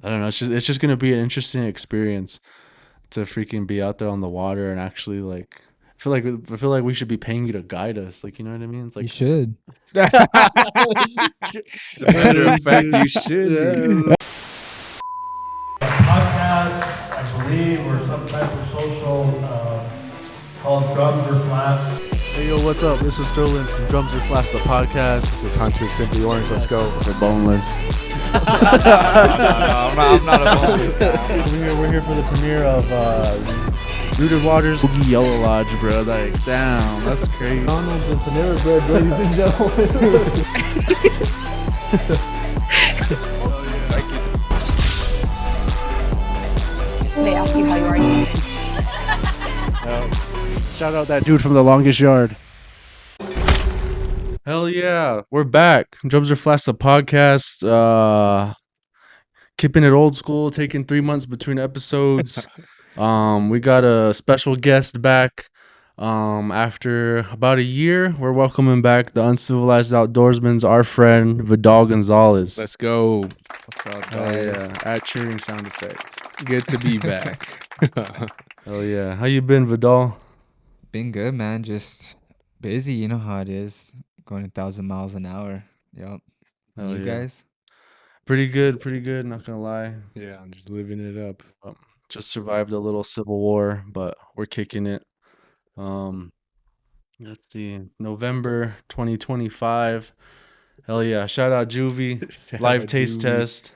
I don't know. It's just gonna be an interesting experience to freaking be out there on the water and actually like. I feel like we should be paying you to guide us. Like, you know what I mean? It's You like should. As a matter of fact, you should be. Podcast, I believe, or some type of social called Drums or Flats. Hey yo, what's up? This is Sterling from Drums or Flats, the podcast. This is Hunter, Simply Orange. Let's go. We're boneless. I'm not a boneless guy. We're here for the premiere of Rooted Waters Boogie Yellow Lodge, bro. Like, damn, that's crazy. McDonald's and Panera Bread, ladies and gentlemen. They ask you how you are. Shout out that dude from the longest yard. Hell yeah, we're back. Drums or Flats, the podcast. Keeping it old school, taking 3 months between episodes. We got a special guest back. After about a year, we're welcoming back the Uncivilized Outdoorsman's our friend Vidal Gonzales. Let's go. What's up, Hell guys? yeah, add cheering sound effect. Good to be back. Hell yeah, how you been, Vidal? Been good, man. Just busy. You know how it is. Going 1,000 miles an hour. Yep. Hell You yeah. guys? Pretty good. Not gonna lie. Yeah, I'm just living it up. Just survived a little civil war, but we're kicking it. Let's see, November 2025. Hell yeah! Shout out Juvie. Live taste test.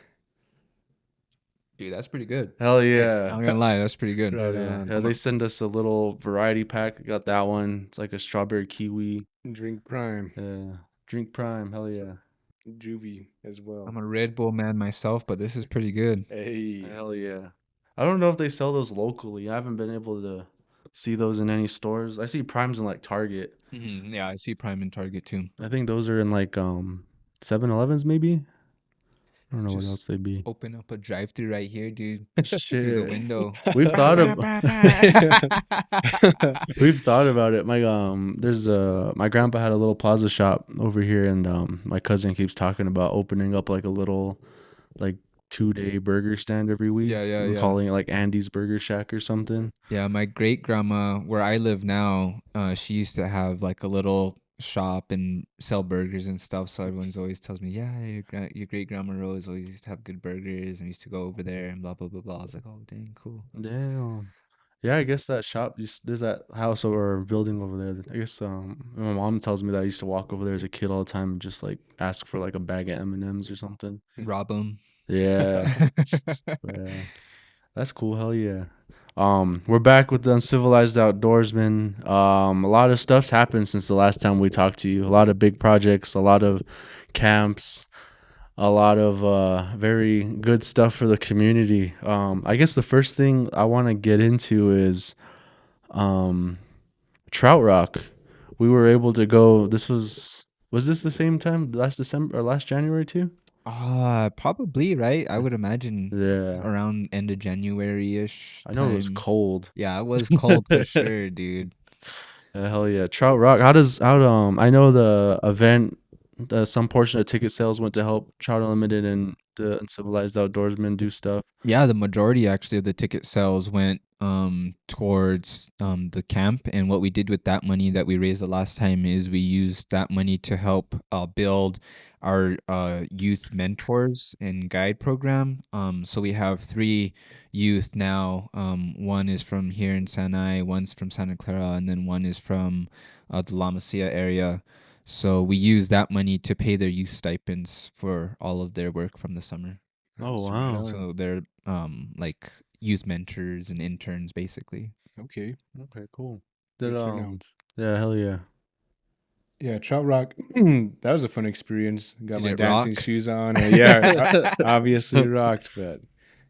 Dude, that's pretty good. Hell I'm yeah! not gonna lie, that's pretty good. Right Yeah, on. yeah, they send us a little variety pack. Got that one. It's like a strawberry kiwi. Drink Prime. Drink Prime. Hell yeah! Juvie as well. I'm a Red Bull man myself, but this is pretty good. Hey. Hell yeah! I don't know if they sell those locally. I haven't been able to see those in any stores. I see Primes in like Target. Yeah, I see Prime and Target too. I think those are in like 7-Elevens maybe. I don't know what Just else they'd be. Open up a drive-through right here, dude. Shit. Through the window. We've thought about it. My grandpa had a little plaza shop over here, and my cousin keeps talking about opening up like a little like 2-day burger stand every week. Yeah. We're calling it like Andy's Burger Shack or something. Yeah, my great grandma, where I live now, she used to have like a little shop and sell burgers and stuff. So everyone's always tells me, yeah, your great grandma Rose always used to have good burgers and used to go over there and blah blah blah blah. I was like, oh dang, cool. Damn. Yeah, I guess that shop there's that house or building over there. I guess my mom tells me that I used to walk over there as a kid all the time and just like ask for like a bag of M&Ms or something. Rob them. Yeah. Yeah. That's cool. Hell yeah. We're back with the Uncivilized Outdoorsman. A lot of stuff's happened since the last time we talked to you. A lot of big projects, a lot of camps, a lot of very good stuff for the community. I guess the first thing I want to get into is Trout Rock. We were able to go. Was this the same time last December or last January too? Probably, right? I would imagine Yeah. around end of January-ish. I know it was time. cold. Yeah, it was cold for sure, dude. Hell yeah, Trout Rock. I know the event. Some portion of ticket sales went to help Trout Unlimited and the Uncivilized Outdoorsmen do stuff. Yeah, the majority actually of the ticket sales went towards the camp, and what we did with that money that we raised the last time is we used that money to help build our youth mentors and guide program. So we have 3 youth now. One is from here in Sanai, one's from Santa Clara, and then one is from the La Masia area. So we use that money to pay their youth stipends for all of their work from the summer. Oh wow. So they're like youth mentors and interns basically. Okay. Okay, cool. Good turnout. Yeah, hell yeah. Yeah, Trout Rock. That was a fun experience. Got Did my it dancing rock? shoes on. Yeah, obviously it rocked. But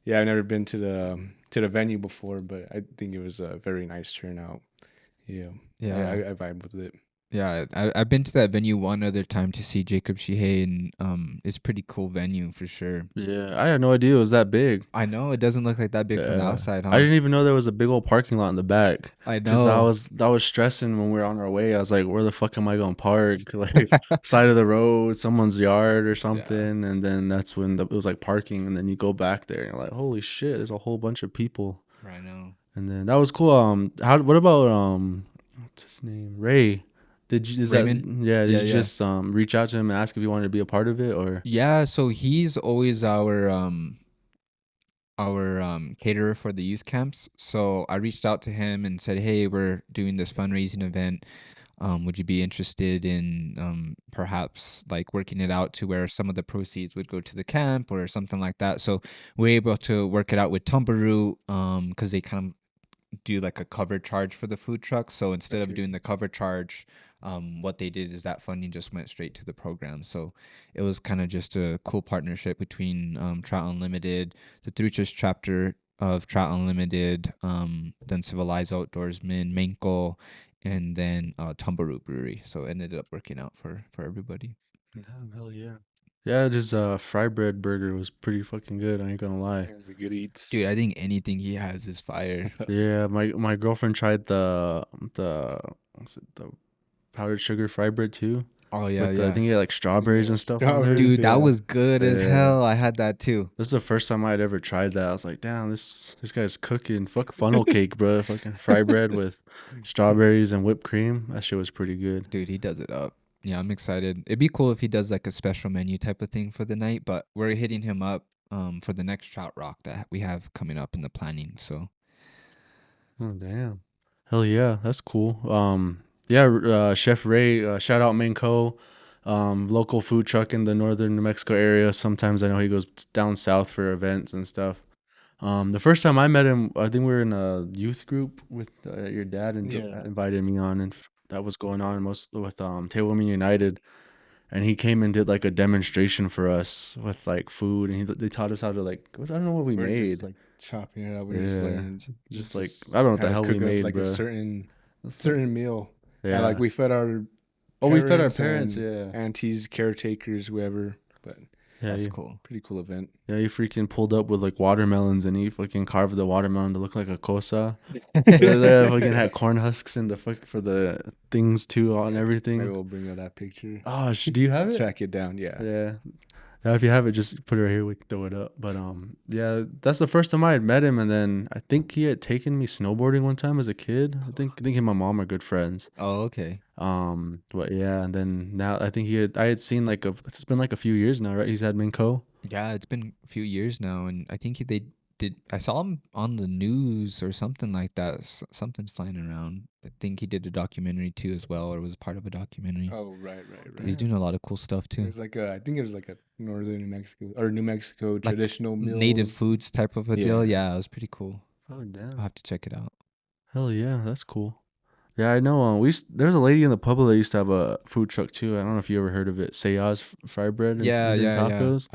yeah, I've never been to the venue before, but I think it was a very nice turnout. Yeah, Yeah. I vibe with it. Yeah, I've been to that venue one other time to see Jacob Shihei, and it's pretty cool venue for sure. Yeah, I had no idea it was that big. I know it doesn't look like that big from the Yeah. outside, I huh? didn't even know there was a big old parking lot in the back. I Cause I know. was stressing when we were on our way. I was like, where the fuck am I gonna park? Like side of the road, someone's yard or something. And then that's when it was like parking. And then you go back there and you're like, holy shit, there's a whole bunch of people. Right now. And then that was cool. What about what's his name? Ray. Did you Raymond? did Yeah, you yeah. just reach out to him and ask if he wanted to be a part of it or Yeah, so he's always our caterer for the youth camps. So I reached out to him and said, "Hey, we're doing this fundraising event. Would you be interested in perhaps like working it out to where some of the proceeds would go to the camp or something like that?" So we're able to work it out with Tumbaroo because they kind of do like a cover charge for the food truck. So instead of doing the cover charge, what they did is that funding just went straight to the program. So it was kind of just a cool partnership between Trout Unlimited, the Truchas chapter of Trout Unlimited, the Uncivilized Outdoorsman, Menko, and then Tumbaroo Brewery. So it ended up working out for everybody. yeah, hell yeah. Yeah, his fry bread burger was pretty fucking good, I ain't gonna lie. It was a good eats. Dude, I think anything he has is fire. Yeah, my girlfriend tried the what's it, the powdered sugar fry bread too. Oh yeah, With yeah. I think it had like strawberries and stuff on there. strawberries. Dude, that Yeah. was good as Yeah. hell. I had that too. This is the first time I'd ever tried that. I was like, damn, this guy's cooking. Fuck funnel cake, bro. Fucking fry bread with strawberries and whipped cream. That shit was pretty good. Dude, he does it up. Yeah, I'm excited. It'd be cool if he does like a special menu type of thing for the night, but we're hitting him up for the next trout rock that we have coming up in the planning. So Oh damn. Hell yeah, that's cool. Yeah, Chef Ray, shout out Manco, local food truck in the northern New Mexico area. Sometimes I know he goes down south for events and stuff. The first time I met him, I think we were in a youth group with your dad and Yeah. invited me on, and that was going on most with Tail Women United, and he came and did like a demonstration for us with like food, and they taught us how to like I don't know what we We're made. just like chopping it up. We were just Yeah. learning. Just like I don't know what the how to hell we cook up, made, like bro. a certain meal. Yeah, And like we fed our we fed our parents parents. and Yeah, aunties, caretakers, whoever. But yeah, that's you, cool. pretty cool event. yeah. You freaking pulled up with like watermelons, and he fucking carved the watermelon to look like a cosa. They fucking had corn husks in the fuck for the things too on Maybe everything. we'll bring out that picture. Oh, do you have it? Track it down. Yeah. Yeah. Yeah, if you have it, just put it right here. We can throw it up. But yeah, that's the first time I had met him, and then I think he had taken me snowboarding one time as a kid. I think he and my mom are good friends. Oh, okay. But yeah, and then now I think I had seen it's been like a few years now, right? He's had Minko. Yeah, it's been a few years now, and I think they did. I saw him on the news or something like that. Something's flying around. I think he did a documentary too as well, or was part of a documentary. Oh, right. He's doing a lot of cool stuff It too, was like I think it was like a northern New Mexico or New Mexico like traditional meals. native foods type of a deal. Yeah. Yeah, it was pretty cool. Oh I'll damn! have to check it out. Hell yeah, that's cool. Yeah, I know. There's a lady in the Pueblo that used to have a food truck too. I don't know if you ever heard of it. Sayaz fry bread and tacos.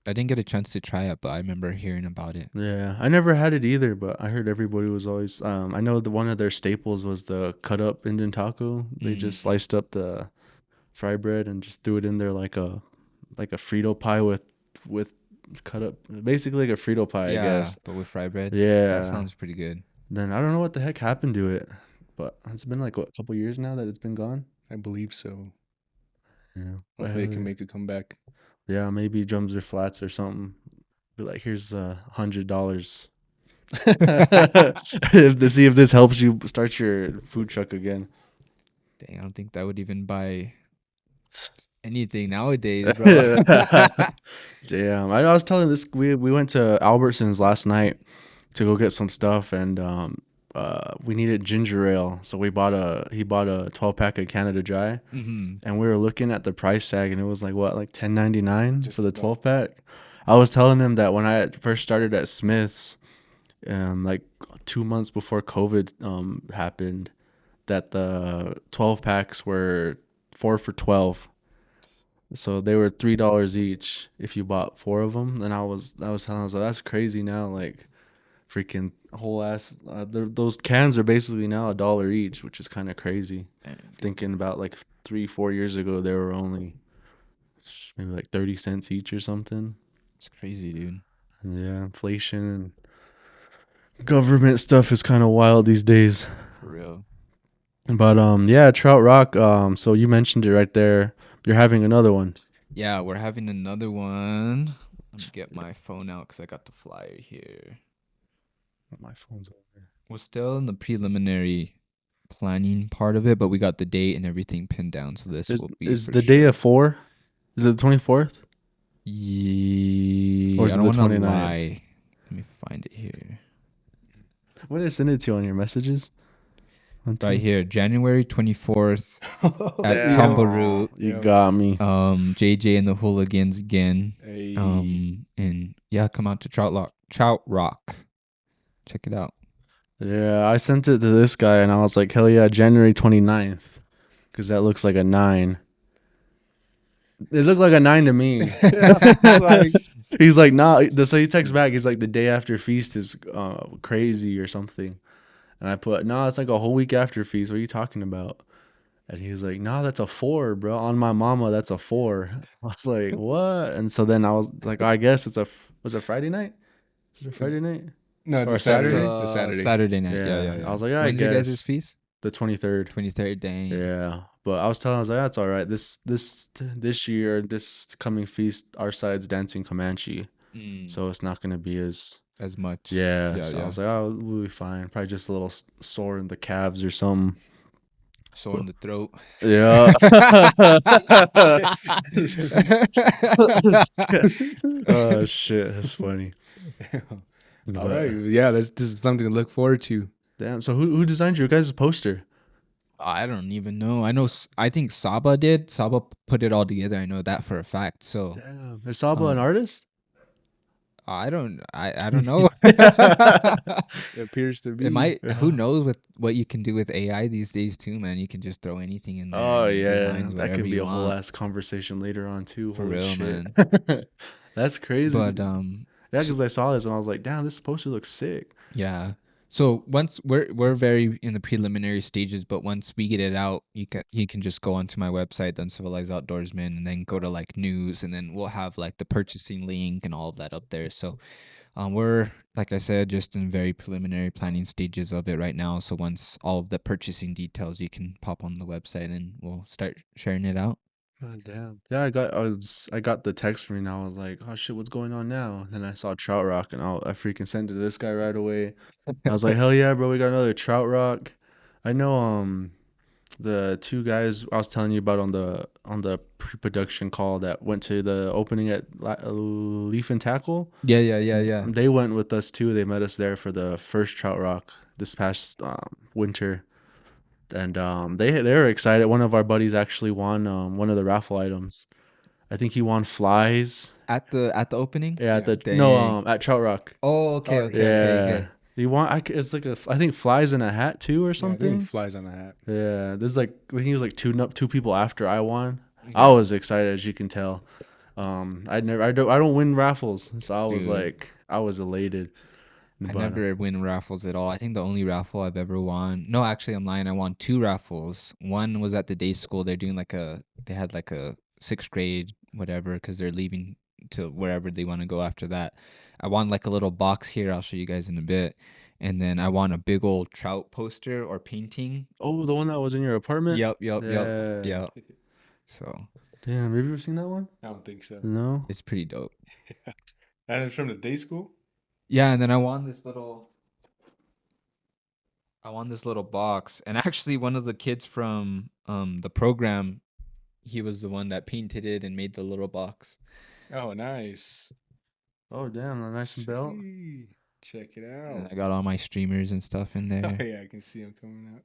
I didn't get a chance to try it, but I remember hearing about it. Yeah, I never had it either, but I heard everybody was always. I know one of their staples was the cut up Indian taco. They just sliced up the fry bread and just threw it in there like a Frito pie with cut up, basically like a Frito pie, I guess. but with fry bread. Yeah, That sounds pretty good. Then I don't know what the heck happened to it, but it's been like a couple years now that it's been gone. I believe so. Yeah, Hopefully, it can make a comeback. Yeah, maybe drums or flats or something. Be like, here's $100 to see if this helps you start your food truck again. Dang, I don't think that would even buy anything nowadays, bro. Damn, I was telling this. We went to Albertsons last night to go get some stuff, and we needed ginger ale, so he bought a 12-pack of Canada Dry, and we were looking at the price tag, and it was like what, like $10.99 for the 12-pack. I was telling him that when I first started at Smith's, like 2 months before COVID happened, that the 12 packs were 4 for $12. So they were $3 each if you bought 4 of them. And I was telling him, I was like, that's crazy now. Like freaking whole ass. Those cans are basically now $1 each, which is kind of crazy. Thinking about like 3-4 years ago, they were only maybe like 30 cents each or something. It's crazy, dude. And yeah, inflation and government stuff is kind of wild these days. For real. But yeah, Trout Rock. So you mentioned it right there. You're having another one. Yeah, we're having another one. Let me get my phone out because I got the flyer here. My phone's over there. We're still in the preliminary planning part of it, but we got the date and everything pinned down. So this will be. Is for the sure. day of 4? Is it the 24th? Yeah, Or is I it don't the want to 29th? lie. Let me find it here. What did I send it to you on your messages? Right here, January 24th at Damn. Tumbaroo. You got me. JJ and the Hooligans again. Hey. And yeah, come out to Trout Rock. Check it out. Yeah, I sent it to this guy and I was like, hell yeah, January 29th. Because that looks like a 9. It looked like a 9 to me. He's like, nah. So he texts back. He's like, the day after feast is crazy or something. And I put, nah, it's like a whole week after feast. What are you talking about? And he was like, nah, that's a 4, bro. On my mama, that's a 4. I was like, what? And so then I was like, I guess it's was it Friday night? Is it Friday night? No, it's Or a Saturday. Saturday? It's a Saturday. Saturday night. Yeah. Yeah. I was like, I When's your guys' guess. feast? The 23rd. 23rd. Dang. Yeah. But I was like, that's all right. This year, this coming feast, our side's dancing Comanche. So it's not going to be as much. Yeah. So I was like, oh, we'll be fine. Probably just a little sore in the calves or something. Sore in the throat. Yeah. Oh, shit. That's funny. All right. Yeah, this is something to look forward to. Damn. So who designed your guys' poster? I don't even know. I think Saba did. Saba put it all together. I know that for a fact. So Damn. Is Saba an artist? I don't know. It appears to be. It might. Who knows with what you can do with AI these days too, man? You can just throw anything in there. Oh and it yeah, designs that could whatever be you a whole want. ass conversation later on too. For Holy real, shit. man. That's crazy. But yeah, because I saw this and I was like, damn, this poster looks sick. yeah. So once we're very in the preliminary stages, but once we get it out, you can just go onto my website, The Uncivilized Outdoorsman, and then go to like news, and then we'll have like the purchasing link and all of that up there. So we're, like I said, just in very preliminary planning stages of it right now. So once all of the purchasing details, you can pop on the website and we'll start sharing it out. God damn. Yeah, I got the text from you now. I was like, oh shit, what's going on now? And then I saw Trout Rock and I freaking sent it to this guy right away. I was like, hell yeah, bro, we got another Trout Rock. I know the two guys I was telling you about on the pre-production call that went to the opening at Leaf and Tackle. Yeah. They went with us too. They met us there for the first Trout Rock this past winter. And they were excited. One of our buddies actually won one of the raffle items. I think he won flies. At the opening? Yeah, Dang. at Trout Rock. Oh, okay. He won. It's like I think flies in a hat too or Yeah, I something. think flies on a hat. Yeah, there's like I think he was like two people after I won. Okay. I was excited, as you can tell. I don't win raffles, so I was elated. I never win raffles at all. I think the only raffle I've ever won. No, actually, I'm lying. I won 2 raffles. One was at the day school. They had like a 6th grade whatever because they're leaving to wherever they want to go after that. I won like a little box here. I'll show you guys in a bit. And then I won a big old trout poster or painting. Oh, the one that was in your apartment? Yep. So. Damn, have you ever seen that one? I don't think so. No. It's pretty dope. That is from the day school? Yeah, and then I won this little box. And actually one of the kids from the program, he was the one that painted it and made the little box. Oh, nice. Oh, damn, a nice belt. Check it out. And I got all my streamers and stuff in there. Oh, yeah, I can see them coming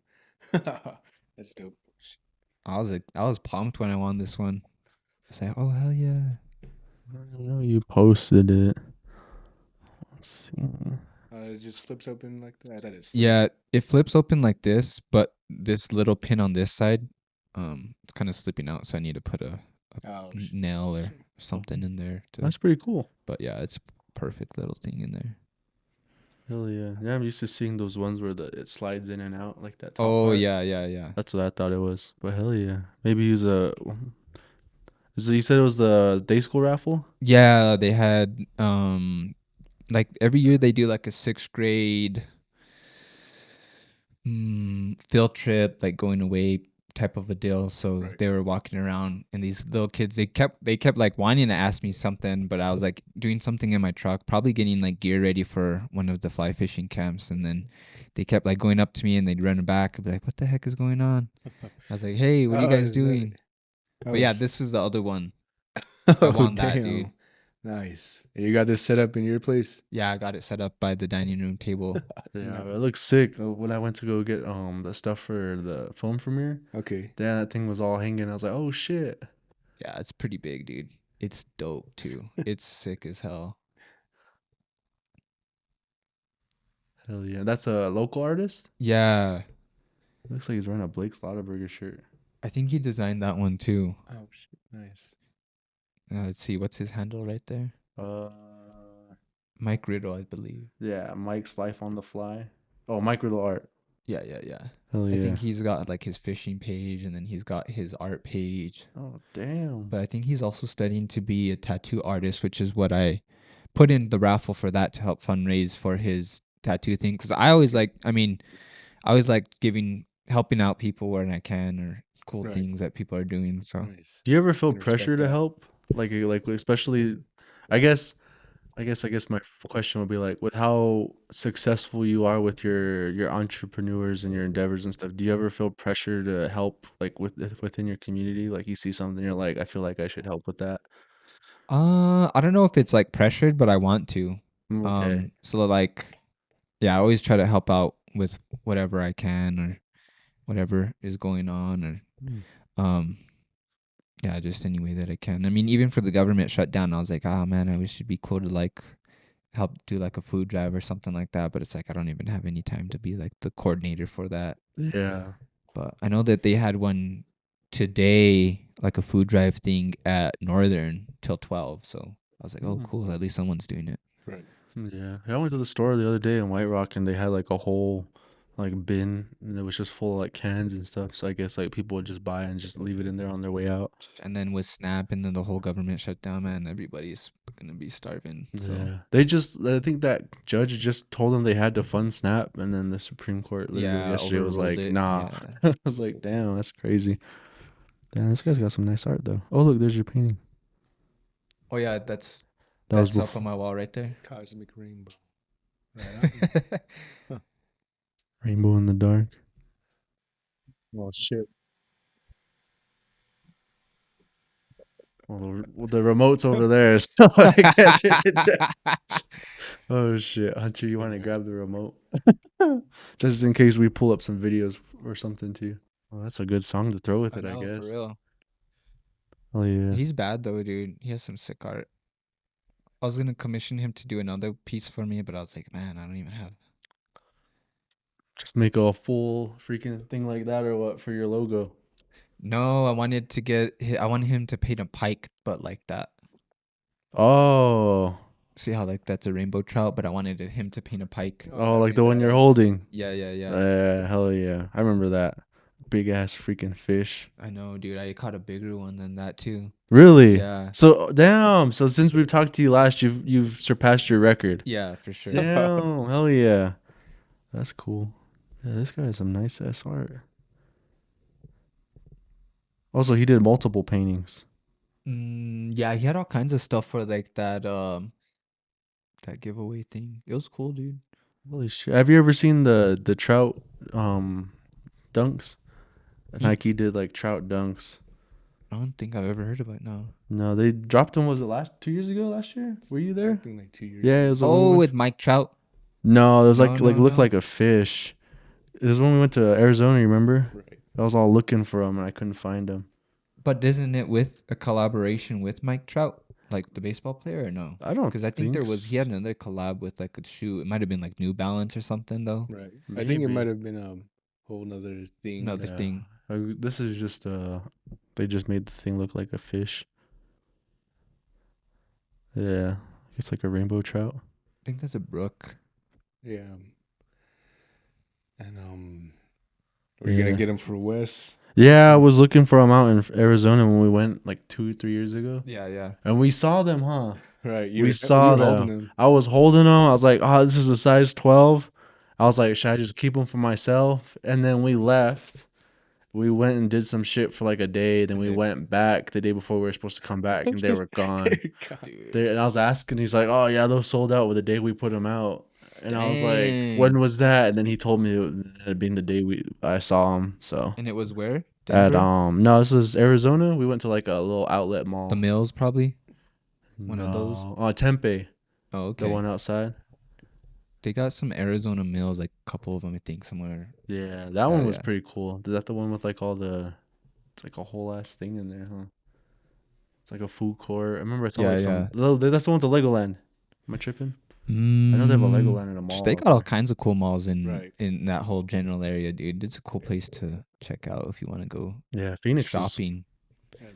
out. That's dope. I was pumped when I won this one. I was like, oh, hell yeah. I know you posted it. Let's see. It just flips open like that. That is. Yeah, it flips open like this, but this little pin on this side, it's kind of slipping out, so I need to put a nail or something in there. That's pretty cool. But yeah, it's a perfect little thing in there. Hell yeah. Yeah, I'm used to seeing those ones where it slides in and out like that top Oh part. yeah. That's what I thought it was. But hell yeah. Maybe he's a. You said it was the day school raffle? Yeah, they had like every year they do like a 6th grade field trip, like going away type of a deal. So Right. they were walking around, and these little kids, they kept like wanting to ask me something, but I was like doing something in my truck, probably getting like gear ready for one of the fly fishing camps, and then they kept like going up to me and they'd run back and be like, "What the heck is going on?" I was like, "Hey, what are you Oh, guys is that doing?" it? But Oh, yeah, this is the other one. I oh, won that, damn. dude. Nice. You got this set up in your place? Yeah, I got it set up by the dining room table. Yeah, it Nice. looks sick. When I went to go get the stuff for the film premiere, Okay. then that thing was all hanging. I was like, oh shit. Yeah, it's pretty big, dude. It's dope too. It's sick as hell. Hell yeah. That's a local artist? Yeah, Looks like he's wearing a Blake Slaughterburger shirt. I think he designed that one too. Oh, shit. Nice. Let's see, what's his handle right there? Uh, Mike Riddle, I believe. yeah, Mike's Life on the Fly. Oh, Mike Riddle Art. Yeah. Hell I yeah. think he's got like his fishing page, and then he's got his art page. Oh, damn. But I think he's also studying to be a tattoo artist, which is what I put in the raffle for that to help fundraise for his tattoo thing. Because I always like helping out people when I can, or cool Right. things that people are doing. So Nice. Do you ever feel Can respect pressure to that. help? Like especially, I guess my question would be like, with how successful you are with your entrepreneurs and your endeavors and stuff. Do you ever feel pressure to help like within your community? Like you see something, you're like, I feel like I should help with that. I don't know if it's like pressured, but I want to. Okay. So like, yeah, I always try to help out with whatever I can, or whatever is going on, or um yeah, just any way that I can. I mean, even for the government shutdown, I was like, oh man, I wish it'd be cool to like help do like a food drive or something like that. But it's like I don't even have any time to be like the coordinator for that. Yeah. But I know that they had one today, like a food drive thing at Northern till 12. So I was like, oh cool, at least someone's doing it. Right. Yeah. I went to the store the other day in White Rock and they had like a whole like bin and it was just full of like cans and stuff. So I guess like people would just buy and just leave it in there on their way out. And then with Snap and then the whole government shutdown, man, everybody's gonna be starving. So Yeah. I think that judge just told them they had to fund SNAP and then the Supreme Court literally yeah, yesterday was overruled like, it. nah. Yeah. I was like, damn, that's crazy. Damn, this guy's got some nice art though. Oh look, there's your painting. Oh yeah, that's That was up on my wall right there. Cosmic rainbow. Right on. Rainbow in the dark. Oh, shit. Well, the remote's over there, so I can't turn it down. Oh shit, Hunter, you want to grab the remote? Just in case we pull up some videos or something too. Well, that's a good song to throw with it, I For guess. real. Oh yeah. He's bad though, dude. He has some sick art. I was gonna commission him to do another piece for me, but I was like, man, I don't even have. Just make a full freaking thing like that or what for your logo? No, I wanted him to paint a pike, but like that. Oh. See how like that's a rainbow trout, but I wanted him to paint a pike. Oh, like that'd the be one you're badass. holding. Yeah. Hell yeah. I remember that. Big ass freaking fish. I know, dude. I caught a bigger one than that too. Really? Yeah. So damn. So since we've talked to you last, you've surpassed your record. Yeah, for sure. Damn. Hell yeah. That's cool. Yeah, this guy has some nice ass art. Also, he did multiple paintings. Yeah, he had all kinds of stuff for like that giveaway thing. It was cool, dude. Holy shit. Have you ever seen the trout dunks? Nike did like trout dunks. I don't think I've ever heard about it. No. No, they dropped them. Was it 2 years ago? Last year? Were you I there? think like 2 years. Yeah, it was the one we Oh, went with Mike Trout. No, it was No, like no, looked no. like a fish. It was when we went to Arizona. You remember? Right. I was all looking for him and I couldn't find him. But isn't it with a collaboration with Mike Trout, like the baseball player, or no? I don't Because I think he had s- another collab with like a shoe. It might have been like New Balance or something though. Right. I think it Maybe. might have been a whole nother thing. Another Yeah. thing. This is just they just made the thing look like a fish. Yeah, it's like a rainbow trout. I think that's a brook. Yeah. And we're gonna Yeah. get them for Wes. Yeah, I was looking for them out in Arizona when we went like 2-3 years ago. Yeah. And we saw them, huh? Right. We You saw were holding them. them. I was holding them. I was like, oh, this is a size 12. I was like, should I just keep them for myself? And then we left. We went and did some shit for like a day. Then we went back the day before we were supposed to come back, and they were gone. Dude. And I was asking, he's like, oh, yeah, those sold out with the day we put them out. And I was like, Dang. when was that? And then he told me it had been the day I saw him. So And it was where? at Denver? no, this is Arizona. We went to like a little outlet mall. The Mills, probably. One of those? Tempe, Oh, okay. the one outside. They got some Arizona Mills, like a couple of them, I think, somewhere. Yeah, that one was yeah. pretty cool. Is that the one with like all the? It's like a whole ass thing in there, huh? It's like a food court. I remember I saw like some. That's the one with the Legoland. Am I tripping? I know they have a Legoland in a mall. They out got all there. kinds of cool malls in Right. in that whole general area, dude. It's a cool place to check out if you want to go Yeah, Phoenix is- shopping.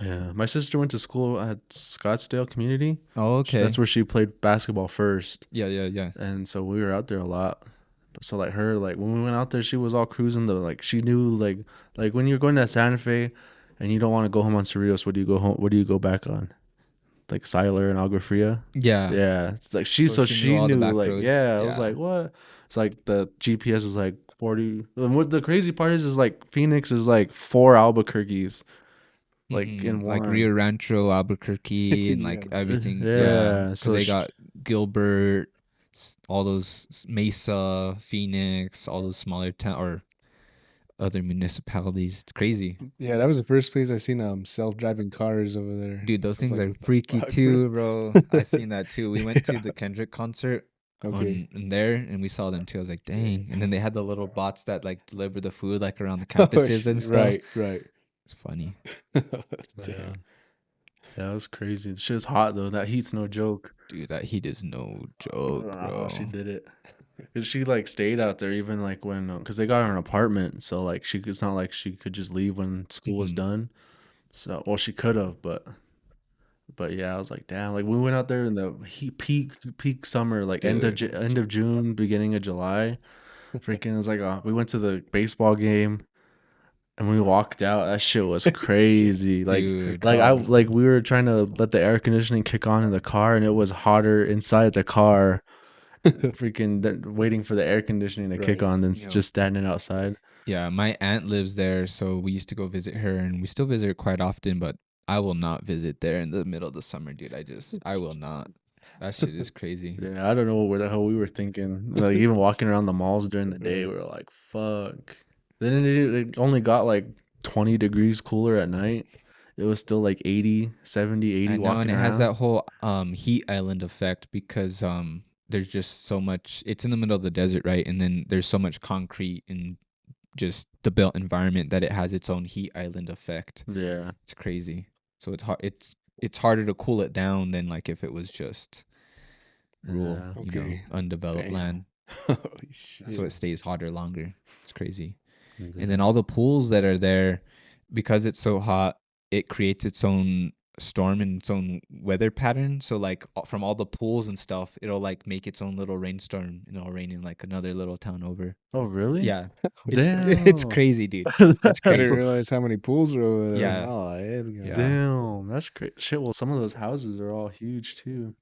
Yeah, my sister went to school at Scottsdale Community. Oh, okay. That's where she played basketball first, Yeah. and so we were out there a lot. So like her, like when we went out there, she was all cruising. Like she knew like when you're going to Santa Fe, and you don't want to go home on Cerritos, what do you go home? What do you go back on? Like Siler and Agua Fria. Yeah. Yeah, it's like she So so she she knew all the knew back like roads. yeah. I was Yeah. like what? It's like the GPS was like 40. And what the crazy part is like Phoenix is like 4 Albuquerques, like in one. like Rio Rancho, Albuquerque, and like everything. Yeah, Yeah. Because so they got Gilbert, all those Mesa, Phoenix, all those smaller or other municipalities. It's crazy. Yeah, that was the first place I seen self-driving cars over there. Dude, those I was things like, are what the freaky fuck, too, bro. I seen that too. We went to Yeah. the Kendrick concert Okay. in there, and we saw them too. I was like, dang. And then they had the little bots that like deliver the food like around the campuses and stuff. Right. It's funny. Yeah, that was crazy. The shit's hot though. That heat's no joke. Dude, that heat is no I joke, don't know how bro. she did it. Cause she like stayed out there even like when, cause they got her an apartment, so like it's not like she could just leave when school was Mhm. done. So well, she could have, but yeah, I was like, damn. Like we went out there in the peak summer, like end of June, beginning of July. Freaking, it was like we went to the baseball game, and we walked out. That shit was crazy. Dude, like we were trying to let the air conditioning kick on in the car, and it was hotter inside the car. Freaking waiting for the air conditioning to kick Right. on than Yeah. just standing outside. Yeah, my aunt lives there, so we used to go visit her, and we still visit her quite often, but I will not visit there in the middle of the summer, dude. I will not. That shit is crazy. Yeah, I don't know where the hell we were thinking. Like even walking around the malls during the day, we were like, "Fuck." Then it only got like 20 degrees cooler at night. It was still like 80, 70, 80 I know, walking and it around. has that whole heat island effect because there's just so much. It's in the middle of the desert, right? And then there's so much concrete and just the built environment that it has its own heat island effect. Yeah. It's crazy. So it's hard. It's harder to cool it down than like if it was just rural, Yeah. Okay. undeveloped Damn. land. Holy shit. So it stays hotter longer. It's crazy. Mhm. And then all the pools that are there, because it's so hot, it creates its own storm and its own weather pattern. So like from all the pools and stuff, it'll like make its own little rainstorm and it'll rain in like another little town over. Oh, really? Yeah. Damn. It's crazy, dude. It's I crazy. didn't realize how many pools are over there. Yeah. Oh, hell Yeah. Damn, that's great. Shit, well, some of those houses are all huge too.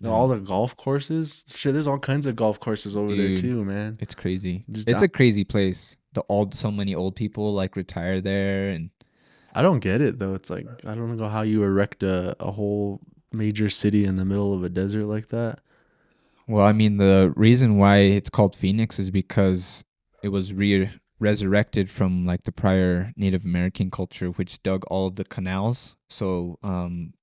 Yeah. All the golf courses. Shit, there's all kinds of golf courses over there Dude. too, man. It's crazy. Just It's down- a crazy place. So many old people like retire there, and I don't get it though. It's like I don't know how you erect a whole major city in the middle of a desert like that. well, I mean, the reason why it's called Phoenix is because it was resurrected from like the prior Native American culture, which dug all of the canals. So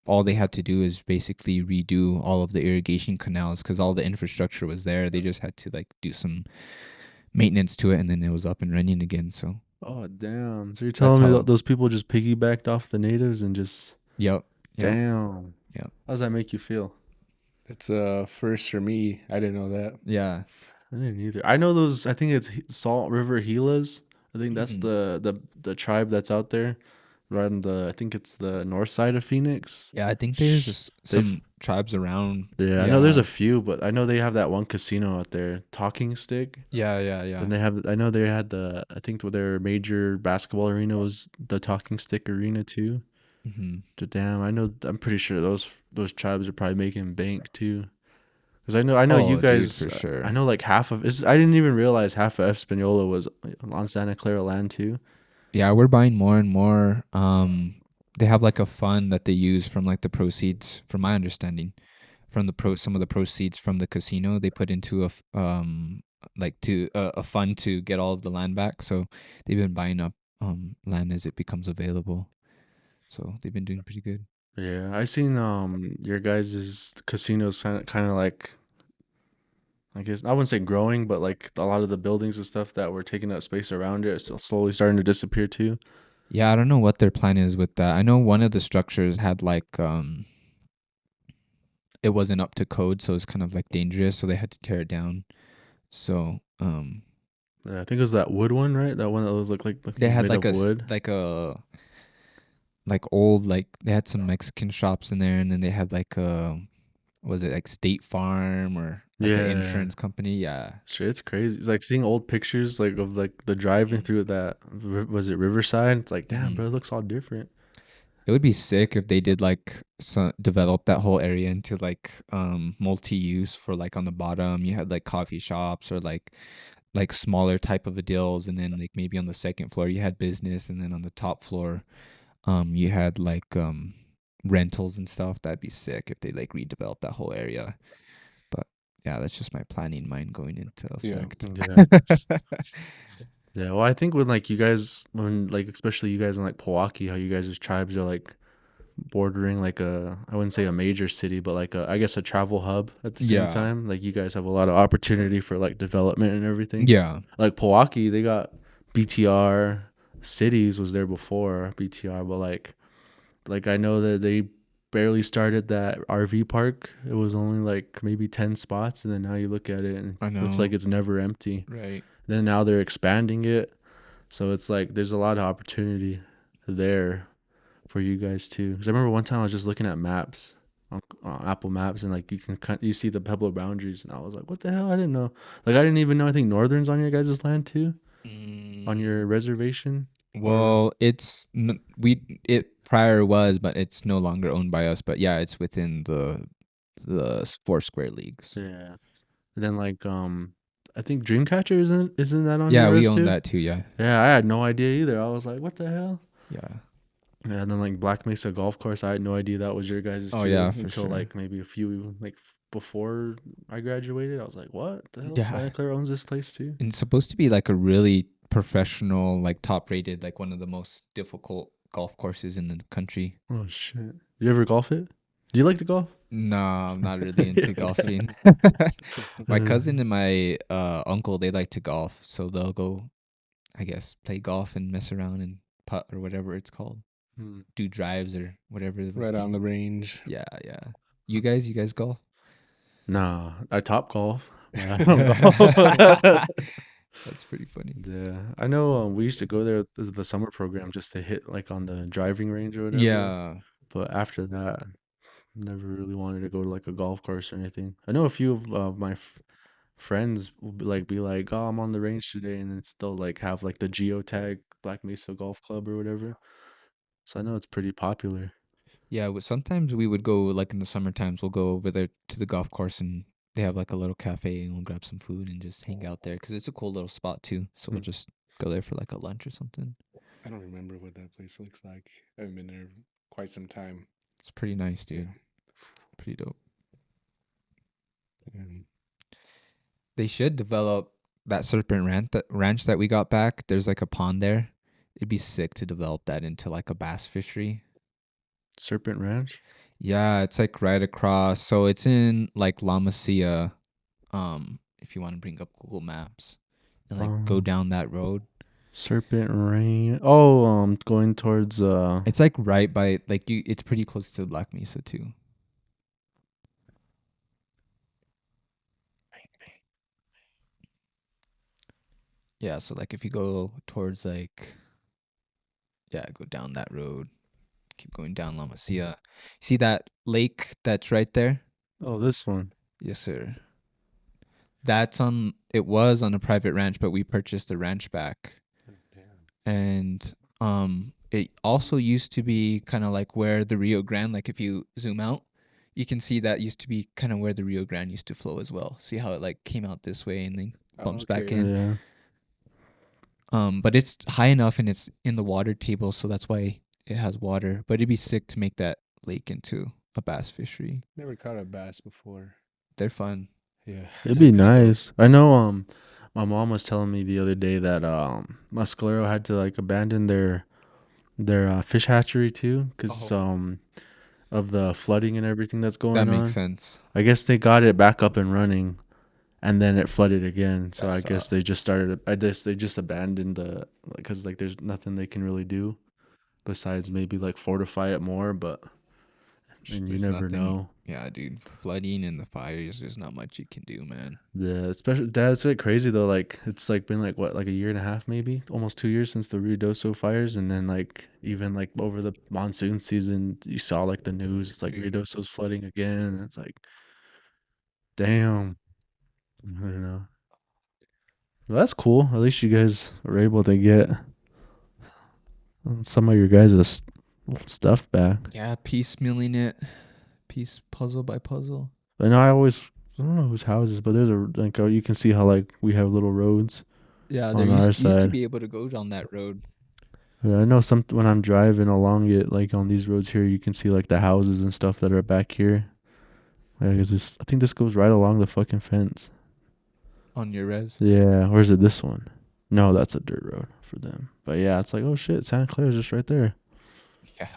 all they had to do is basically redo all of the irrigation canals because all the infrastructure was there. They just had to like do some maintenance to it, and then it was up and running again. So Oh damn! So you're telling me how- that those people just piggybacked off the natives and just yep. damn. Yep. How does that make you feel? It's a first for me. I didn't know that. Yeah. I didn't either. I know those. I think it's Salt River Gilas. I think that's Mhm. the tribe that's out there, right on the. I think it's the north side of Phoenix. Yeah, I think there's They've- some tribes around. Yeah, I know there's a few, but I know they have that one casino out there, Talking Stick. Yeah. Then they have, I know they had I think their major basketball arena was the Talking Stick Arena too. Hmm. Damn, I'm pretty sure those tribes are probably making bank too. Because I know you Oh, dude, guys, for I sure. know like half of I didn't even realize half of Espanola was on Santa Clara land too. Yeah, we're buying more and more. They have like a fund that they use from like the proceeds, from my understanding, from some of the proceeds from the casino they put into like to a fund to get all of the land back. So they've been buying up land as it becomes available. So they've been doing pretty good. Yeah, I seen your guys' casinos kind of like, I guess I wouldn't say growing, but like a lot of the buildings and stuff that were taking up space around it are still slowly starting to disappear too. Yeah, I don't know what their plan is with that. I know one of the structures had like it wasn't up to code, so it's kind of like dangerous, so they had to tear it down. So Yeah, I think it was that wood one, right? That one that was like they had made like of wood. like a like old, like they had some Mexican shops in there, and then they had like a, was it like State Farm or like an Yeah, insurance company? Yeah. shit, it's crazy. It's like seeing old pictures like of like the driving through that. Was it Riverside? It's like, damn, Hmm. bro, it looks all different. It would be sick if they did like develop that whole area into like multi-use, for like on the bottom you had like coffee shops or like smaller type of a deals, and then like maybe on the second floor you had business, and then on the top floor you had like rentals and stuff. That'd be sick if they like redeveloped that whole area. But yeah, that's just my planning mind going into Yeah. effect. Yeah. Yeah, well, I think when like you guys, when like especially you guys in like Milwaukee, how you guys' tribes are like bordering like I wouldn't say a major city, but like I guess a travel hub at the same Yeah. time. Like you guys have a lot of opportunity for like development and everything. Yeah. Like Milwaukee, they got BTR. Cities was there before BTR, but like I know that they barely started that RV park. It was only like maybe 10 spots, and then now you look at it and I it looks know. like it's never empty. Right. Then now they're expanding it. So it's like there's a lot of opportunity there for you guys too. Because I remember one time I was just looking at maps on Apple Maps, and like you see the Pueblo boundaries, and I was like, what the hell? I didn't know. Like I didn't even know. I think Northern's on your guys' land too, on your reservation. Or Well, it prior was, but it's no longer owned by us. But yeah, it's within the four square leagues. yeah. And then like I think Dreamcatcher isn't that on Yeah, we yours own too? that too. Yeah. Yeah, I had no idea either. I was like, what the hell? Yeah. Yeah, and then like Black Mesa Golf Course, I had no idea that was your guys' Oh too yeah, for until sure. like maybe a few before I graduated. I was like, what the hell? Yeah. Santa Clara owns this place too? And it's supposed to be like a really professional, like top rated, like one of the most difficult golf courses in the country. Oh shit! You ever golf it? Do you like to golf? No, I'm not really into golfing. My cousin and my uncle, they like to golf, so they'll go, I guess, play golf and mess around and putt or whatever it's called, Hmm. do drives or whatever. Right on the range. Yeah, yeah. You guys golf? Nah, I top golf. But I don't golf. That's pretty funny. Yeah, I know. We used to go there as the summer program just to hit like on the driving range or whatever. Yeah. But after that, never really wanted to go to like a golf course or anything. I know a few of my friends will be like, "Oh, I'm on the range today," and then still like have like the geotag Black Mesa Golf Club or whatever. So I know it's pretty popular. Yeah, sometimes we would go, like in the summer times, we'll go over there to the golf course, and they have like a little cafe, and we'll grab some food and just hang out there because it's a cool little spot too. So we'll Mm. just go there for like a lunch or something. I don't remember what that place looks like. I haven't been there quite some time. It's pretty nice, dude. Pretty dope. And They should develop that Serpent ranch that we got back. There's like a pond there. It'd be sick to develop that into like a bass fishery. Serpent Ranch. Yeah, it's like right across. So it's in like La Masia. If you want to bring up Google Maps and like go down that road. Serpent Ranch. Oh, going towards It's like right by like you. It's pretty close to Black Mesa too. Yeah, so like if you go towards like, yeah, go down that road. Keep going down La Masia. See that lake that's right there? Oh, this one. Yes, sir. It was on a private ranch, but we purchased the ranch back. And it also used to be kind of like where the Rio Grande, like if you zoom out, you can see that used to be kind of where the Rio Grande used to flow as well. See how it like came out this way and then bumps back in. Yeah. But it's high enough and it's in the water table, so that's why it has water. But it'd be sick to make that lake into a bass fishery. Never caught a bass before. They're fun. Yeah. It'd be nice. I know my mom was telling me the other day that Muscalero had to like abandon their fish hatchery too cuz of the flooding and everything that's going on. That makes sense. I guess they got it back up and running and then it flooded again. So That I guess they just abandoned the cuz like there's nothing they can really do besides maybe like fortify it more, but and you There's never nothing- know. Yeah, dude. Flooding and the fires, there's not much you can do, man. Yeah, especially that's like crazy though. Like it's like been like what, like a year and a half, maybe almost 2 years since the Ruidoso fires, and then like even like over the monsoon season, you saw like the news. It's like Ruidoso's flooding again, and it's like, damn. I don't know. Well, that's cool. At least you guys were able to get some of your guys' stuff back. Yeah, piecemealing it, piece puzzle by puzzle. I know I don't know whose houses, but there's a like you can see how like we have little roads. Yeah, On there our used to side. be able to go down that road. Yeah, I know when I'm driving along it, like on these roads here, you can see like the houses and stuff that are back here. I think this goes right along the fucking fence. On your res. Yeah, or is it this one? No, that's a dirt road for them. But yeah, it's like, oh shit, Santa Clara's just right there. Yeah.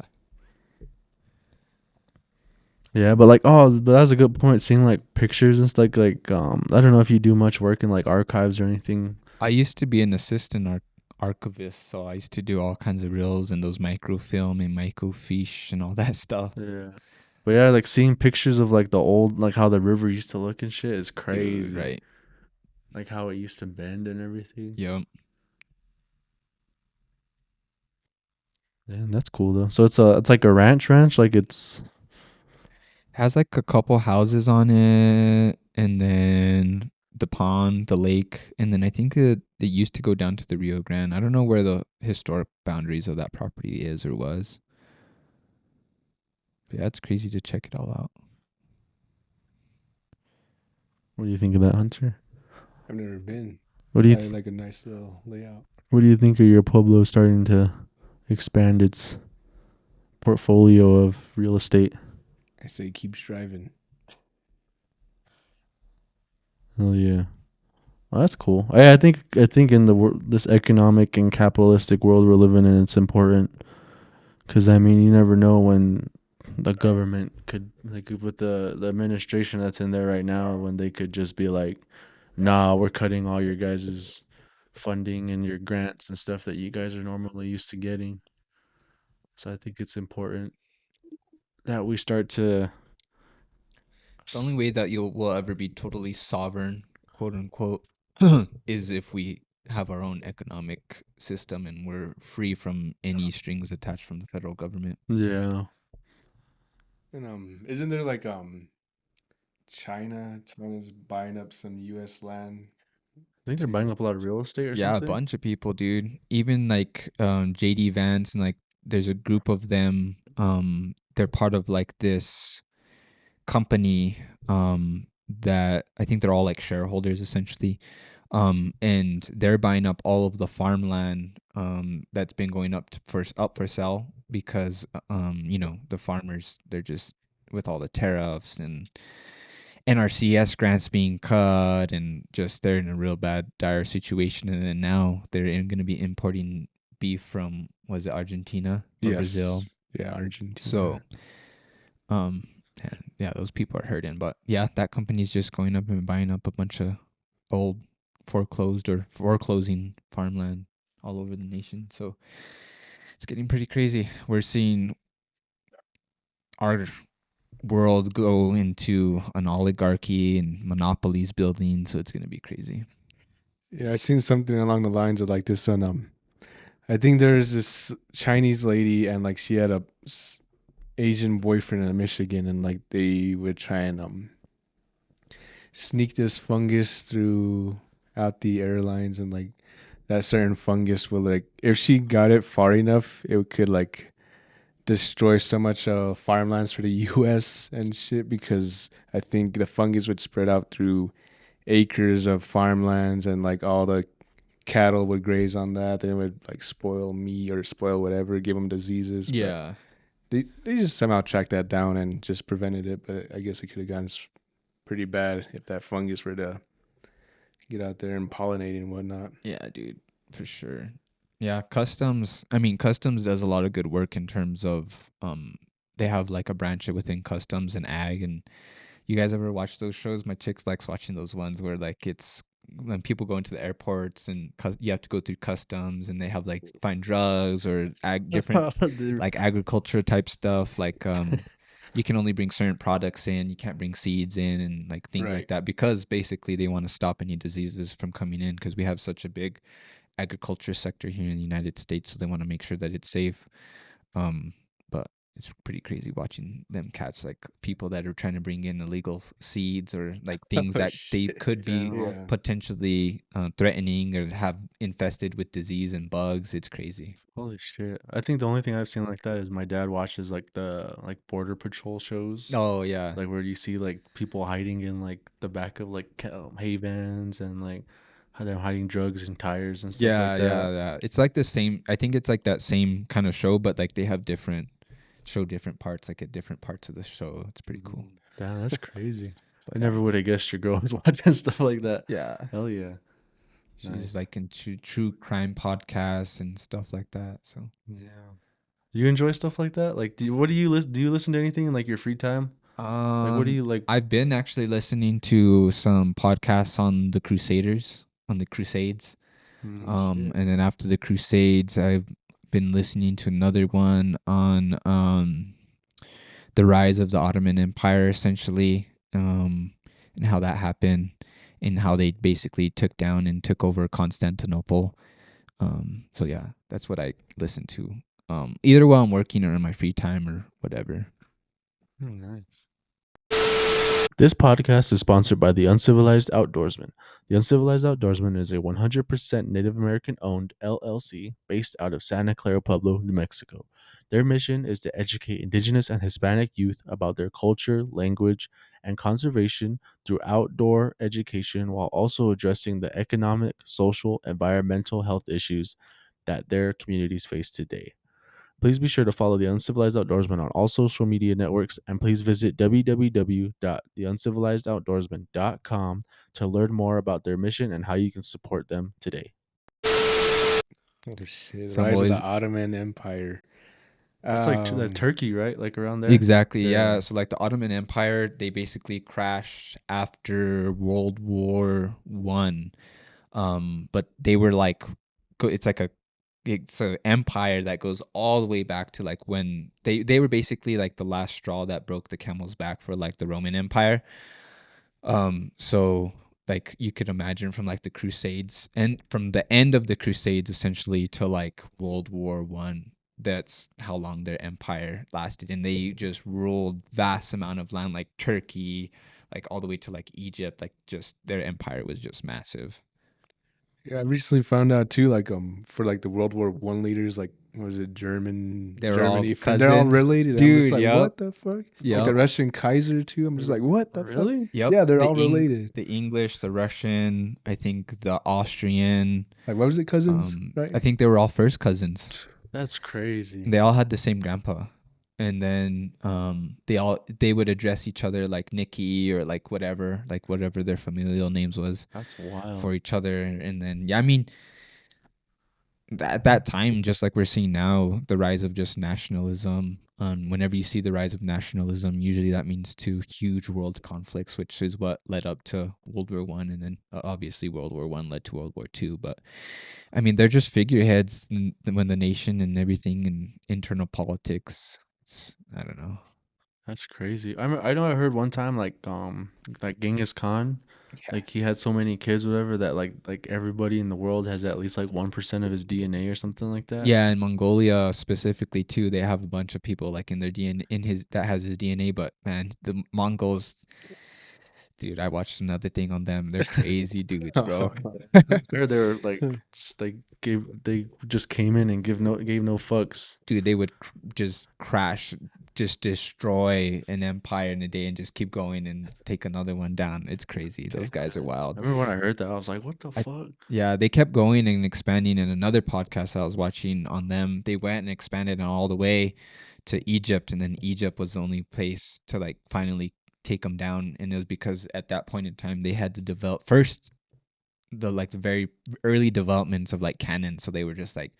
Yeah, but like, but that's a good point. Seeing like pictures and stuff, like I don't know if you do much work in like archives or anything. I used to be an assistant archivist, so I used to do all kinds of reels and those microfilm and microfiche and all that stuff. Yeah. But yeah, like seeing pictures of like the old, like how the river used to look and shit is crazy. Right. Like how it used to bend and everything. Yep. Yeah, that's cool though. So it's like a ranch, like it's Has like a couple houses on it, and then the pond, the lake, and then I think it used to go down to the Rio Grande. I don't know where the historic boundaries of that property is or was. But yeah, it's crazy to check it all out. What do you think of that, Hunter? I've never been. What do you I like a nice little layout. What do you think of your Pueblo starting to expand its portfolio of real estate? I say keep striving. Oh yeah, well, that's cool. I think in this economic and capitalistic world we're living in, it's important because I mean you never know when the government could, like with the administration that's in there right now, when they could just be like, nah, we're cutting all your guys' funding and your grants and stuff that you guys are normally used to getting. So I think it's important that we start to. The only way that will ever be totally sovereign, quote unquote, is if we have our own economic system and we're free from any strings attached from the federal government. Yeah. And isn't there like China's buying up some US land? I think they're buying up a lot of real estate or Yeah, something. a bunch of people, dude. Even like JD Vance and like there's a group of them. They're part of like this company that I think they're all like shareholders essentially. And they're buying up all of the farmland that's been going up for sale because the farmers, they're just with all the tariffs and NRCS grants being cut and just they're in a real bad dire situation. And then now they're going to be importing beef from, was it Argentina or Brazil? Yeah, Argentina. So yeah, those people are hurting. But yeah, that company's just going up and buying up a bunch of old foreclosed or foreclosing farmland all over the nation. So it's getting pretty crazy. We're seeing our world go into an oligarchy and monopolies building. So it's going to be crazy. Yeah, I seen something along the lines of like this on I think there's this Chinese lady and like she had a Asian boyfriend in Michigan, and like they would try and sneak this fungus through out the airlines, and like that certain fungus will like if she got it far enough, it could like destroy so much farmlands for the U.S. and shit, because I think the fungus would spread out through acres of farmlands, and like all the cattle would graze on that, and it would like spoil meat or spoil whatever, give them diseases. But Yeah. they just somehow tracked that down and just prevented it. But I guess it could have gotten pretty bad if that fungus were to get out there and pollinate and whatnot. Yeah, dude, for sure. Yeah, customs. I mean, customs does a lot of good work in terms of they have like a branch within customs and ag. And you guys ever watch those shows? My chicks likes watching those ones where like it's when people go into the airports and you have to go through customs, and they have like find drugs or different like agriculture type stuff. Like you can only bring certain products in, you can't bring seeds in, and like things like Right. that, because basically they want to stop any diseases from coming in, because we have such a big agriculture sector here in the United States, so they want to make sure that it's safe. But it's pretty crazy watching them catch like people that are trying to bring in illegal seeds or like things that they Shit. could be Yeah. potentially threatening or have infested with disease and bugs. It's crazy. Holy shit! I think the only thing I've seen like that is my dad watches like the like border patrol shows. Oh yeah. Like where you see like people hiding in like the back of like hay vans, and like how they're hiding drugs and tires and stuff Yeah, like that. yeah. It's like the same. I think it's like that same kind of show, but like they have different parts, like at different parts of the show. It's pretty cool. Damn, that's crazy. But I never would have guessed your girl was watching stuff like that. Yeah, Hell yeah. she's Nice. like into true crime podcasts and stuff like that. So Yeah. You enjoy stuff like that? Like, what do you listen? Do you listen to anything in like your free time? Like, what do you like? I've been actually listening to some podcasts on the Crusades. Shit. And then after the Crusades, I've been listening to another one on the rise of the Ottoman Empire, essentially, and how that happened, and how they basically took down and took over Constantinople. So yeah, that's what I listen to. Either while I'm working or in my free time or whatever. Nice. This podcast is sponsored by The Uncivilized Outdoorsman. The Uncivilized Outdoorsman is a 100% Native American owned LLC based out of Santa Clara Pueblo, New Mexico. Their mission is to educate Indigenous and Hispanic youth about their culture, language, and conservation through outdoor education, while also addressing the economic, social, environmental health issues that their communities face today. Please be sure to follow The Uncivilized Outdoorsman on all social media networks, and please visit www.theuncivilizedoutdoorsman.com to learn more about their mission and how you can support them today. Oh shit! The Some rise of boys- the Ottoman Empire. It's like that Turkey, right? Like around there. Exactly. Yeah. Yeah. So like the Ottoman Empire, they basically crashed after World War One. But they were like, it's an empire that goes all the way back to like when they were basically like the last straw that broke the camel's back for like the Roman Empire. So like you could imagine from like the Crusades, and from the end of the Crusades essentially to like World War One, that's how long their empire lasted, and they just ruled vast amount of land, like Turkey, like all the way to like Egypt. Like just their empire was just massive. Yeah, I recently found out too, like for like the World War One leaders, like what was it, They're all Germany? They're all cousins. related. I'm Dude, just like, yep. what the fuck? Yep. Like the Russian Kaiser too. I'm just like, what the fuck? Really? Yep. Yeah, they're The all related. The English, the Russian, I think the Austrian. Like, what was it, cousins? Right? I think they were all first cousins. That's crazy. They all had the same grandpa. And then they would address each other like Nikki or like whatever their familial names was That's wild. for each other. And then yeah, I mean at that time, just like we're seeing now, the rise of just nationalism. Whenever you see the rise of nationalism, usually that means two huge world conflicts, which is what led up to World War One, and then obviously World War One led to World War Two. But I mean, they're just figureheads when the nation and everything and internal politics. I don't know. That's crazy. I know I heard one time like Genghis Khan, Like he had so many kids, whatever, that like everybody in the world has at least like 1% of his DNA or something like that. Yeah, in Mongolia specifically too, they have a bunch of people like in their DNA in his that has his DNA. But man, the Mongols, dude, I watched another thing on them. They're crazy dudes, bro. I heard they were like they just came in and gave no fucks. Dude, they would just crash, just destroy an empire in a day and just keep going and take another one down. It's crazy. Those guys are I wild. remember when I heard that, I was like, "What the fuck?" Yeah, they kept going and expanding. In another podcast I was watching on them, they went and expanded all the way to Egypt, and then Egypt was the only place to like finally take them down. And it was because at that point in time they had to develop first the very early developments of like cannons. So they were just like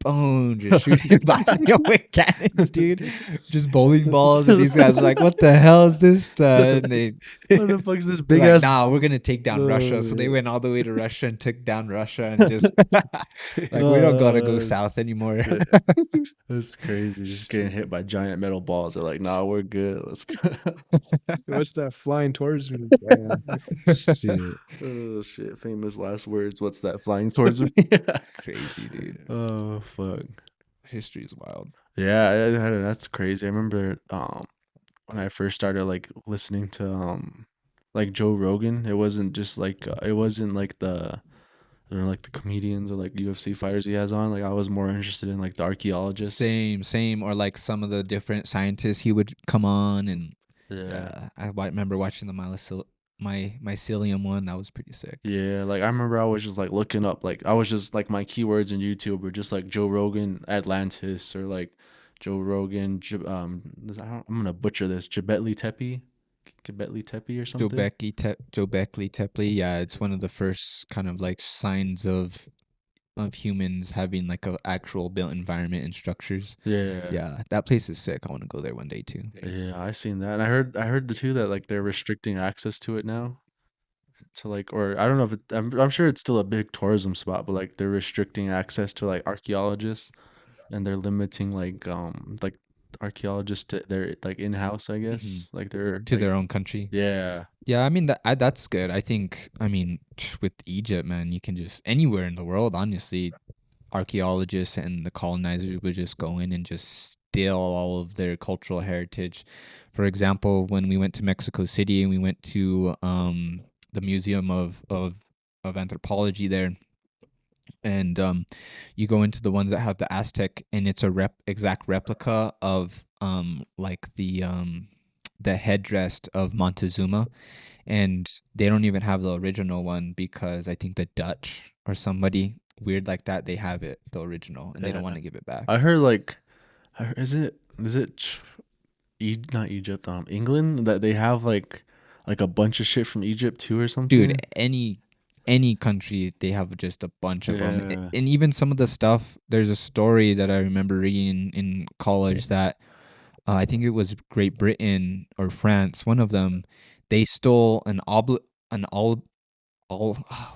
boom, just shooting and blasting away cannons, dude. Just bowling balls, and these guys were like, "What the hell is this?" And they What the fuck is this They're big like, ass? nah, we're gonna take down Russia. So they went all the way to Russia and took down Russia and just like we don't gotta go south anymore. That's crazy. Just getting hit by giant metal balls. They're like, "Nah, we're good. Let's go." What's that flying towards me? Shit, Oh shit! Famous last words. What's that flying towards me? crazy, dude. Oh fuck. History is wild. Yeah, that's crazy. I remember when I first started like listening to like Joe Rogan. It wasn't just like it wasn't like the I don't know, like the comedians or like UFC fighters he has on. Like I was more interested in like the archaeologists. Same, or like some of the different scientists he would come on, and Yeah. remember watching the mycelium one. That was pretty sick. Yeah, like I remember I was just like looking up, like I was just like my keywords in YouTube were just like Joe Rogan Atlantis or like Joe Rogan I'm gonna butcher this Göbekli Tepe or something. Göbekli Tepe. Yeah, it's one of the first kind of like signs of humans having like a actual built environment and structures. Yeah. Yeah, that place is sick. I want to go there one day too. Yeah, I seen that. And I heard the two that like they're restricting access to it now. To like or I don't know if I'm sure it's still a big tourism spot, but like they're restricting access to like archaeologists and they're limiting like archaeologists to their like in-house, I guess. Like they're To like, their own country. yeah. Yeah, I mean that's good. I think with Egypt, man, you can just anywhere in the world, honestly, archaeologists and the colonizers would just go in and just steal all of their cultural heritage. For example, when we went to Mexico City and we went to the Museum of Anthropology there, and you go into the ones that have the Aztec, and it's a exact replica of like the headdress of Montezuma, and they don't even have the original one because I think the Dutch or somebody weird like that, they have it, the original, and they don't want to give it back. I heard like is it not Egypt, England that they have like a bunch of shit from Egypt too or something? Dude, any country, they have just a bunch of them. Yeah. And even some of the stuff, there's a story that I remember reading in college that I think it was Great Britain or France, one of them, they stole what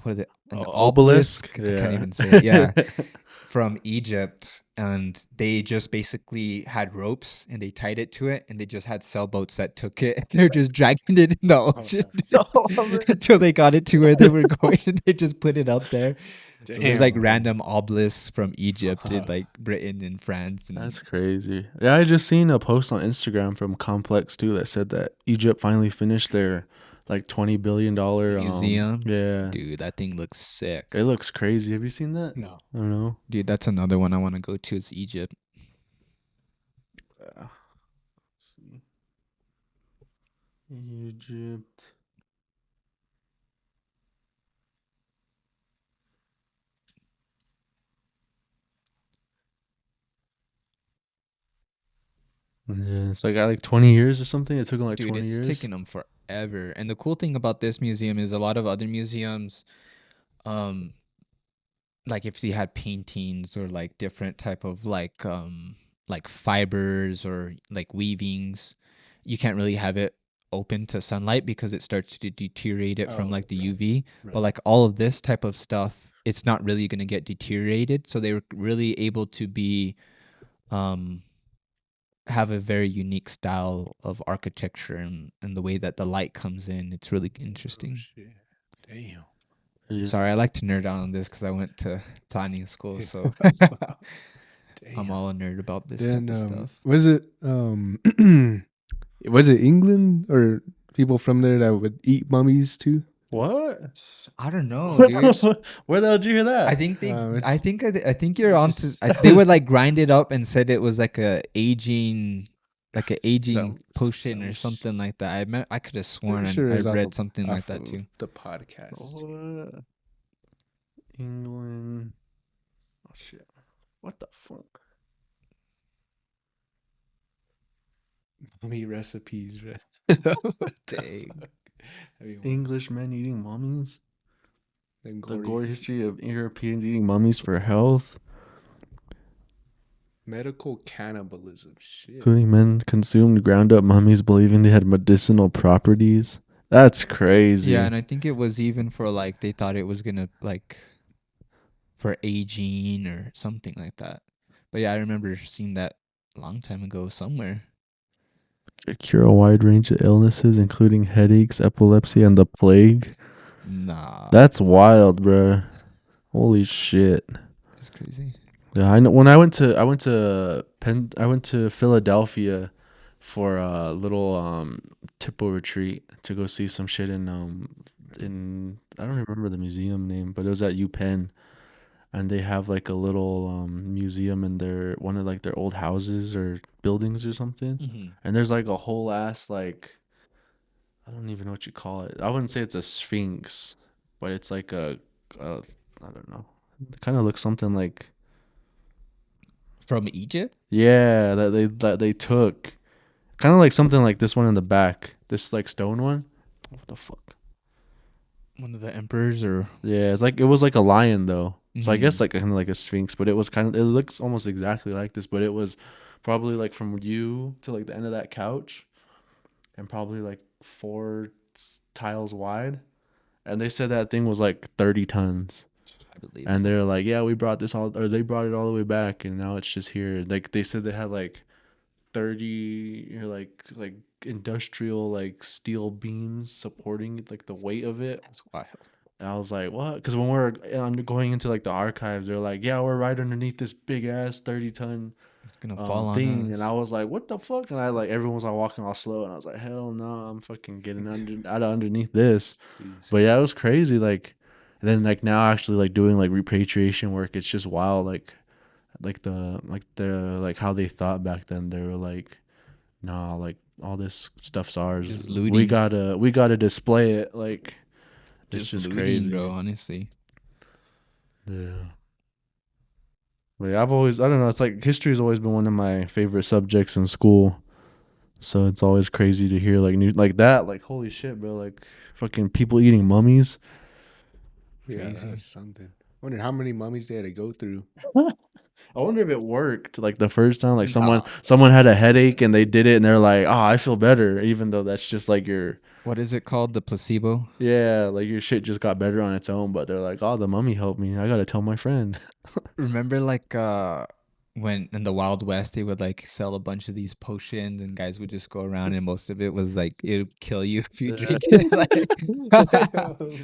is it? An Obelisk? I can't Yeah. even say it. Yeah. From Egypt, and they just basically had ropes and they tied it to it, and they just had sailboats that took it. They're just dragging it in the ocean until they got it to where they were going, and they just put it up there. So there's like random obelisks from Egypt in like Britain and France. And That's crazy. Yeah, I just seen a post on Instagram from Complex too that said that Egypt finally finished their like $20 billion museum. Yeah. Dude, that thing looks sick. It looks crazy. Have you seen that? No. I don't know. Dude, that's another one I want to go to. It's Egypt. Yeah. Let's see. Egypt. Yeah, it's like 20 years or something. It took them like Dude, 20 it's years. taken them forever. And the cool thing about this museum is a lot of other museums, like if they had paintings or like different type of like fibers or like weavings, you can't really have it open to sunlight because it starts to deteriorate it from like the UV. But like all of this type of stuff, it's not really going to get deteriorated. So they were really able to be have a very unique style of architecture and the way that the light comes in. It's really interesting. Damn. Yeah. Sorry, I like to nerd out on this because I went to planning school, so Wow. I'm Damn. all a nerd about this Then type of stuff. was it was it England or people from there that would eat mummies too? What? I don't know, Where dude. where the hell did you hear that? I think It's- I think you're it's on just- to. They would like grind it up and said it was like a aging Some- potion or some something like that. I could have sworn Pretty sure I it's off read of- something like off that of too. The podcast. What? England. Oh shit. What the fuck? Mummy recipes, bro. Dang. Englishmen eating mummies? Them The gory gory history of Europeans eating mummies for health, medical cannibalism. Shit. including men consumed ground up mummies believing they had medicinal properties. That's crazy. Yeah, and I think it was even for like they thought it was gonna like for aging or something like that. But yeah, I remember seeing that a long time ago somewhere. Cure a wide range of illnesses, including headaches, epilepsy, and the plague. Nah, That's wild, bruh. Holy shit. that's crazy. Yeah, I know. When I went to Philadelphia for a little Tipo retreat to go see some shit in I don't remember the museum name, but it was at UPenn, and they have like a little museum in one of like their old houses or buildings or something, Mm-hmm. and there's like a whole ass like, I don't even know what you call it. I wouldn't say it's a sphinx, but it's like a I don't know. It kind of looks something like. From Egypt? Yeah, that they took, kind of like something like this one in the back, this like stone one. What the fuck? One of the emperors or Yeah, it was like a lion though. So I guess Mhm. like kind of like a sphinx, but it looks almost exactly like this, but it was probably like from you to like the end of that couch, and probably like four tiles wide. And they said that thing was like 30 tons. I believe. And they're like, yeah, we brought this all, or they brought it all the way back, and now it's just here. Like they said they had like 30 or like industrial like steel beams supporting like the weight of it. That's wild. And I was like, what? Because when we're going into like the archives, they're like, yeah, we're right underneath this big ass 30-ton It's gonna fall on thing. us. And I was like, what the fuck? And I like, everyone was like walking all slow, and I was like, hell no, I'm fucking getting out of underneath this. But yeah, it was crazy. Like, and then like now actually like doing like repatriation work, it's just wild. Like how they thought back then. They were like, nah, like all this stuff's ours. Just We looting. gotta display it. Like, it's just looting, crazy, bro. Honestly, Yeah. But yeah, I don't know. It's like history has always been one of my favorite subjects in school. So it's always crazy to hear like new like that. Like, holy shit, bro! Like fucking people eating mummies. Yeah, Crazy. that's something. Wonder how many mummies they had to go through. I wonder if it worked like the first time. Like Nah. someone had a headache and they did it and they're like, oh, I feel better, even though that's just like what is it called? The placebo. like your shit just got better on its own. But they're like, oh, the mummy helped me. I gotta tell my friend. Remember, like when in the Wild West they would like sell a bunch of these potions and guys would just go around and most of it was like it would kill you if you drink it,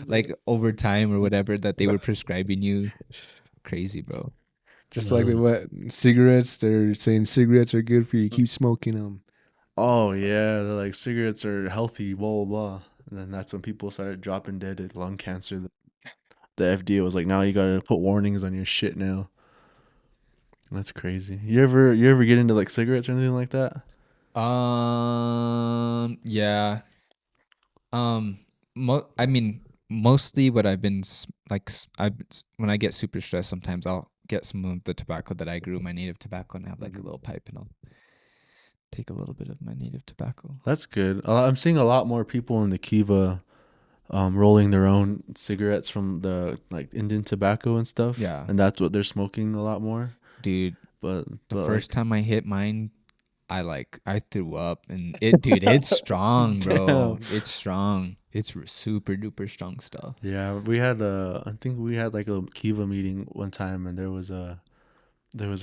like over time or whatever that they were prescribing you. Crazy, bro. Just like with what cigarettes, they're saying cigarettes are good for you. Keep smoking them. Oh yeah, they're like cigarettes are healthy, blah blah blah. And then that's when people started dropping dead of lung cancer. The FDA was like, now you gotta put warnings on your shit now. That's crazy. You ever get into like cigarettes or anything like that? Yeah. I mean, mostly what I've been when I get super stressed, sometimes I'll get some of the tobacco that I grew, my native tobacco, and I have like a little pipe, and I'll take a little bit of my native tobacco. That's good. I'm seeing a lot more people in the Kiva rolling their own cigarettes from the like Indian tobacco and stuff. Yeah. And that's what they're smoking a lot more. Dude, But the first time I hit mine, I threw up, and it's strong, bro. Damn. It's strong. It's super duper strong stuff. Yeah, I think we had like a Kiva meeting one time, and there was a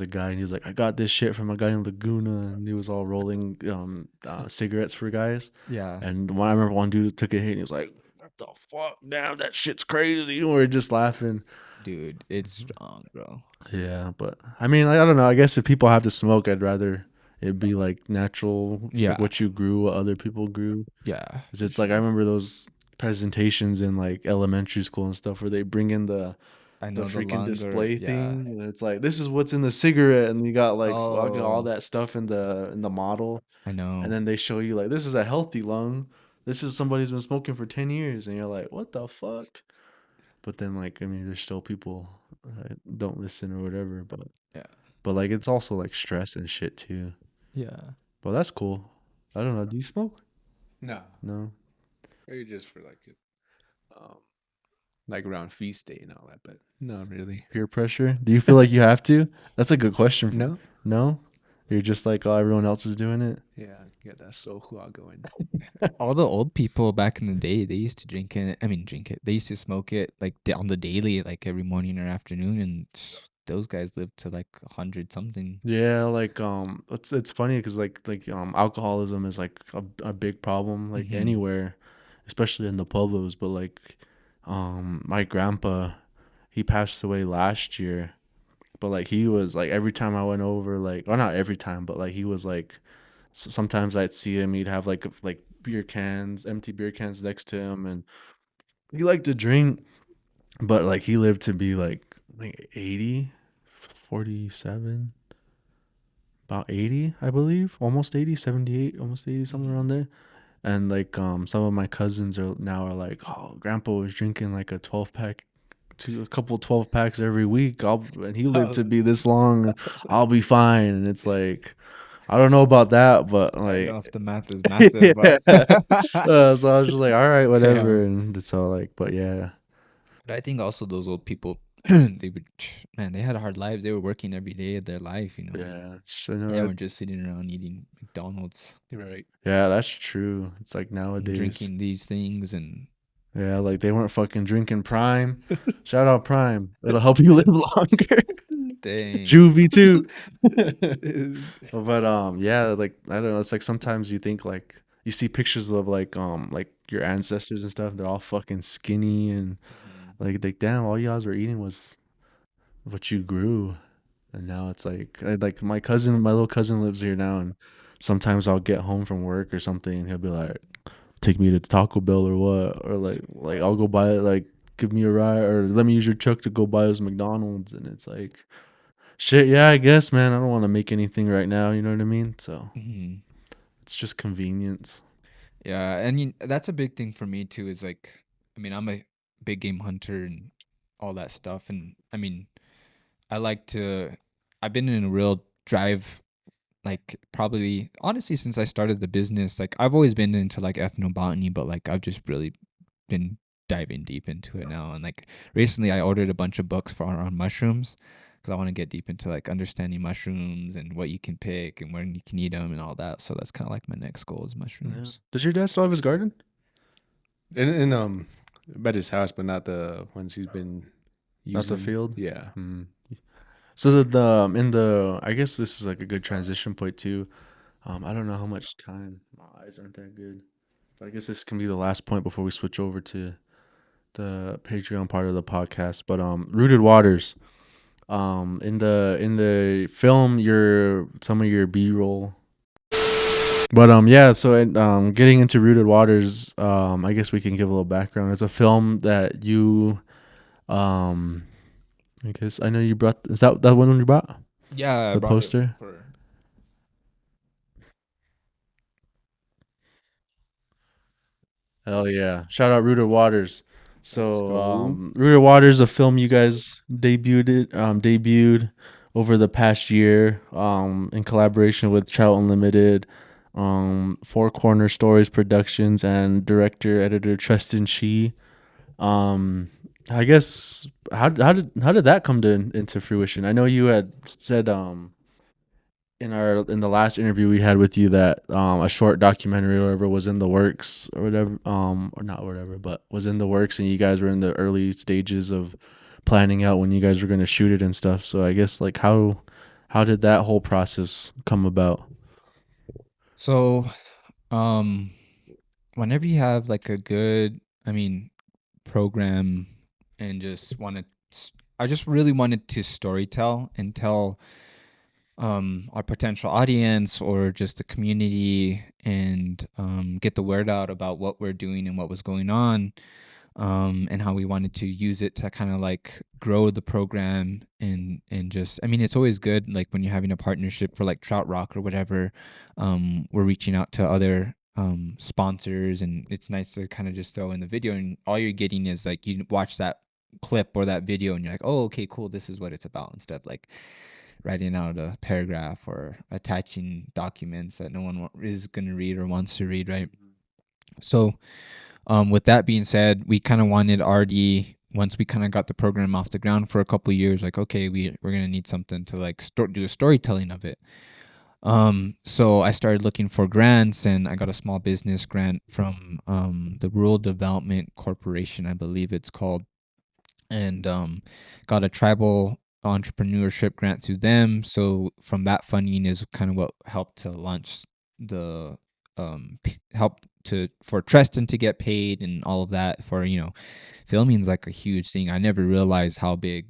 guy, and he's like, I got this shit from a guy in Laguna, and he was all rolling cigarettes for guys. Yeah. And I remember one dude took a hit, and he was like, the fuck, damn, that shit's crazy. And we're just laughing. Dude, it's strong, bro. Yeah, but I mean, I don't know. I guess if people have to smoke, I'd rather it be like natural, Yeah. like what you grew, what other people grew. Yeah. 'Cause it's like I remember those presentations in like elementary school and stuff where they bring in the I know the freaking longer, display yeah. thing, and it's like this is what's in the cigarette, and you got like fucking all Oh. that stuff in the model, I know. and then they show you like this is a healthy lung. This is somebody who's been smoking for 10 years, and you're like, what the fuck? But then like I mean, there's still people don't listen or whatever, but Yeah. but like it's also like stress and shit too. Yeah. But that's cool. I don't know. Do you smoke? No, No. maybe just for like around feast day and all that, but not really. Peer pressure? Do you feel like you have to? That's a good question. No. No? You're just like, oh, everyone else is doing it? Yeah, get that sohua going. All the old people back in the day, they used to drink it. I mean, drink it. They used to smoke it like on the daily, like every morning or afternoon, and those guys lived to like 100 something. Yeah, like it's funny because like alcoholism is like a big problem like anywhere, especially in the pueblos. But like my grandpa, he passed away last year, but like he was like every time I went over, like, well, not every time, but like he was like sometimes I'd see him, he'd have like beer cans, empty beer cans next to him, and he liked to drink, but like he lived to be like 80, 47, about 80, I believe, almost 80, 78, almost 80, something around there. And like some of my cousins are like, oh, grandpa was drinking like a 12 pack, a couple 12 packs every week, and he lived to be this long, I'll be fine. And it's like, I don't know about that, but I like, don't know if the math is massive, yeah. but So I was just like, all right, whatever. Yeah. And it's all like, but yeah. But I think also those old people, they would, man, they had hard lives. They were working every day of their life, you know. Yeah. So, no, They weren't just sitting around eating McDonald's You're right. yeah, that's true. It's like and nowadays. drinking these things and Yeah, like they weren't fucking drinking Prime. Shout out Prime. It'll help you live longer. dang. Juvie too. But yeah, like I don't know. It's like sometimes you think like you see pictures of like your ancestors and stuff. They're all fucking skinny and like damn, all you guys were eating was what you grew. And now it's like my little cousin lives here now, and sometimes I'll get home from work or something, and he'll be like, "Take me to Taco Bell or what?" Or like I'll go buy it, like give me a ride or let me use your truck to go buy us McDonald's, and it's like, shit, yeah, I guess, man. I don't want to make anything right now. You know what I mean? So Mhm. it's just convenience. Yeah, and that's a big thing for me too. Is like, I mean, I'm a big game hunter and all that stuff, and I mean, I like to. I've been in a real drive, like probably honestly since I started the business. Like I've always been into like ethnobotany, but like I've just really been diving deep into it now. And like recently, I ordered a bunch of books on mushrooms because I want to get deep into like understanding mushrooms and what you can pick and when you can eat them and all that. So that's kind of like my next goal is mushrooms. Does your dad still have his garden? In at his house, but not the ones he's been using. Not the field? Yeah. So in the I guess this is like a good transition point too. I don't know how much time. My eyes aren't that good. But I guess this can be the last point before we switch over to the Patreon part of the podcast. But Rooted Waters. In the film, some of your B-roll. But yeah, so getting into Rooted Waters, I guess we can give a little background. It's a film that you I guess I know you brought. Is that one you brought? Yeah, The poster? Hell yeah! Shout out Rooted Waters. So go. Rooted Waters, a film you guys debuted over the past year in collaboration with Trout Unlimited, Four Corner Stories Productions, and director editor Tristan Shee. I guess how did that come into fruition? I know you had said in the last interview we had with you that a short documentary or whatever was in the works or whatever, or not whatever, but was in the works, and you guys were in the early stages of planning out when you guys were going to shoot it and stuff. So I guess like how did that whole process come about? So, whenever you have like a good, program and I just really wanted to storytell and tell our potential audience or just the community and get the word out about what we're doing and what was going on, and how we wanted to use it to kind of like grow the program and just, it's always good like when you're having a partnership for like Trout Rock or whatever. We're reaching out to other sponsors, and it's nice to kind of just throw in the video, and all you're getting is like you watch that clip or that video and you're like, oh, okay, cool, this is what it's about, instead of like writing out a paragraph or attaching documents that no one is going to read or wants to read, right? So with that being said, we kind of wanted already, once we kind of got the program off the ground for a couple of years, like, okay, we're going to need something to like do a storytelling of it. So I started looking for grants, and I got a small business grant from the Rural Development Corporation, I believe it's called, and got a tribal entrepreneurship grant through them. So from that funding is kind of what helped to launch the help to for Treston to get paid and all of that. For filming is like a huge thing. I never realized how big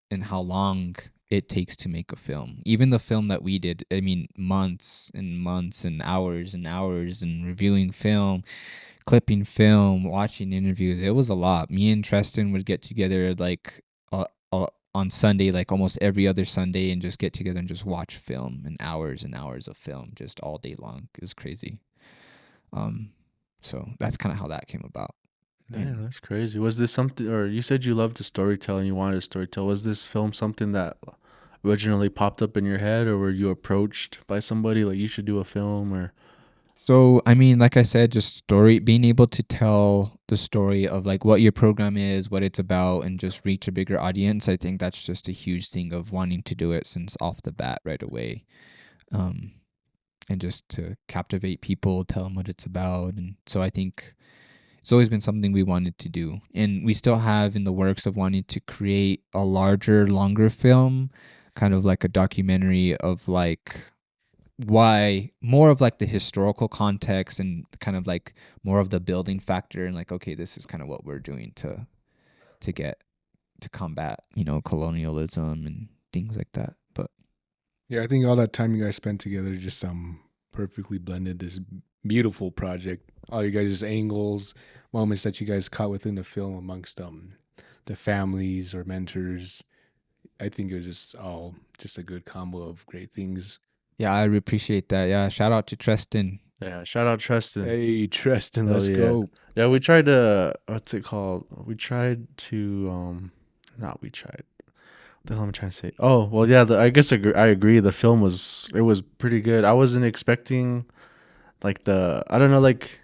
and how long it takes to make a film. Even the film that we did, months and months and hours and reviewing film, clipping film, watching interviews. It was a lot. Me and Treston would get together like on Sunday, like almost every other Sunday, and just get together and just watch film and hours of film just all day long. It was crazy. So that's kind of how that came about. Damn, that's crazy. Was this something, or you said you loved to storytell and you wanted to storytell? Was this film something that originally popped up in your head, or were you approached by somebody like you should do a film? Or so, like I said, just being able to tell the story of like what your program is, what it's about, and just reach a bigger audience. I think that's just a huge thing of wanting to do it since off the bat right away. And just to captivate people, tell them what it's about. And so I think it's always been something we wanted to do. And we still have in the works of wanting to create a larger, longer film, kind of like a documentary of like why, more of like the historical context and kind of like more of the building factor, and like, okay, this is kind of what we're doing to get to combat colonialism and things like that. But yeah, I think all that time you guys spent together just perfectly blended this beautiful project. All you guys' angles, moments that you guys caught within the film amongst the families or mentors. I think it was just a good combo of great things. yeah, I appreciate that. Yeah, shout out to Treston. yeah, shout out Treston. Hey, Treston, Hell let's yeah. go. Yeah, we tried to, what's it called? We tried to, not we tried. What the hell am I trying to say? Oh, well, yeah, I guess I agree. The film was pretty good. I wasn't expecting, like, I don't know, like,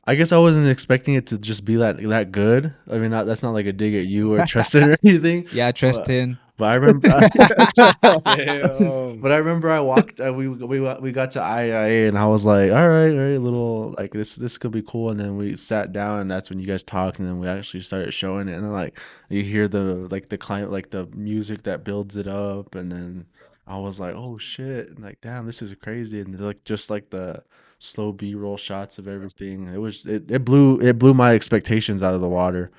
I guess I wasn't expecting it to just be that good. I mean, that's not like a dig at you or Tristan or anything. Yeah, Tristan. But I remember, Damn. but I remember I walked. We got to IIA, and I was like, all right, little like this could be cool. And then we sat down, and that's when you guys talked, and then we actually started showing it. And then like you hear the client, like the music that builds it up, and then I was like, oh shit, and like damn, this is crazy. And like just like the slow B-roll shots of everything, it blew my expectations out of the water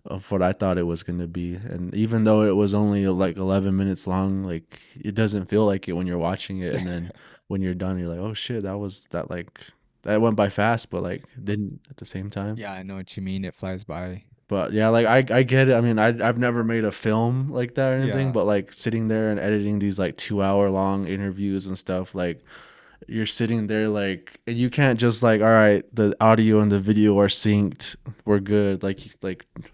of what I thought it was going to be. And even though it was only like 11 minutes long, like it doesn't feel like it when you're watching it. And then when you're done, you're like, oh shit, that went by fast, but like didn't at the same time. Yeah, I know what you mean. It flies by. But yeah, like I get it. I mean, I've never made a film like that or anything, Yeah. but like sitting there and editing these like 2-hour long interviews and stuff, like you're sitting there like, and you can't just like, all right, the audio and the video are synced, we're good. Like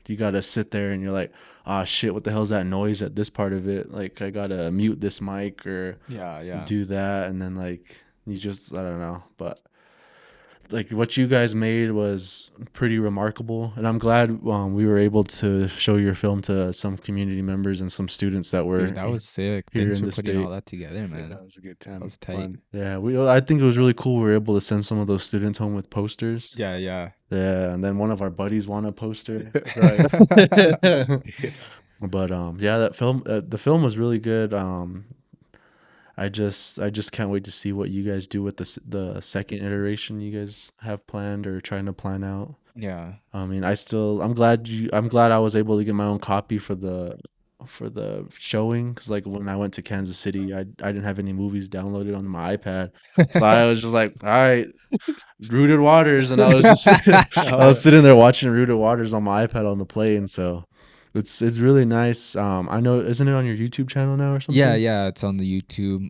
you gotta sit there and you're like, ah shit, what the hell's that noise at this part of it? Like I gotta mute this mic or Yeah. do that, and then like you just, I don't know, but like what you guys made was pretty remarkable, and I'm glad we were able to show your film to some community members and some students that were Dude, that was sick. here Thanks in for the putting state. all that together, man. That was a good time. That was tight. Fun. Yeah, I think it was really cool. We were able to send some of those students home with posters. Yeah. Yeah, and then one of our buddies won a poster. Right. But yeah, that film, the film was really good. I just can't wait to see what you guys do with the second iteration you guys have planned or trying to plan out. Yeah. I mean, I'm glad I was able to get my own copy for the showing, because like when I went to Kansas City, I didn't have any movies downloaded on my iPad, so I was just like, all right, Rooted Waters, and I was just I was sitting there watching Rooted Waters on my iPad on the plane. So it's really nice. I know, isn't it on your YouTube channel now or Yeah, something? yeah, it's on the YouTube.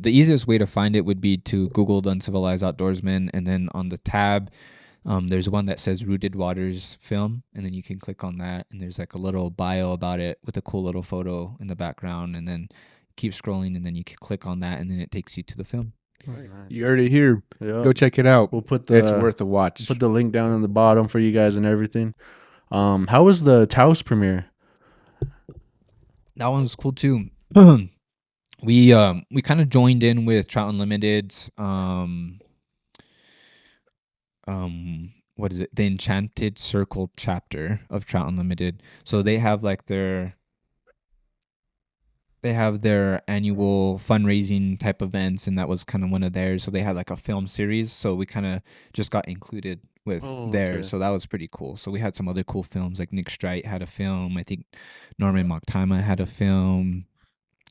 The easiest way to find it would be to Google the Uncivilized Outdoorsman, and then on the tab, there's one that says Rooted Waters Film, and then you can click on that, and there's like a little bio about it with a cool little photo in the background, and then keep scrolling, and then you can click on that, and then it takes you to the film. Oh, nice. You heard it here. Yep. Go check it out. We'll put It's worth a we'll watch. put the link down in the bottom for you guys and everything. How was the Taos premiere? That one was cool too. We kind of joined in with Trout Unlimited's what is it? The Enchanted Circle chapter of Trout Unlimited. So they have like their annual fundraising type events, and that was kind of one of theirs. So they had like a film series. So we kind of just got included with theirs. Okay. So that was pretty cool. So we had some other cool films, like Nick Strite had a film. I think Norman Moctama had a film.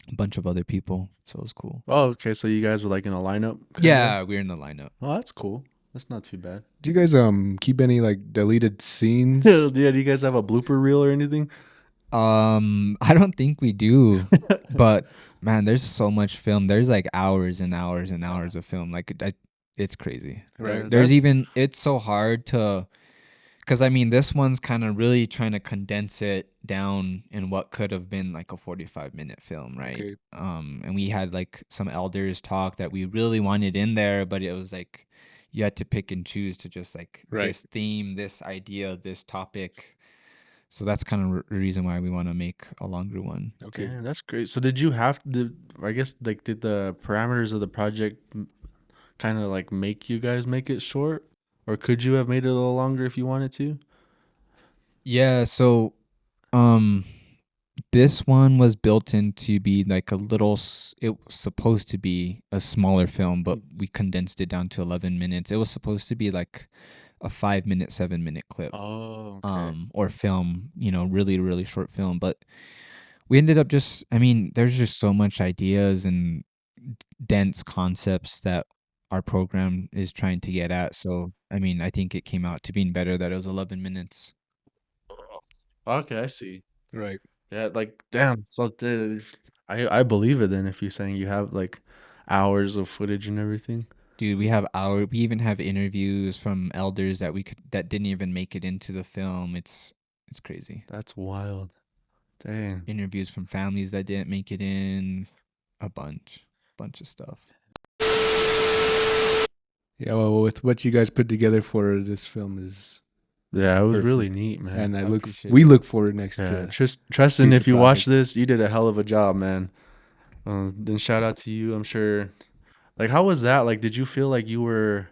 A bunch of other people. So it was cool. Oh, okay. So you guys were like in a lineup? Yeah, we're in the lineup. Oh, that's cool. That's not too bad. Do you guys keep any like deleted scenes? Yeah, do you guys have a blooper reel or anything? I don't think we do, but man, there's so much film. There's like hours and hours and hours of film. Like it's crazy. Right. It's so hard to, because I mean, this one's kind of really trying to condense it down in what could have been like a 45-minute film, right? Okay. And we had like some elders talk that we really wanted in there, but it was like you had to pick and choose to just like Right. this theme, this idea, this topic. So that's kind of the reason why we want to make a longer one. Okay. Damn, that's great. So did you have to, I guess, like, did the parameters of the project kind of like make you guys make it short? Or could you have made it a little longer if you wanted to? Yeah, so this one was built in to be like it was supposed to be a smaller film, but we condensed it down to 11 minutes. It was supposed to be like a 5-minute, 7-minute clip. Oh, Or film, really, really short film. But we ended up there's just so much ideas and dense concepts that our program is trying to get at. So, I think it came out to being better that it was 11 minutes. Okay, I see. Right. Yeah, like, damn. So I believe it then if you're saying you have like hours of footage and everything. Dude, we even have interviews from elders that didn't even make it into the film. It's crazy. That's wild. Dang. Interviews from families that didn't make it in, a bunch of stuff. Yeah. Well, with what you guys put together for this film is, Yeah, it was Perfect. really neat, man. and appreciate we it. look forward next Yeah, to. Tristan, future if you watch projects. this, you did a hell of a job, man. Then shout out to you. I'm sure. Like, how was that? Like, did you feel like you were?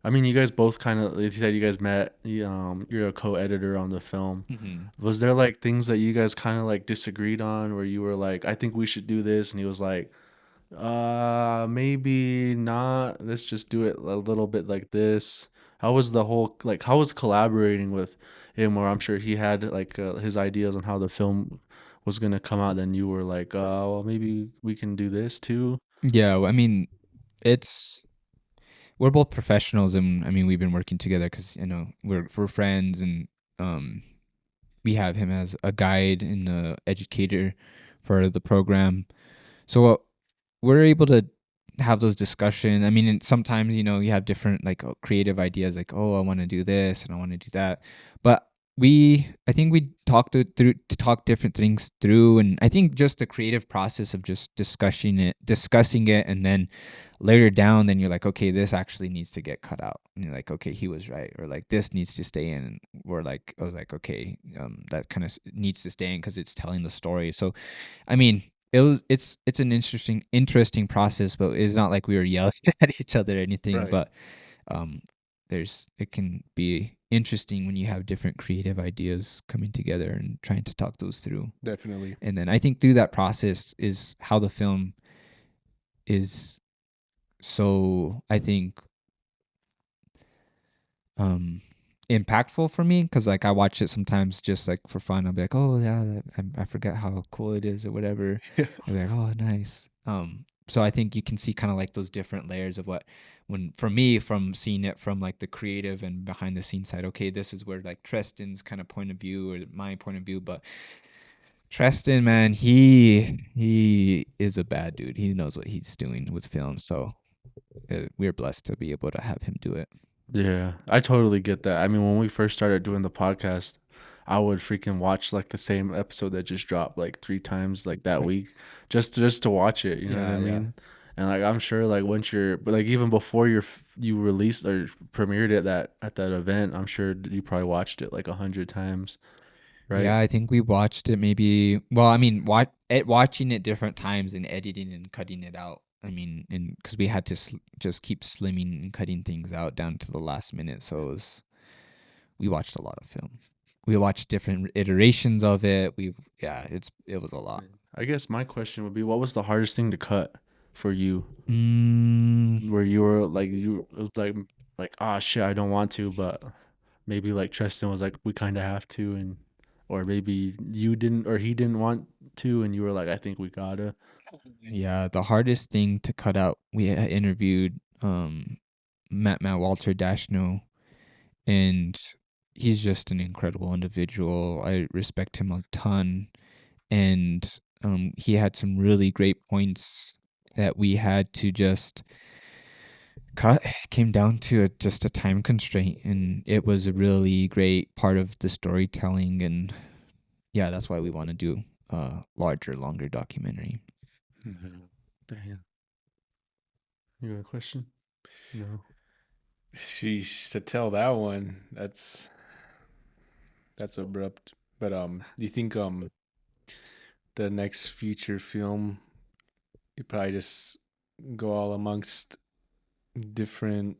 I mean, you guys both kind of. You said you guys met. You're a co-editor on the film. Was there like things that you guys kind of like disagreed on, where you were like, "I think we should do this," and he was like, maybe not. Let's just do it a little bit like this." How was the whole like? How was collaborating with him? Or I'm sure he had like his ideas on how the film was gonna come out. Then you were like, well, maybe we can do this too. Yeah, well, we're both professionals, and we've been working together because we're friends, and we have him as a guide and a educator for the program. So we're able to have those discussions. And sometimes you have different like creative ideas, like, oh, I want to do this and I want to do that, but I think we talked it through to talk different things through, and I think just the creative process of just discussing it, and then later down, then you're like, okay, this actually needs to get cut out, and you're like, okay, he was right, or like this needs to stay in, and I was like, okay, that kind of needs to stay in because it's telling the story. So it's an interesting process, but it's not like we were yelling at each other or anything. Right. But it can be interesting when you have different creative ideas coming together and trying to talk those through. Definitely. And then I think through that process is how the film is. So I think impactful for me because like I watch it sometimes just like for fun. I'll be like, oh yeah, I forget how cool it is or whatever. I'll be like, oh nice. So I think you can see kind of like those different layers of what when for me from seeing it from like the creative and behind the scenes side. Okay, this is where like Tristan's kind of point of view or my point of view, but Tristan, man, he is a bad dude. He knows what he's doing with film, so we're blessed to be able to have him do it. Yeah, I totally get that. I mean, when we first started doing the podcast, I would freaking watch like the same episode that just dropped like 3 times like that week, just to watch it. You know what I Yeah, yeah. mean? And like I'm sure like once you're, but like even before you released or premiered it at that event, I'm sure you probably watched it like 100 times, right? Yeah, I think we watched it maybe. Well, I mean, watching it different times and editing and cutting it out. I mean, and because we had to just keep slimming and cutting things out down to the last minute, so we watched a lot of film. We watched different iterations of it. It was a lot. I guess my question would be, what was the hardest thing to cut for you? Mm, Where you were like it was like ah shit, I don't want to, but maybe like Tristan was like we kind of have to, and or maybe you didn't or he didn't want to, and you were like I think we gotta. yeah, the hardest thing to cut out. We interviewed Matt Walter Dashno, and he's just an incredible individual. I respect him a ton, and he had some really great points that we had to just cut. It came down to just a time constraint, and it was a really great part of the storytelling. And yeah, that's why we want to do a larger, longer documentary. Damn. You got a question? No. Sheesh, to tell that one, that's abrupt. But do you think the next feature film you probably just go all amongst different,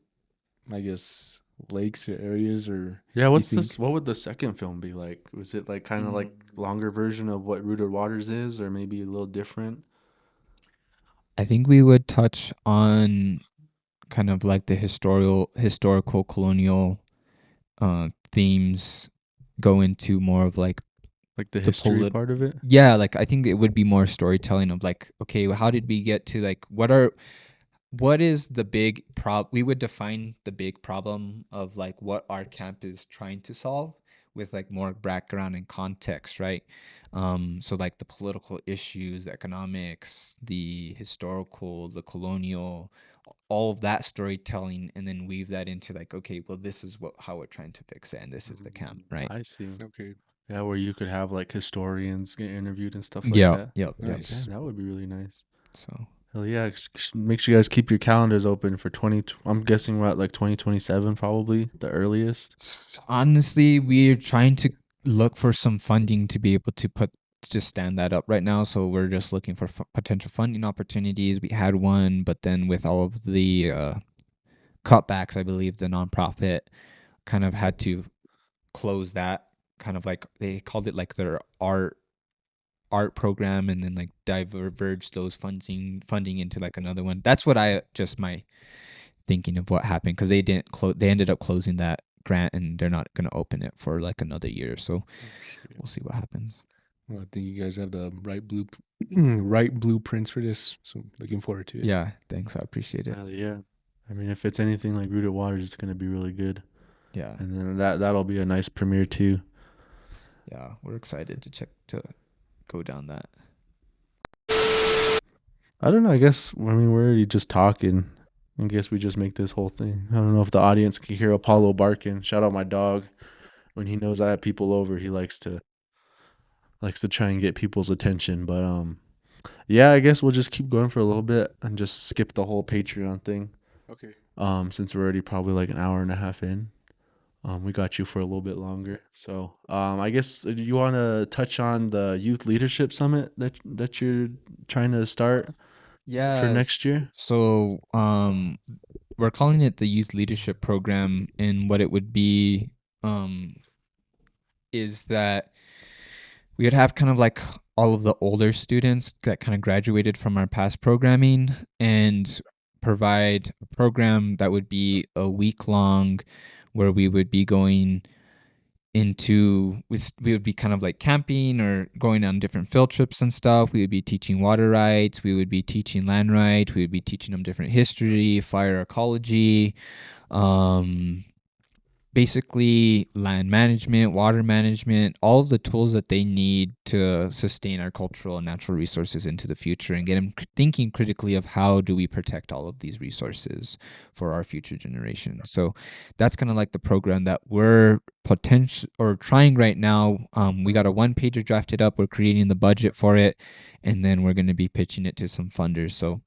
I guess, lakes or areas, or Yeah, you what's think this? What would the second film be like? Was it like kind of like longer version of what Rooted Waters is, or maybe a little different? I think we would touch on kind of like the historical colonial themes, go into more of like Like the history part of it? yeah, like I think it would be more storytelling of like, okay, well, how did we get to like what is the big we would define the big problem of like what our camp is trying to solve with like more background and context, right? So like the political issues, the economics, the historical, the colonial, all of that storytelling, and then weave that into like, okay, well, this is how we're trying to fix it, and this is the camp, right? I see. okay, Yeah, where you could have like historians get interviewed and stuff like Yeah, that. yep, nice. Yeah, that would be really nice. So Hell yeah! Make sure you guys keep your calendars open for 20. I'm guessing we're at like 2027, probably the earliest. honestly, we're trying to look for some funding to be able to stand that up right now. So we're just looking for potential funding opportunities. We had one, but then with all of the cutbacks, I believe the nonprofit kind of had to close that. Kind of like they called it like their art program, and then like diverge those funding into like another one. That's what my thinking of what happened, because they didn't close. They ended up closing that grant, and they're not going to open it for like another year. So we'll see what happens. Well, I think you guys have the right blueprints for this, so looking forward to it. Yeah, thanks. I appreciate it. Hell yeah! I mean, if it's anything like Rooted Waters, it's gonna be really good. Yeah, And then that'll be a nice premiere too. yeah, we're excited to go down that. I don't know. I guess we're already just talking. I guess we just make this whole thing. I don't know if the audience can hear Apollo barking. Shout out my dog. When he knows I have people over, he likes to try and get people's attention. But yeah, I guess we'll just keep going for a little bit and just skip the whole Patreon thing. Okay. Since we're already probably like an hour and a half in. We got you for a little bit longer. So, I guess you want to touch on the Youth Leadership Summit that you're trying to start for next year? So, we're calling it the Youth Leadership Program, and what it would be, is that we would have kind of like all of the older students that kind of graduated from our past programming, and provide a program that would be a week long where we would be going into we would be kind of like camping or going on different field trips and stuff. We would be teaching water rights, we would be teaching land rights, we would be teaching them different history, fire ecology, um basically land management, water management, all of the tools that they need to sustain our cultural and natural resources into the future, and get them thinking critically of how do we protect all of these resources for our future generations. So that's kind of like the program that we're potential or trying right now. We got a one-pager drafted up. We're creating the budget for it, and then we're going to be pitching it to some funders. So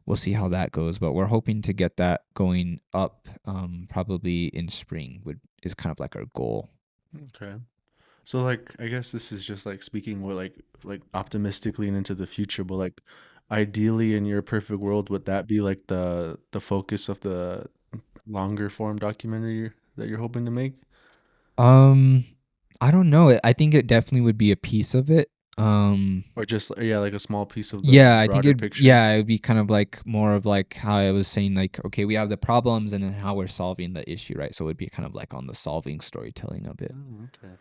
we'll see how that goes, but we're hoping to get that going up probably in spring is kind of like our goal. Okay. So like I guess this is just like speaking with like optimistically and into the future, but like ideally in your perfect world, would that be like the focus of the longer form documentary that you're hoping to make? I don't know. I think it definitely would be a piece of it. Or just yeah, like a small piece of the Yeah, I think broader picture? yeah, it'd be kind of like more of like how I was saying, like, okay, we have the problems and then how we're solving the issue, right? So it'd be kind of like on the solving storytelling of it. Oh, okay.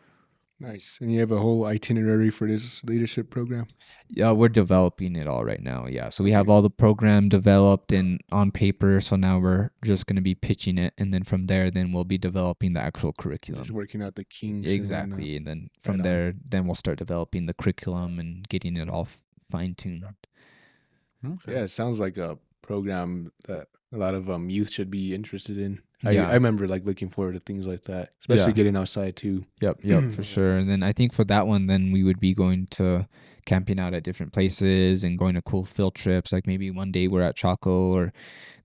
Nice. And you have a whole itinerary for this leadership program? Yeah, we're developing it all right now. Yeah. So we have all the program developed and on paper. So now we're just going to be pitching it. And then from there, then we'll be developing the actual curriculum. Just working out the kinks. Exactly. And then from Right on. there, then we'll start developing the curriculum and getting it all fine tuned. Okay. Yeah, it sounds like a program that a lot of youth should be interested in. Yeah. I remember like looking forward to things like that, especially Yeah. getting outside too. Yep, for sure. And then I think for that one, then we would be going to camping out at different places and going to cool field trips. Like maybe one day we're at Chaco or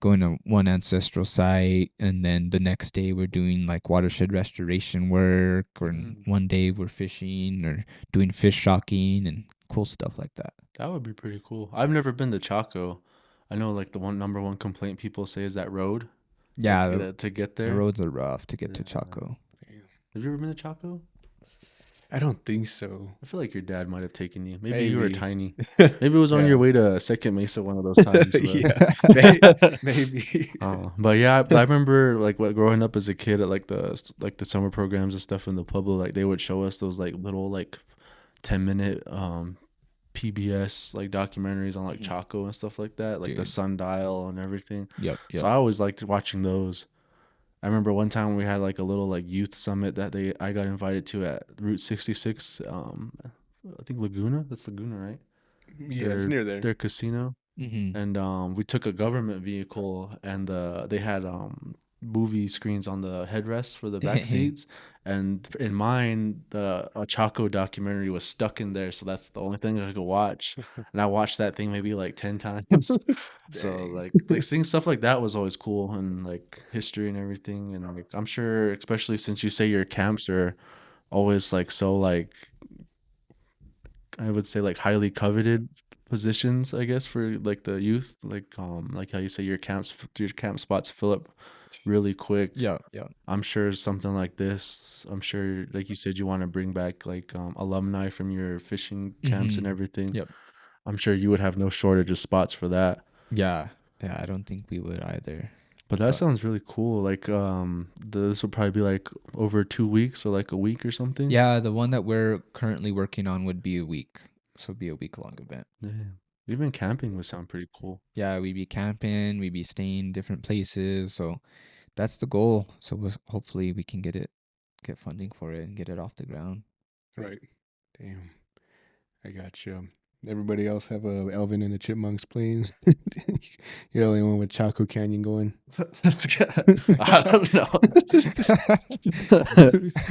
going to one ancestral site, and then the next day we're doing like watershed restoration work, or one day we're fishing or doing fish shocking and cool stuff like that. That would be pretty cool. I've never been to Chaco. I know like the number one complaint people say is that road. Yeah, Like, to get there. the roads are rough to get to Yeah. Chaco. Have you ever been to Chaco? I don't think so. I feel like your dad might have taken you. Maybe you were Maybe. tiny. Maybe it was on Yeah. your way to Second Mesa one of those times. But, Yeah, maybe. but yeah, I remember like growing up as a kid at like the summer programs and stuff in the Pueblo. Like they would show us those like little like 10-minute PBS like documentaries on like Chaco and stuff like that, like the Dude. sundial and everything. Yep. So I always liked watching those. I remember one time we had like a little like youth summit that I got invited to at Route 66. I think Laguna. That's Laguna, right? Yeah, it's near there. Their casino. Mm-hmm. And we took a government vehicle, and they had movie screens on the headrests for the back seats. And in mine, the Chaco documentary was stuck in there, so that's the only thing I could watch. And I watched that thing maybe like 10 times. So like seeing stuff like that was always cool, and like history and everything. And like I'm sure, especially since you say your camps are always like so like I would say like highly coveted positions, I guess, for like the youth, like how you say your camp spots fill up really quick. Yeah. I'm sure something like this, I'm sure like you said you want to bring back like alumni from your fishing camps and everything. Yep. I'm sure you would have no shortage of spots for that. Yeah, I don't think we would either. But that sounds really cool. Like this will probably be like over 2 weeks or like a week or something. Yeah, the one that we're currently working on would be a week. So it'd be a week-long event. Yeah. Even camping would sound pretty cool. Yeah, we'd be camping, we'd be staying different places. So that's the goal. So hopefully we can get funding for it and get it off the ground. Right. Damn. I got you. Everybody else have a Elvin and the Chipmunks playing. You're the only one with Chaco Canyon going. That's good. I don't know.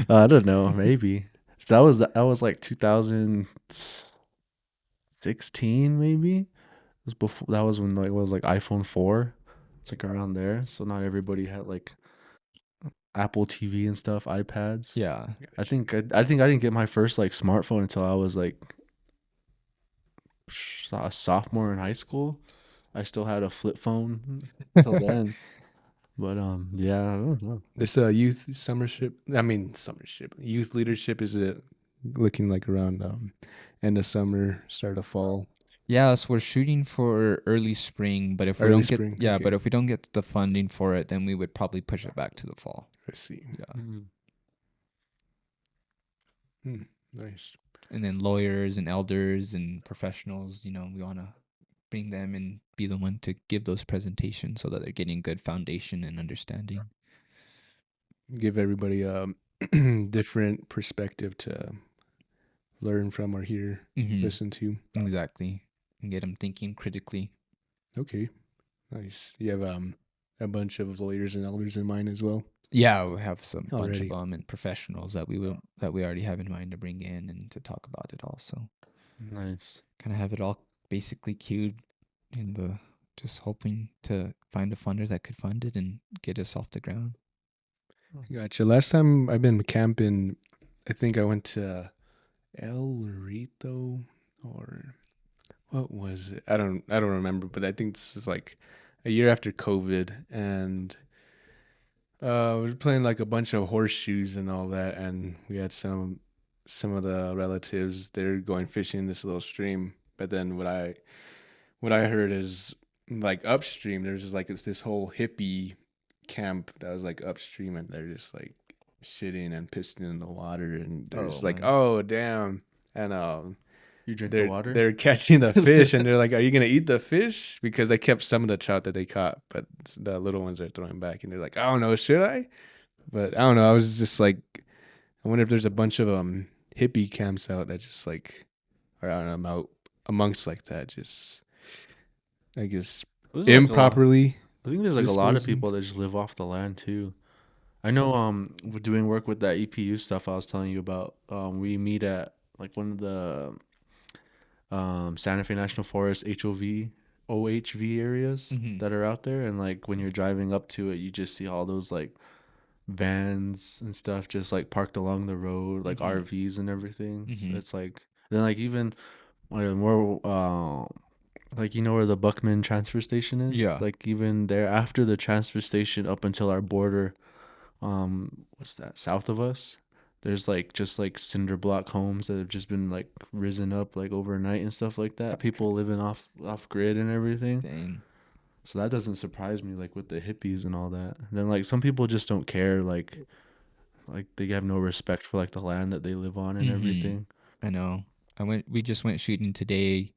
I don't know. Maybe. So that was like 2016, maybe. It was before. That was when like it was like iPhone 4. It's like around there. So not everybody had like Apple TV and stuff, iPads. Yeah. I think I didn't get my first like smartphone until I was like a sophomore in high school. I still had a flip phone till then. But yeah, I don't know. This youth youth leadership is looking like around end of summer, start of fall. Yeah, so we're shooting for early spring, but if we Early don't spring, get okay. but if we don't get the funding for it, then we would probably push it back to the fall. I see. Yeah. Nice. And then lawyers and elders and professionals, we want to bring them and be the one to give those presentations so that they're getting good foundation and understanding. Give everybody a different perspective to learn from or hear, listen to. Exactly. And get them thinking critically. Okay. Nice. You have a bunch of lawyers and elders in mind as well. Yeah, we have some bunch Already. of them and professionals that we already have in mind to bring in and to talk about it also. Nice. Kind of have it all basically queued in the just hoping to find a funder that could fund it and get us off the ground. Gotcha. Last time I've been camping, I think I went to El Rito or what was it? I don't remember, but I think this was like a year after COVID, and we were playing like a bunch of horseshoes and all that, and we had some of the relatives, they're going fishing in this little stream. But then what I heard is like upstream there's just like this whole hippie camp that was like upstream, and they're just like shitting and pissing in the water, and they're just like, man. oh damn. And You drink the water? they're catching the fish, and they're like, are you gonna eat the fish? Because they kept some of the trout that they caught, but the little ones are throwing back, and they're like, I don't know, should I? But I don't know, I was just like, I wonder if there's a bunch of hippie camps out that just like are out amongst like that, just I guess There's like improperly. I think there's like a lot of disposing. people that just live off the land too. I know we're doing work with that EPU stuff I was telling you about. We meet at like one of the Santa Fe National Forest OHV areas that are out there, and like when you're driving up to it, you just see all those like vans and stuff just like parked along the road, like RVs and everything. So it's like then like even more like you know where the Buckman transfer station is? Yeah. Like even there after the transfer station up until our border, what's that, south of us? There's like just like cinder block homes that have just been like risen up like overnight and stuff like that. That's People crazy. living off grid and everything. Dang. So that doesn't surprise me, like with the hippies and all that. And then like some people just don't care, like they have no respect for like the land that they live on and everything. I know. We just went shooting today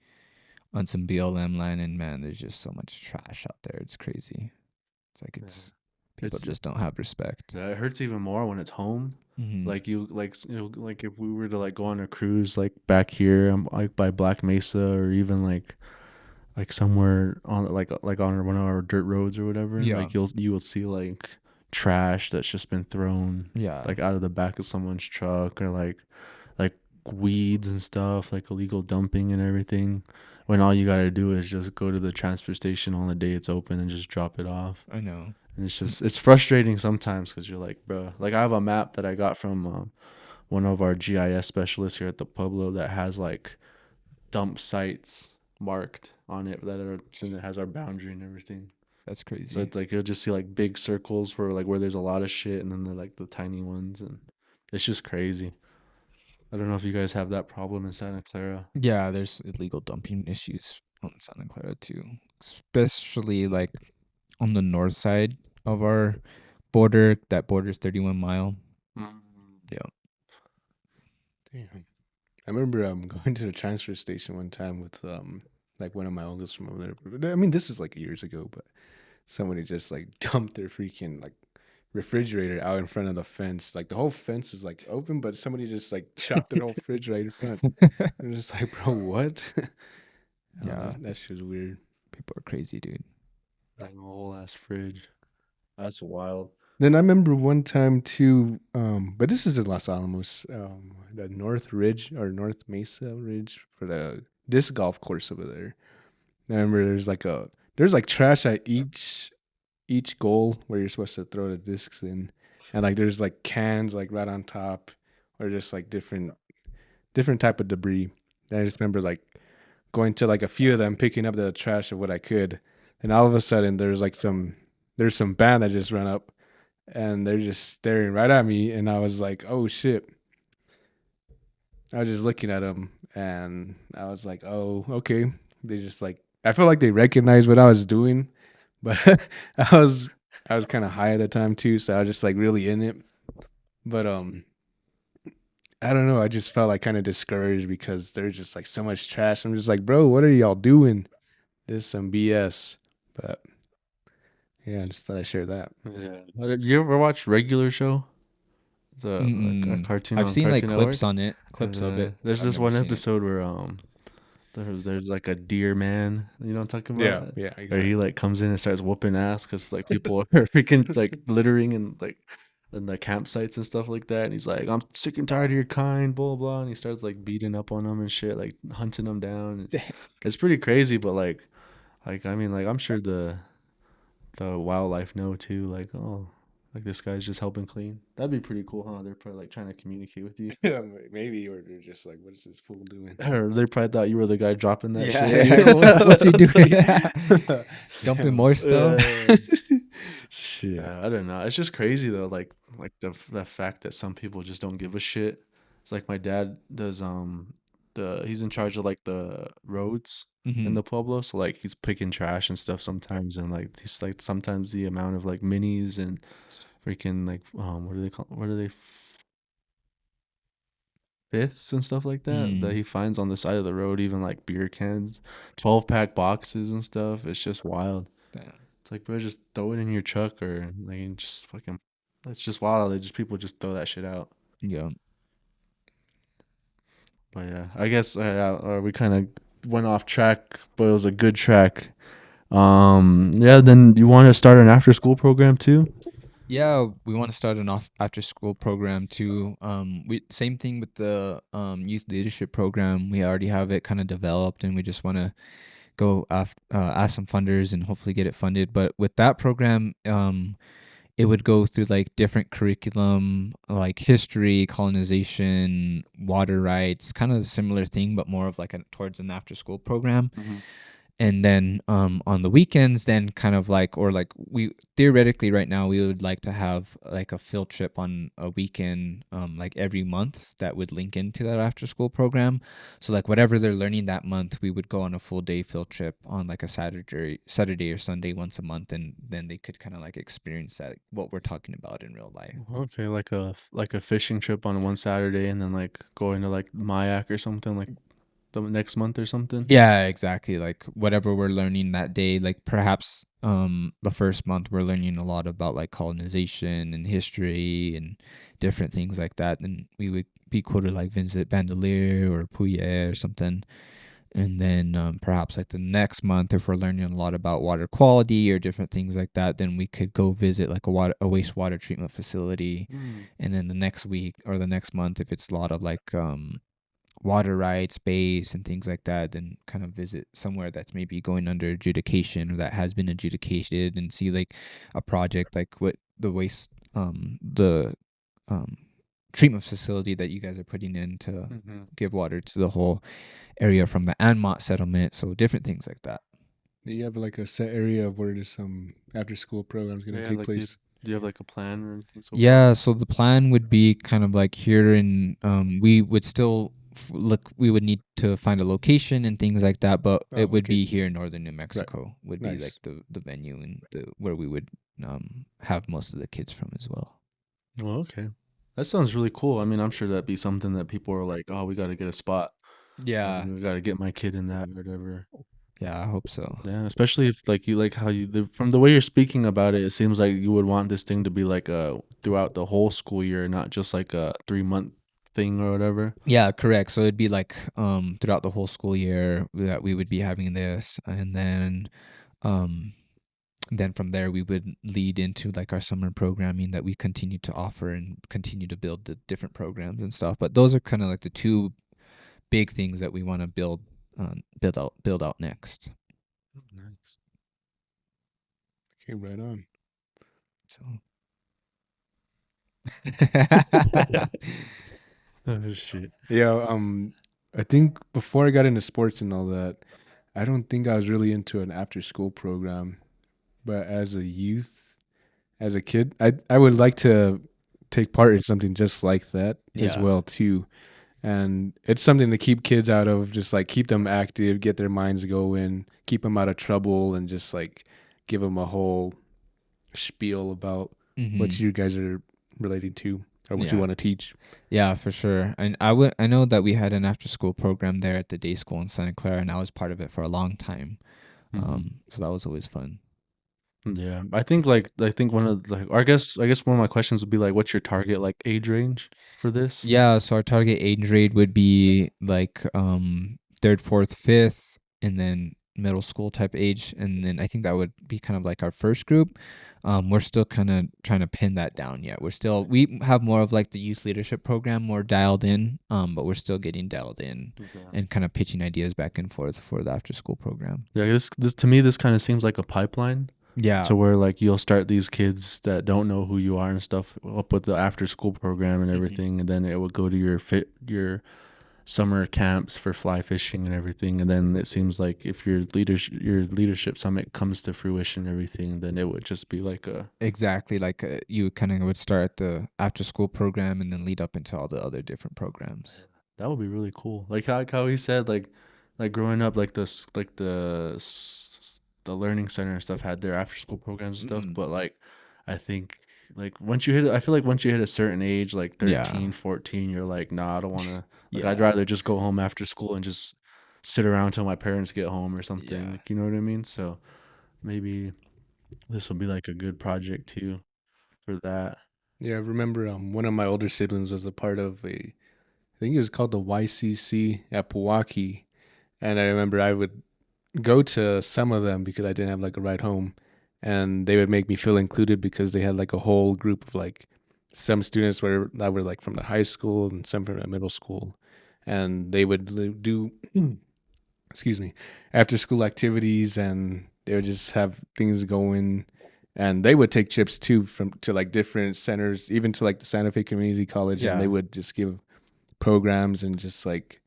on some BLM land, and man, there's just so much trash out there. It's crazy. It's like people just don't have respect. Yeah, it hurts even more when it's home. Like like if we were to like go on a cruise like back here, like by Black Mesa, or even like somewhere on like on one of our dirt roads or whatever. Yeah. Like you will see like trash that's just been thrown like out of the back of someone's truck, or like weeds and stuff, like illegal dumping and everything, when all you gotta do is just go to the transfer station on the day it's open and just drop it off. I know. And it's frustrating sometimes because you're like, bro, like I have a map that I got from one of our GIS specialists here at the Pueblo that has like dump sites marked on it and it has our boundary and everything. That's crazy. So it's like you'll just see like big circles where there's a lot of shit, and then they're like the tiny ones, and it's just crazy. I don't know if you guys have that problem in Santa Clara. Yeah, there's illegal dumping issues on Santa Clara too, especially like on the north side of our border. That border's 31 mile. Yeah. Damn. I remember going to the transfer station one time with like one of my uncles from over there. I mean, this was like years ago, but somebody just like dumped their freaking like refrigerator out in front of the fence. Like the whole fence is like open, but somebody just like chopped their whole fridge right in front. I'm just like, bro, what? Yeah. That shit was weird. People are crazy, dude. Like a whole ass fridge. That's wild. Then I remember one time too, but this is in Los Alamos, the North Ridge or North Mesa Ridge for the disc golf course over there. I remember there's like trash at each goal where you're supposed to throw the discs in, and like there's like cans like right on top, or just like different type of debris. And I just remember like going to like a few of them, picking up the trash of what I could, and all of a sudden there's some band that just ran up, and they're just staring right at me, and I was like, oh shit. I was just looking at them, and I was like, oh, okay. They just like, I felt like they recognized what I was doing, but I was I was kind of high at the time too, so I was just like really in it. But I don't know. I just felt like kind of discouraged because there's just like so much trash. I'm just like, bro, what are y'all doing? This is some BS. But yeah, I just thought I'd share that. Yeah. Did you ever watch Regular Show? The like a Mm-mm. cartoon I've on seen like Cartoon Network. clips on it, clips of it. There's I've this never one seen it. episode where there's like a deer man. You know what I'm talking Yeah, about? yeah, Where exactly. he like comes in and starts whooping ass because like people are freaking like littering and like in the campsites and stuff like that. And he's like, I'm sick and tired of your kind, blah blah. And he starts like beating up on them and shit, like hunting them down. It's pretty crazy, but like I mean, like I'm sure the wildlife know too. Like, oh, like this guy's just helping clean. That'd be pretty cool, huh? They're probably like trying to communicate with you. Yeah, maybe, or they're just like, what is this fool doing? Or they probably thought you were the guy dropping that Yeah, shit dude. too. What's he doing? Dumping more stuff. Shit. I don't know. It's just crazy though. Like the fact that some people just don't give a shit. It's like my dad does. He's in charge of like the roads in Mhm. the Pueblo. So like he's picking trash and stuff sometimes, and like he's like sometimes the amount of like minis and freaking like what do they call? What are they? Fifths and stuff like that Mm. he finds on the side of the road, even like beer cans, 12-pack boxes and stuff. It's just wild. Damn. It's like, bro, just throw it in your truck or like just fucking. It's just wild. They just people just throw that shit out. Yeah. But yeah, I guess we kind of went off track, but it was a good track. Yeah. Then you want to start an after school program too? Yeah, we want to start an after school program too. We same thing with the youth leadership program. We already have it kind of developed, and we just want to go ask some funders and hopefully get it funded. But with that program, it would go through like different curriculum, like history, colonization, water rights, kind of a similar thing, but more of like towards an after school program. And then on the weekends, then kind of like, or like we theoretically right now we would like to have like a field trip on a weekend, like every month that would link into that after school program. So like whatever they're learning that month, we would go on a full day field trip on like a Saturday or Sunday once a month, and then they could kind of like experience that, what we're talking about in real life. Okay, like a fishing trip on one Saturday, and then like going to like Mayak or something like the next month or something. Yeah, exactly. Like whatever we're learning that day, like perhaps the first month we're learning a lot about like colonization and history and different things like that. And we would be cool to like visit Bandelier or Puya or something. And then perhaps like the next month, if we're learning a lot about water quality or different things like that, then we could go visit like a wastewater treatment facility. And then the next week or the next month, if it's a lot of like water rights, space, and things like that, then kind of visit somewhere that's maybe going under adjudication or that has been adjudicated, and see like a project like what the treatment facility that you guys are putting in to give water to the whole area from the Anmot settlement. So different things like that. Do you have like a set area of where this after school program's gonna take like place? do you have like a plan or anything? Yeah, so the plan would be kind of like here in we would still we would need to find a location and things like that, but Oh, it would okay. be here in northern New Mexico would be Nice. like the venue and the where we would have most of the kids from as well. Oh, okay. That sounds really cool. I mean, I'm sure that'd be something that people are like, oh, we got to get a spot. Yeah. We got to get my kid in that or whatever. Yeah, I hope so. Yeah, especially if like you like how from the way you're speaking about it, it seems like you would want this thing to be like throughout the whole school year, not just like a 3-month thing or whatever. Yeah, correct. So it'd be like throughout the whole school year that we would be having this, and then from there we would lead into like our summer programming that we continue to offer and continue to build the different programs and stuff. But those are kind of like the two big things that we want to build out next. Nice. Okay, right on. So Oh shit. Yeah, I think before I got into sports and all that, I don't think I was really into an after school program. But as a youth, as a kid, I would like to take part in something just like that as Yeah. well too. And it's something to keep kids out of, just like keep them active, get their minds going, keep them out of trouble, and just like give them a whole spiel about Mhm. what you guys are relating to or what you Yeah. want to teach. Yeah, for sure. And I know that we had an after school program there at the day school in Santa Clara, and I was part of it for a long time. So that was always fun. Yeah, I think one of like I guess one of my questions would be like, what's your target like age range for this? Yeah, so our target age grade would be like third, fourth, fifth, and then middle school type age, and then I think that would be kind of like our first group. We're still kind of trying to pin that down yet. We have more of like the youth leadership program more dialed in, but we're still getting dialed in and kind of pitching ideas back and forth for the after school program. Yeah, this to me this kind of seems like a pipeline. Yeah. To where like you'll start these kids that don't know who you are and stuff up with the after school program and everything, and then it will go to your summer camps for fly fishing and everything, and then it seems like if your leadership summit comes to fruition and everything, then it would just be like a Exactly. Like you kind of would start at the after school program and then lead up into all the other different programs. that would be really cool. Like how he said like growing up like this like the learning center and stuff had their after school programs and stuff, but like I think like I feel like once you hit a certain age like 13, 14, you're like, nah, I don't want to, like I'd rather just go home after school and just sit around till my parents get home or something. Like, you know what I mean? So maybe this will be like a good project too for that. Yeah, I remember one of my older siblings was a part of I think it was called the YCC at Pewaukee. And I remember I would go to some of them because I didn't have like a ride home. And they would make me feel included because they had like a whole group of like some students that were like from the high school and some from the middle school. And they would do, excuse me, after school activities, and they would just have things going. And they would take trips too to like different centers, even to like the Santa Fe Community College. And they would just give programs and just like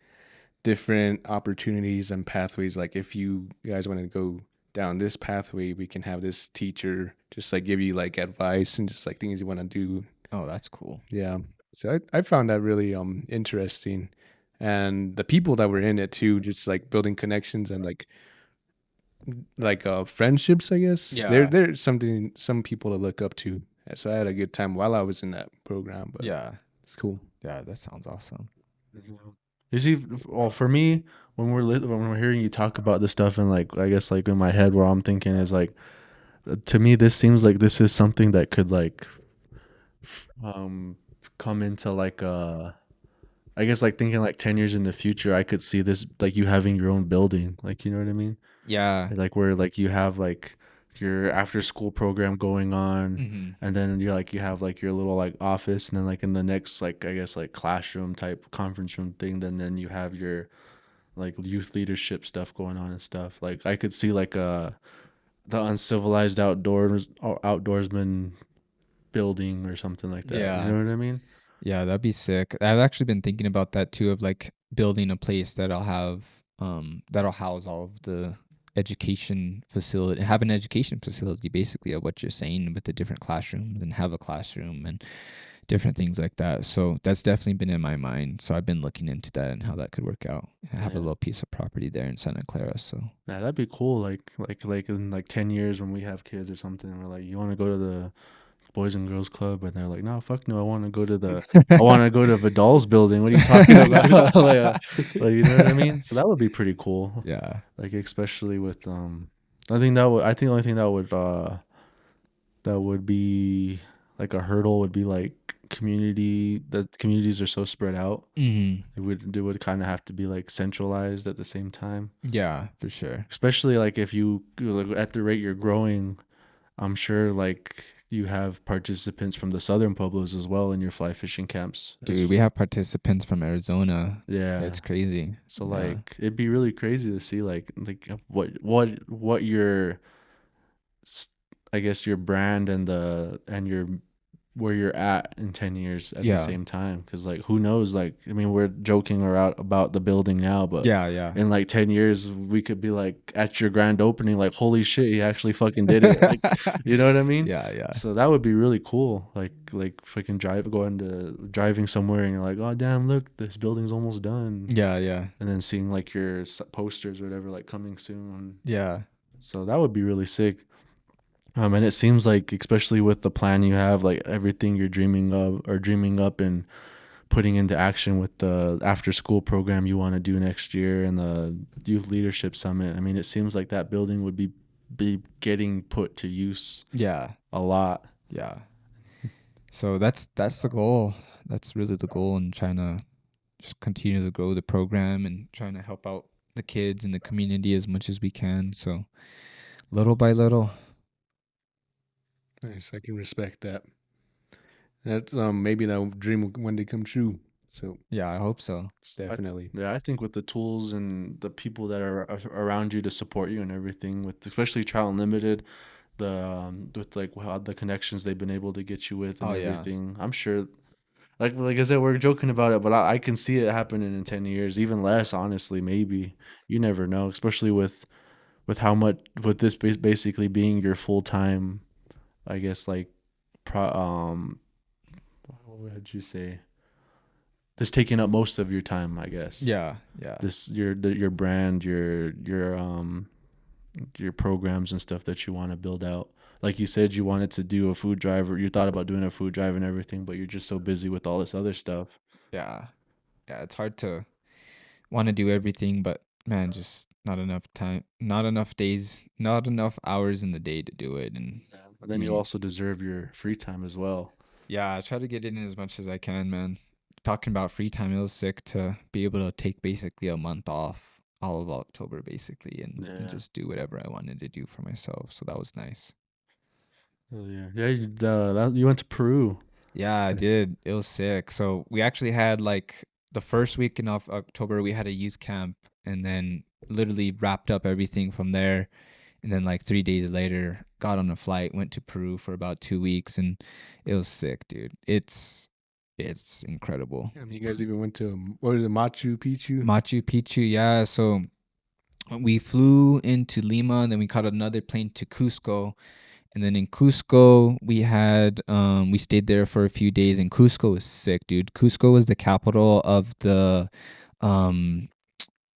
different opportunities and pathways. Like if you guys want to go down this pathway, we can have this teacher just like give you like advice and just like things you want to do. Oh, that's cool. Yeah. So I found that really interesting. And the people that were in it too, just like building connections and like friendships, I guess. Yeah. They're something some people to look up to. So I had a good time while I was in that program. But it's cool. Yeah, that sounds awesome. You see, well, for me, when we're hearing you talk about this stuff, and like I guess like in my head, where I'm thinking is like, to me, this seems like this is something that could like, come into like I guess like thinking like 10 years in the future, I could see this like you having your own building, like you know what I mean? Yeah. Like where like you have like your after school program going on, and then you have like your little like office, and then like in the next like I guess like classroom type conference room thing, then you have your like youth leadership stuff going on and stuff. Like I could see like the Uncivilized Outdoorsman building or something like that. Yeah. You know what I mean? Yeah, that'd be sick. I've actually been thinking about that too, of like building a place that'll house all of the education facility, have an education facility basically of what you're saying with the different classrooms, and have a classroom and different things like that. So that's definitely been in my mind. So I've been looking into that and how that could work out. I have a little piece of property there in Santa Clara. So yeah, that'd be cool. Like in like 10 years when we have kids or something, and we're like, you want to go to the Boys and Girls Club, and they're like, no, fuck no, I want to go to I want to go to Vidal's building. What are you talking about? like, you know what I mean? So that would be pretty cool. yeah. Like especially with I think the only thing that would be like a hurdle would be like communities are so spread out. It would kind of have to be like centralized at the same time. Yeah, for sure. Especially like if you like, at the rate you're growing, I'm sure like you have participants from the southern pueblos as well in your fly fishing camps. Dude, we have participants from Arizona. Yeah, It's crazy. so like it'd be really crazy to see like what your I guess your brand and your where you're at in 10 years at the same time, because like who knows, like I mean we're joking around about the building now, but yeah. in like 10 years we could be like at your grand opening like, holy shit, he actually fucking did it. Like, you know what I mean? Yeah. So that would be really cool, like fucking driving somewhere and you're like, oh damn, look, this building's almost done. Yeah. And then seeing like your posters or whatever like coming soon. Yeah. So that would be really sick. And it seems like, especially with the plan you have, like everything you're dreaming of or dreaming up and putting into action with the after school program you want to do next year and the youth leadership summit. I mean, it seems like that building would be getting put to use Yeah. a lot. Yeah. So that's the goal. That's really the goal, and trying to just continue to grow the program and trying to help out the kids and the community as much as we can. So little by little. Nice. I can respect that. That's maybe that dream will one day come true. So Yeah, I hope so. it's definitely. Yeah, I think with the tools and the people that are around you to support you and everything, with especially Trial Unlimited, with like how the connections they've been able to get you with and Oh, yeah. everything, I'm sure. Like I said, we're joking about it, but I can see it happening in 10 years, even less. Honestly, maybe you never know, especially with how much with this basically being your full time, I guess like, what would you say? This taking up most of your time, I guess. Yeah, yeah. This your brand, your programs and stuff that you want to build out. Like you said, you wanted to do a food drive, or you thought about doing a food drive and everything, but you're just so busy with all this other stuff. Yeah. Yeah, it's hard to want to do everything, but man, just not enough time, not enough days, not enough hours in the day to do it. And But then you also deserve your free time as well. yeah, I try to get in as much as I can, man. Talking about free time, it was sick to be able to take basically a month off all of October, basically, and just do whatever I wanted to do for myself. So that was nice. Oh yeah, yeah. You went to Peru. Yeah, I did. It was sick. So we actually had like the first week in October, we had a youth camp, and then literally wrapped up everything from there. And then like 3 days later, got on a flight, went to Peru for about 2 weeks, and it was sick, dude. It's incredible. I mean, you guys even went to what is it, Machu Picchu? Machu Picchu, yeah. So we flew into Lima, and then we caught another plane to Cusco. And then in Cusco, we stayed there for a few days, and Cusco was sick, dude. Cusco was the capital um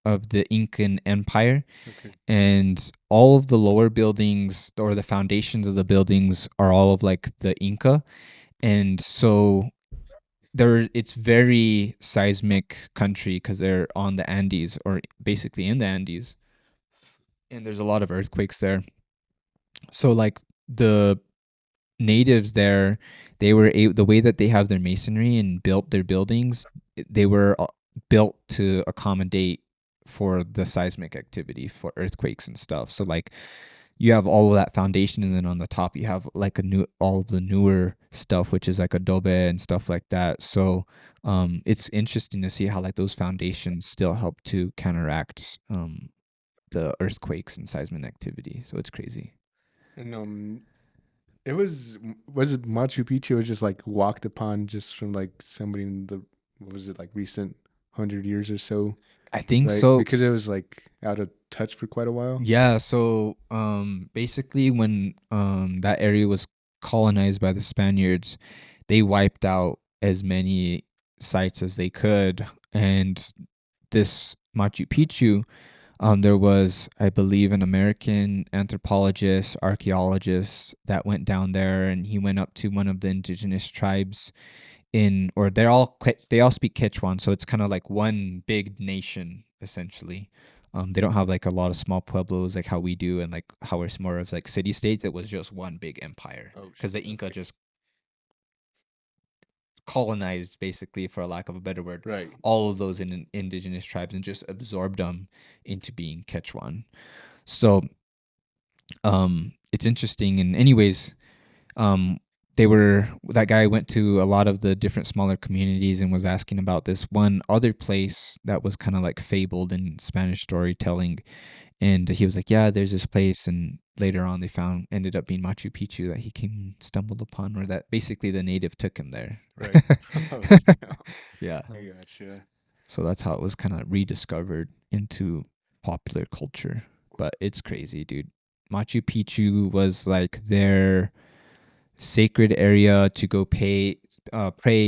of the Incan Empire. Okay. And all of the lower buildings or the foundations of the buildings are all of like the Inca. And so it's very seismic country because they're on the Andes, or basically in the Andes. And there's a lot of earthquakes there. So like the natives there, the way that they have their masonry and built their buildings, they were built to accommodate for the seismic activity, for earthquakes and stuff. So like you have all of that foundation, and then on the top you have like all of the newer stuff, which is like adobe and stuff like that. So it's interesting to see how like those foundations still help to counteract the earthquakes and seismic activity. So it's crazy. And it was it Machu Picchu was just like walked upon just from like somebody in the what was it, like recent 100 years or so? I think Right? so. Because it was like out of touch for quite a while. Yeah, so basically when that area was colonized by the Spaniards, they wiped out as many sites as they could. And this Machu Picchu, there was, I believe, an American anthropologist, archaeologist that went down there, and he went up to one of the indigenous tribes or they all speak Quechuan, so it's kind of like one big nation essentially. They don't have like a lot of small pueblos like how we do, and like how we're more of like city states. It was just one big empire because the Inca just colonized, basically, for lack of a better word, Right. all of those indigenous tribes and just absorbed them into being Quechuan. So it's interesting. And anyways, that guy went to a lot of the different smaller communities and was asking about this one other place that was kind of like fabled in Spanish storytelling. And he was like, yeah, there's this place. And later on they ended up being Machu Picchu that he stumbled upon, or that basically the native took him there. Right. Yeah. I gotcha. So that's how it was kind of rediscovered into popular culture. But it's crazy, dude. Machu Picchu was like their sacred area to go pray,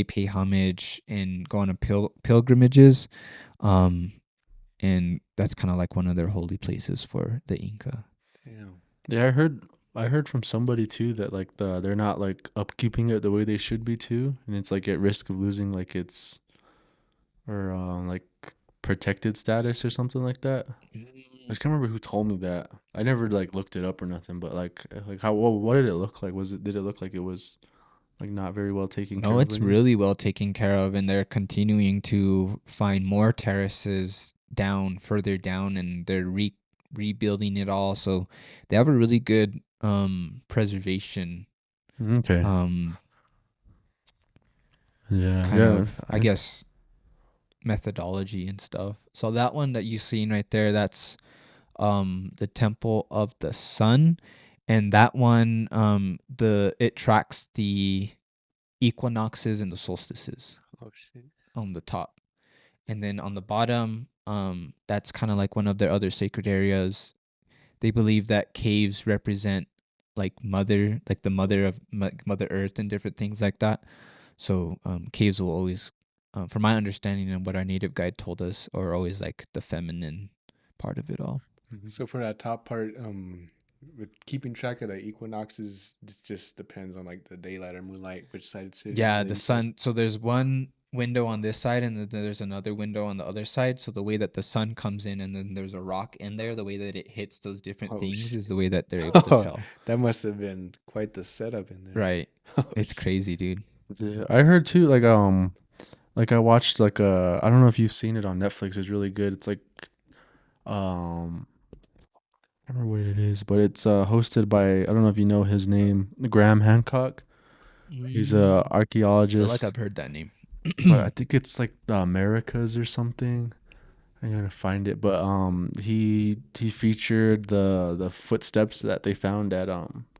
pay homage, and go on pilgrimages. And that's kind of like one of their holy places for the Inca. Damn. Yeah, I heard I heard from somebody too that like they're not like upkeeping it the way they should be too, and it's like at risk of losing like its or like protected status or something like that. I just can't remember who told me that. I never like looked it up or nothing, but like how what did it look like? Did it look like it was like not very well taken care No, of it's anymore? really well taken care of, and they're continuing to find more terraces down, further down, and they're rebuilding it all. So they have a really good preservation Okay. um Yeah, kind yeah. of, I guess, methodology and stuff. So that one that you've seen right there, that's the Temple of the Sun, and that one it tracks the equinoxes and the solstices Oh shit. on the top. And then on the bottom, that's kind of like one of their other sacred areas. They believe that caves represent like the mother of Mother Earth and different things like that. So caves will always, from my understanding and what our native guide told us, are always like the feminine part of it all. So for that top part, with keeping track of the equinoxes, it just depends on like the daylight or moonlight, which side it's hitting. Yeah, and then the you said- sun. So there's one window on this side, and then there's another window on the other side. So the way that the sun comes in, and then there's a rock in there, the way that it hits those different Oh, things shit. is the way that they're able to tell. That must have been quite the setup in there. Right. Oh, It's shit. crazy, dude. Yeah, I heard too like I watched like I don't know if you've seen it on Netflix. It's really good. It's like um I don't remember what it is, but it's hosted by I don't know if you know his name, Graham Hancock. He's a I feel like archaeologist, I've heard that name. but I think it's like the Americas or something. I gotta find it, but he featured the footsteps that they found at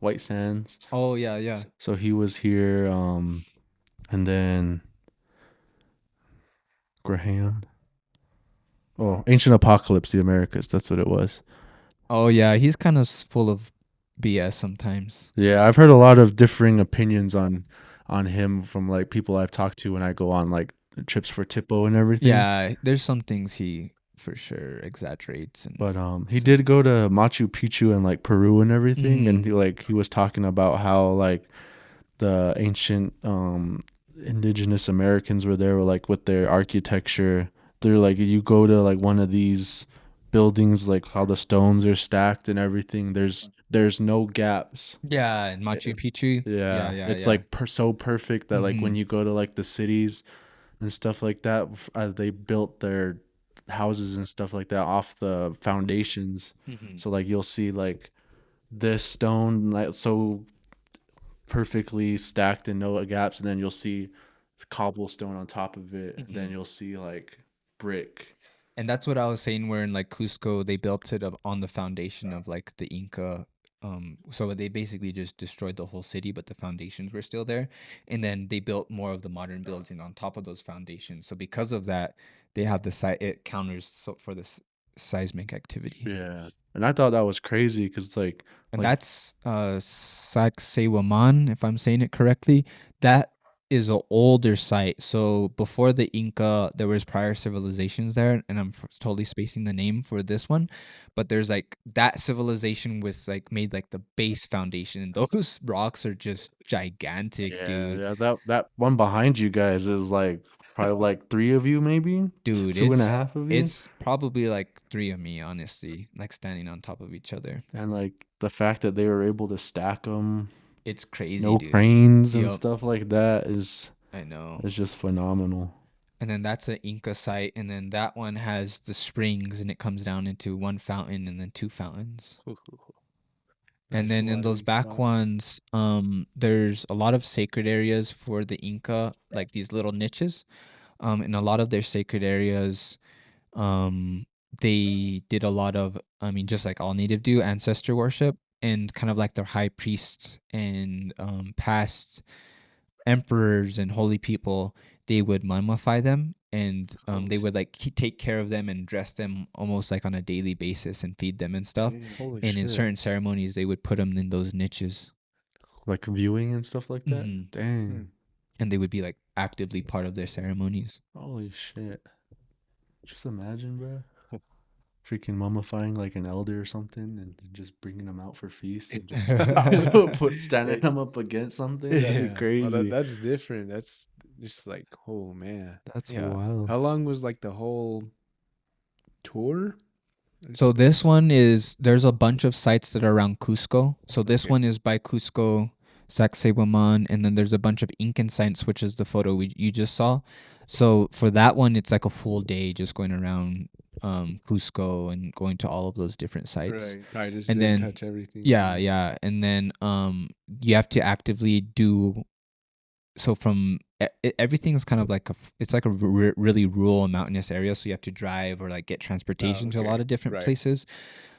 White Sands. Oh yeah, yeah. So he was here, and then Graham. Oh, Ancient Apocalypse, the Americas. That's what it was. Oh yeah, he's kind of full of BS sometimes. Yeah, I've heard a lot of differing opinions on him from like people I've talked to when I go on like trips for Tipo and everything. Yeah, there's some things he for sure exaggerates, and But he did go to Machu Picchu and like Peru and everything, and he was talking about how like the ancient indigenous Americans were there like with their architecture. They're like you go to like one of these buildings, like how the stones are stacked and everything. There's no gaps. yeah, and Machu Picchu. Yeah, Yeah, it's yeah. like so perfect that like when Mhm. you go to like the cities and stuff like that, they built their houses and stuff like that off the foundations. So like you'll see like this stone like so perfectly stacked and no gaps, and then you'll see cobblestone on top of it. And then you'll see like brick. And that's what I was saying. Where in like Cusco, they built it up on the foundation of like the Inca. So they basically just destroyed the whole city, but the foundations were still there. And then they built more of the modern building on top of those foundations. So because of that, they have it counters for this seismic activity. Yeah, and I thought that was crazy because And like that's Sacsayhuaman, if I'm saying it correctly. That is an older site. So before the Inca, there was prior civilizations there, and I'm totally spacing the name for this one. But there's like that civilization was like made like the base foundation, and those rocks are just gigantic, dude. yeah, that one behind you guys is like probably like three of you, maybe Dude, two and a half of you, it's probably like three of me, honestly, like standing on top of each other. and like the fact that they were able to stack them, It's crazy, no dude. cranes and Yup. stuff like that is I know. just phenomenal. And then that's an Inca site, and then that one has the springs, and it comes down into one fountain and then two fountains. And Nice then in those watering back spot. ones, there's a lot of sacred areas for the Inca, like these little niches. In a lot of their sacred areas, they did a lot of, I mean, just like all native do, ancestor worship, and kind of like their high priests and past emperors and holy people, they would mummify them, and they would like take care of them and dress them almost like on a daily basis and feed them and stuff. Holy And in shit. certain ceremonies, they would put them in those niches. Like viewing and stuff like that. Mhm. Dang. And they would be like actively part of their ceremonies. Holy shit. Just imagine, bro. freaking mummifying like an elder or something, and just bringing them out for feast and just standing them up against something. That'd be Well, crazy. that's different. That's just like, oh man. That's Yeah. wild. How long was like the whole tour? So this one is, there's a bunch of sites that are around Cusco. So this Okay. one is by Cusco, Sacsayhuaman, and then there's a bunch of Incan sites, which is the photo you just saw. So for that one, it's like a full day just going around Cusco and going to all of those different sites. Right. I just And didn't then touch everything. yeah, and then you have to actively do, so from everything's kind of like it's like a really rural and mountainous area, so you have to drive or like get transportation to a lot okay. of different Right. places.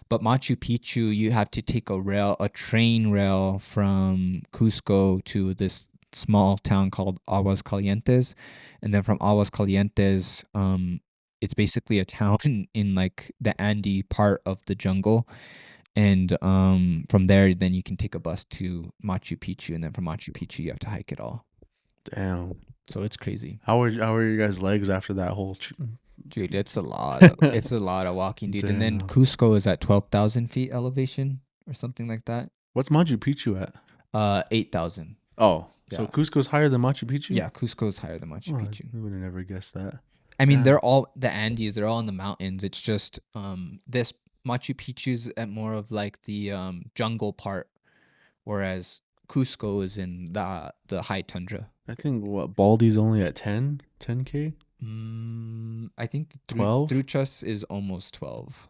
But Machu Picchu, you have to take a train rail from Cusco to this small town called Aguas Calientes, and then from Aguas Calientes, it's basically a town in like the Andes part of the jungle, and from there, then you can take a bus to Machu Picchu, and then from Machu Picchu, you have to hike it all. Damn. So it's crazy, How were your guys' legs after that whole? dude. It's a lot. It's a lot of walking, dude. And then Damn. Cusco is at 12,000 feet elevation or something like that. What's Machu Picchu at? 8,000. Oh, so Yeah. Cusco's higher than Machu Picchu? Yeah, Cusco is higher than Machu Oh, Picchu. I would have never guessed that. I mean, Yeah. they're all the Andes. They're all in the mountains. It's just this Machu Picchu's at more of like the jungle part, whereas Cusco is in the high tundra. I think Baldy's only at 10K? I think 12? Truchas is almost 12.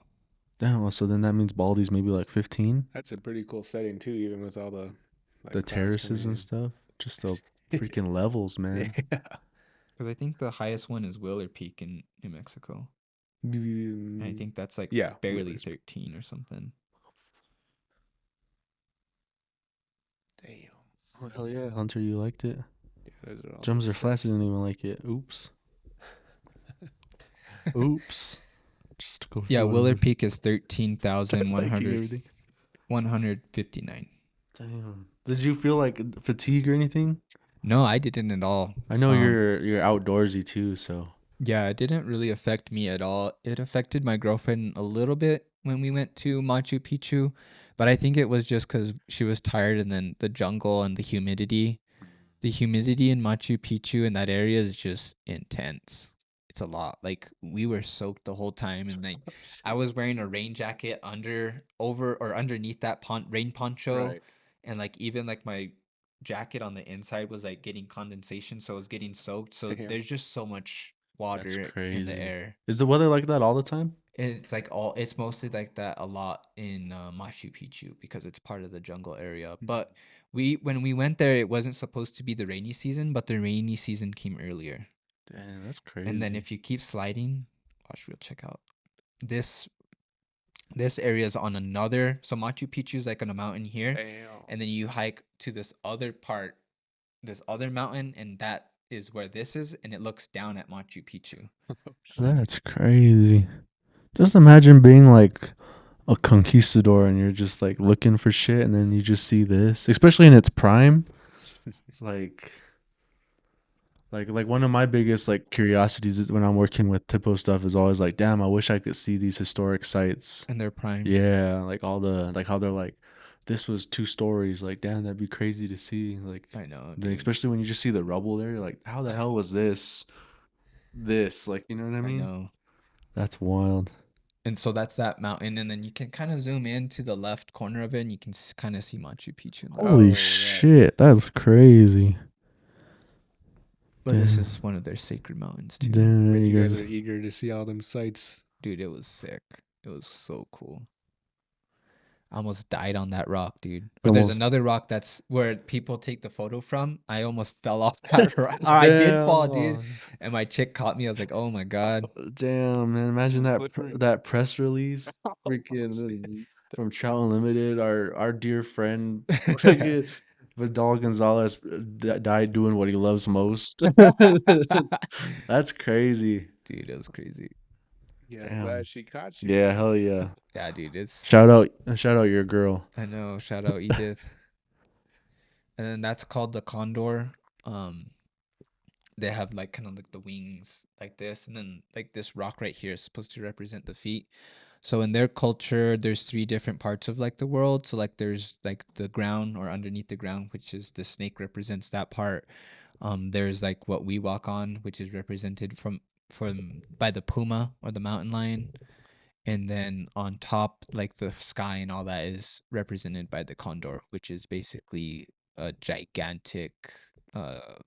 Damn, well, so then that means Baldy's maybe like 15? That's a pretty cool setting too, even with all the like, The clouds terraces coming and in. stuff? Just the freaking levels, man. Yeah. Because I think the highest one is Wheeler Peak in New Mexico. And I think that's like yeah, barely Wheeler's- 13 or something. Damn. Oh, hell yeah, Hunter, you liked it? Yeah, those are all Drums the are flats steps. didn't even like it. Oops. Oops. Just go Yeah, through Wheeler everything. Peak is Start liking 13,100 everything. 159. Damn. Did you feel like fatigue or anything? No, I didn't at all. I know you're outdoorsy too, so. Yeah, it didn't really affect me at all. It affected my girlfriend a little bit when we went to Machu Picchu, but I think it was just because she was tired, and then the jungle and the humidity. The humidity in Machu Picchu in that area is just intense. It's a lot. Like, we were soaked the whole time, and like I was wearing a rain jacket underneath that rain poncho, Right. and like even like my jacket on the inside was like getting condensation, so it was getting soaked. So Damn. there's just so much That's water in crazy. the air. Is the weather like that all the time? And it's mostly like that a lot in Machu Picchu because it's part of the jungle area. But when we went there, it wasn't supposed to be the rainy season, but the rainy season came earlier. Damn, that's crazy. And then if you keep sliding, watch, we'll check out this area is on another. So Machu Picchu is like on a mountain here, Damn. and then you hike to this other part, this other mountain, and that is where this is, and it looks down at Machu Picchu. That's crazy. Just imagine being like a conquistador and you're just like looking for shit and then you just see this, especially in its prime. Like one of my biggest like curiosities is when I'm working with Tipo stuff is always like, damn, I wish I could see these historic sites. And they're prime. Yeah, like all the like how they're like, this was 2 stories. Like, damn, that'd be crazy to see. Like, I know. then Dude. especially when you just see the rubble there, you're like, how the hell was this? Like, you know what I mean? know. That's wild. And so that's that mountain, and then you can kind of zoom in to the left corner of it, and you can kind of see Machu Picchu. Holy yeah. shit, that's crazy. But this Damn. is one of their sacred mountains too. Damn, Bet you you guys guys are eager to see all them sights. Dude, it was sick. It was so cool. I almost died on that rock, dude. But there's Almost. another rock that's where people take the photo from. I almost fell off that rock. I did fall, dude. And my chick caught me. I was like, oh my God. Damn, man. Imagine It's that slippery. that press release freaking from Chow Unlimited. Our dear friend freaking Vidal Gonzales died doing what he loves most. That's crazy. Dude, it was crazy. Yeah, Damn. I'm glad she caught you. Yeah, hell yeah. Yeah, dude. It's Shout out your girl. I know. Shout out Edith. And then that's called the condor. They have like kind of like the wings like this, and then like this rock right here is supposed to represent the feet. So in their culture, there's 3 different parts of like the world. So like there's like the ground or underneath the ground, which is the snake represents that part. There's like what we walk on, which is represented from by the puma or the mountain lion. And then on top, like the sky and all that is represented by the condor, which is basically a gigantic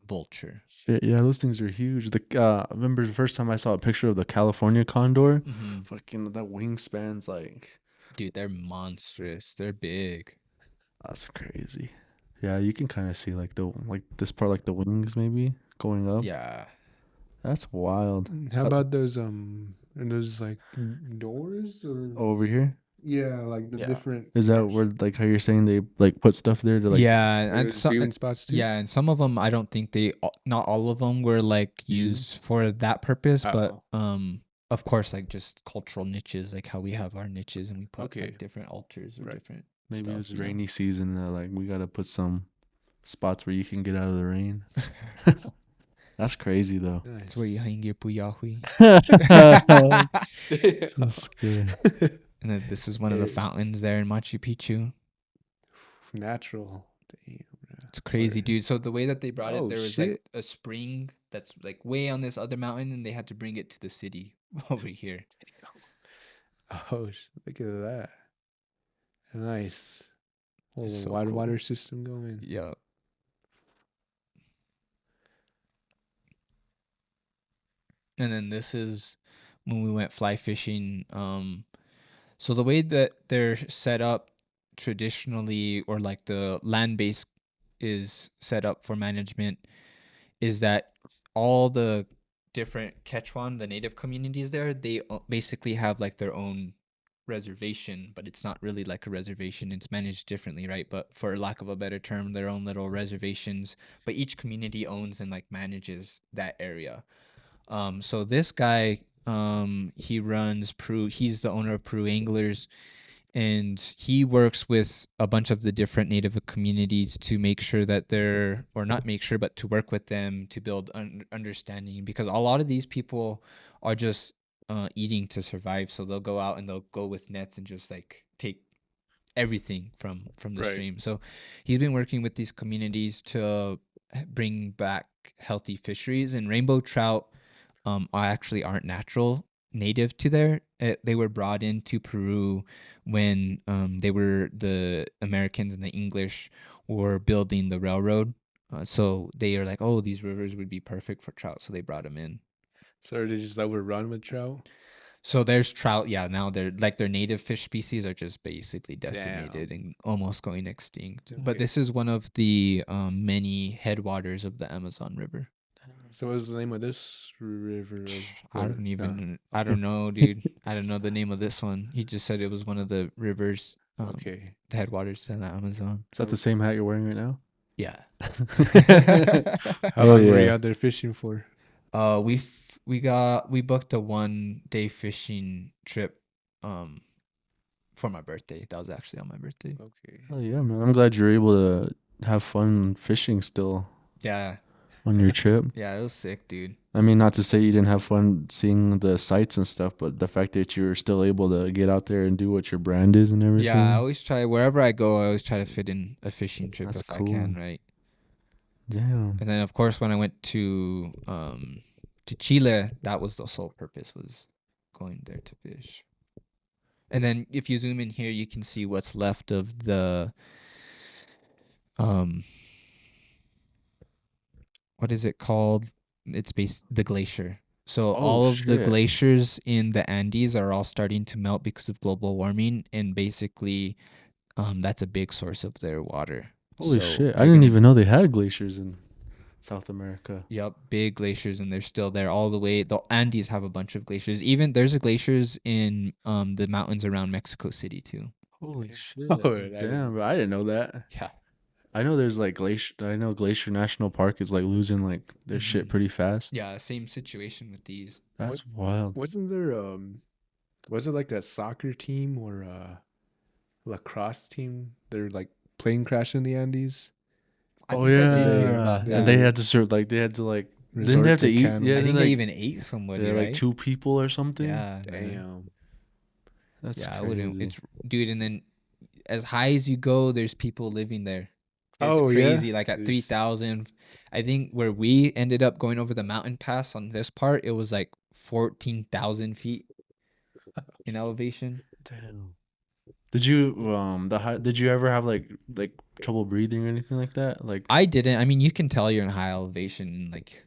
vulture. Shit, yeah, those things are huge. I remember the first time I saw a picture of the California condor. Fucking that wingspan's like, Dude, they're monstrous. They're big. that's crazy. Yeah, you can kind of see like this part, like the wings maybe going up. Yeah. That's wild. How about those like doors or Over here, yeah, like the Yeah. different is that where like how you're saying they like put stuff there to like? yeah, like, and those viewing spots too? yeah, and some of them I don't think not all of them were like used for that purpose, but of course like just cultural niches, like how we have our niches and we put Okay. like different altars or Right. different Maybe stuff, it was you know? rainy season. Like we gotta put some spots where you can get out of the rain. That's crazy though. Nice. That's where you hang your puyahui. That's good. And then this is one of the fountains there in Machu Picchu. Natural. Damn. It's crazy, dude. So the way that they brought Oh, it, there was shit. like a spring that's like way on this other mountain, and they had to bring it to the city over here. Oh, look at that. Nice. Whole It's so water cool. water system going. Yeah. And then this is when we went fly fishing. So the way that they're set up traditionally, or like the land base is set up for management, is that all the different Quechuan, the native communities there, they basically have like their own reservation, but it's not really like a reservation. It's managed differently, right? But for lack of a better term, their own little reservations. But each community owns and like manages that area. So this guy, he runs Peru. He's the owner of Peru Anglers, and he works with a bunch of the different native communities to make sure that they're, or not make sure, but to work with them to build understanding, because a lot of these people are just eating to survive. So they'll go out and they'll go with nets and just like take everything from the Right. stream. So he's been working with these communities to bring back healthy fisheries, and rainbow trout actually aren't native to there. They were brought into Peru when the Americans and the English were building the railroad. So they are like, oh, these rivers would be perfect for trout, so they brought them in. So are they just overrun with trout? So there's trout. Yeah, now they're like their native fish species are just basically decimated and almost going extinct. But Okay. this is one of the many headwaters of the Amazon River. So what's the name of this river? I don't know, dude. I don't know the name of this one. He just said it was one of the rivers, Okay. the headwaters to the Amazon. Is that the same hat you're wearing right now? Yeah. How long were you yeah. out there fishing for? We booked a 1-day fishing trip for my birthday. That was actually on my birthday. Okay. Oh yeah, man. I'm glad you're able to have fun fishing still Yeah. on your trip. Yeah, it was sick, dude. I mean, not to say you didn't have fun seeing the sights and stuff, but the fact that you're still able to get out there and do what your brand is and everything. Yeah, I always try, wherever I go, I always try to fit in a fishing trip That's if I can, cool. right? Damn. And then of course when I went to Chile, that was the sole purpose, was going there to fish. And then if you zoom in here, you can see what's left of the what is it called? It's the glacier. So all of the shit. glaciers in the Andes are all starting to melt because of global warming, and basically that's a big source of their water. Holy So shit. I they're didn't gonna- even know they had glaciers in South America. Yep, big glaciers, and they're still there all the way. The Andes have a bunch of glaciers. Even there's a glaciers in the mountains around Mexico City too. Holy shit. Oh, I didn't- Damn, bro. I didn't know that. Yeah. I know there's like Glacier. I know Glacier National Park is like losing like their shit pretty fast. Yeah, same situation with these. That's wild. Wasn't there was it like a soccer team or a lacrosse team? They're like plane crash in the Andes. I Oh think I did hear yeah, about and that. they had to serve like they had to like didn't Resort they have to to eat? cannibal- Yeah, I think like, they even ate somebody, they're right? like 2 people or something. Yeah. Damn. That's yeah, I crazy. wouldn't. It's dude, and then as high as you go, there's people living there. It's Oh, yeah? crazy. Like at There's- 3,000, I think where we ended up going over the mountain pass on this part, it was like 14,000 feet in elevation. Damn. Did you did you ever have like trouble breathing or anything like that? Like I didn't. I mean, you can tell you're in high elevation, like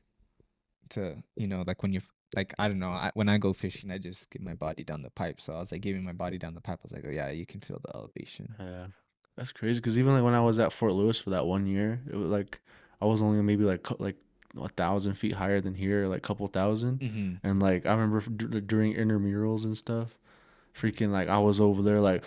like when you're like, I don't know. When I go fishing, I just get my body down the pipe. So I was like giving my body down the pipe. I was like, oh yeah, you can feel the elevation. yeah, that's crazy. Because even like when I was at Fort Lewis for that 1 year, it was like I was only maybe like 1,000 feet higher than here, like couple thousand. Mm-hmm. And like I remember during intramurals and stuff, freaking like I was over there like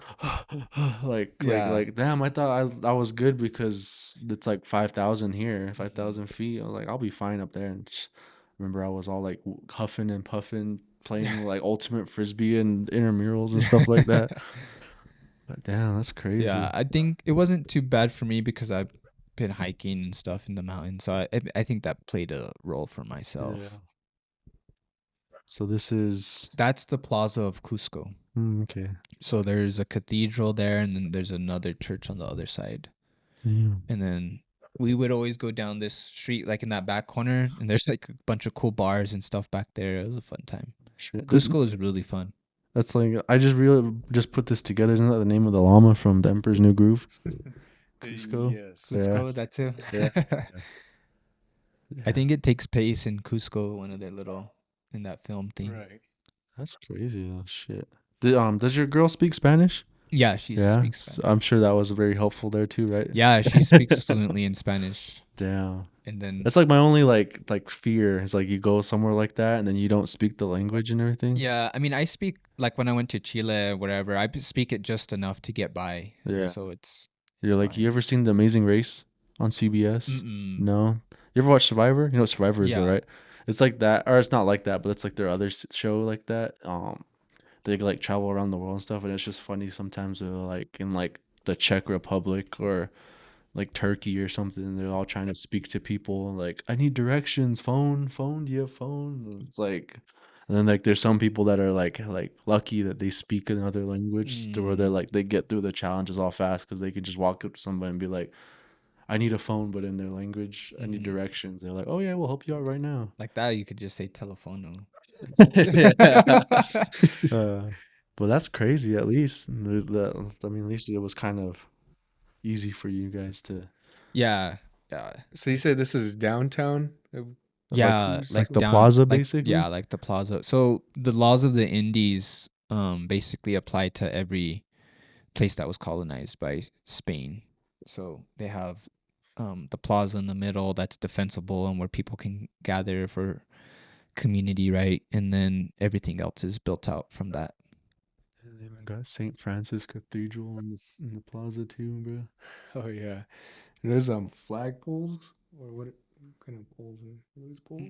Yeah. like damn, I thought I was good because it's like 5,000 here, 5,000 feet. I was like I'll be fine up there. And just remember I was all like huffing and puffing, playing like ultimate frisbee and intramurals and stuff like that. But damn, that's crazy. Yeah, I think it wasn't too bad for me because I've been hiking and stuff in the mountains. So I think that played a role for myself. Yeah. So this is That's the Plaza of Cusco. okay. So there's a cathedral there, and then there's another church on the other side. Damn. And then we would always go down this street, like in that back corner, and there's like a bunch of cool bars and stuff back there. It was a fun time. Shit. Cusco is really fun. That's like I just put this together. Isn't that the name of the llama from The Emperor's New Groove? Cusco. Yes. Yeah. Cusco, that too. Yeah. I think it takes place in Cusco, one of their little, in that film thing. Right. That's crazy. Oh shit. Does your girl speak Spanish? Yeah, she speaks Spanish. I'm sure that was very helpful there too, right? Yeah, she speaks fluently in Spanish. Damn. And then That's like my only like fear is like you go somewhere like that and then you don't speak the language and everything. yeah, I mean, I speak like when I went to Chile or whatever, I speak it just enough to get by. Yeah. So it's You're like, fine. you ever seen The Amazing Race on CBS? Mm-mm. No. You ever watch Survivor? You know what Survivor is, though, Yeah. right? It's like that, or it's not like that, but it's like their other show like that. They like travel around the world and stuff, and it's just funny sometimes. They're like in like the Czech Republic or like Turkey or something. They're all trying to speak to people. Like, I need directions. Phone. Do you have phone? It's like, and then like there's some people that are like lucky that they speak another language to where they're like they get through the challenges all fast because they could just walk up to somebody and be like, I need a phone, but in their language. I need directions. They're like, oh yeah, we'll help you out right now. Like that, you could just say telefono. But that's crazy. At least I mean, at least it was kind of easy for you guys to. Yeah. So you said this was downtown? Yeah, like the plaza, basically? Yeah, like the plaza. So the laws of the Indies basically apply to every place that was colonized by Spain. So they have the plaza in the middle that's defensible and where people can gather for community, right? And then everything else is built out from that. And they even got St. Francis Cathedral in the plaza too, bro. Oh yeah. There's flagpoles or what kind of poles are those poles?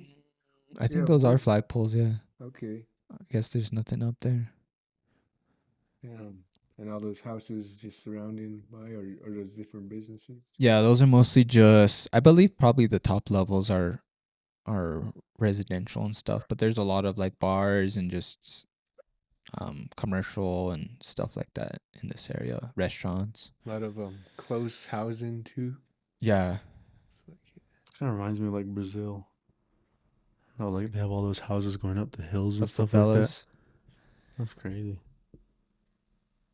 I think Yeah, those are poles. flagpoles, yeah. Okay. I guess there's nothing up there. Yeah. And all those houses just surrounding by or those different businesses? Yeah, those are mostly just, I believe probably the top levels are residential and stuff, but there's a lot of like bars and just commercial and stuff like that in this area, restaurants. A lot of close housing too. Yeah. Kind of reminds me of like Brazil. Oh, like they have all those houses going up the hills and The stuff like that. favelas. That's crazy.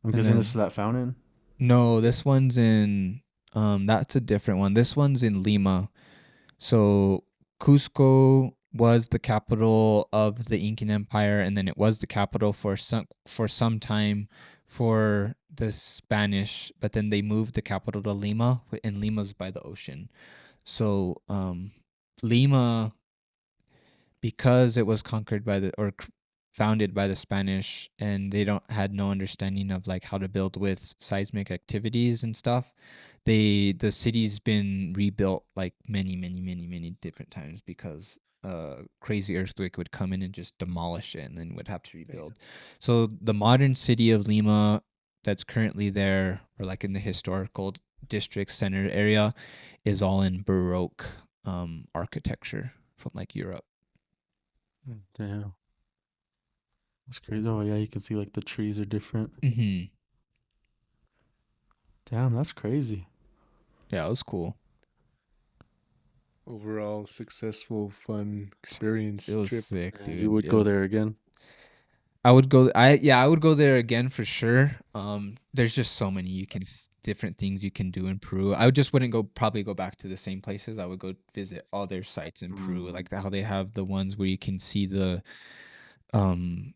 I'm And guessing then- this is that fountain. No, this one's in that's a different one. This one's in Lima. So Cusco was the capital of the Incan Empire, and then it was the capital for some time for the Spanish, but then they moved the capital to Lima, and Lima's by the ocean. So Lima, because it was conquered by founded by the Spanish, and they had no understanding of like how to build with seismic activities and stuff. The city's been rebuilt like many different times because a crazy earthquake would come in and just demolish it, and then would have to rebuild. So the modern city of Lima that's currently there, or like in the historical district center area, is all in Baroque architecture from like Europe. Damn. That's crazy. Oh yeah, you can see like the trees are different. Mm-hmm. Damn, that's crazy. Yeah, it was cool. Overall, successful, fun experience It was trip. sick, dude. You would It go was- there again. I would go. I would go there again for sure. There's just so many different things you can do in Peru. I just wouldn't probably go back to the same places. I would go visit other sites in Peru, like how they have the ones where you can see the um,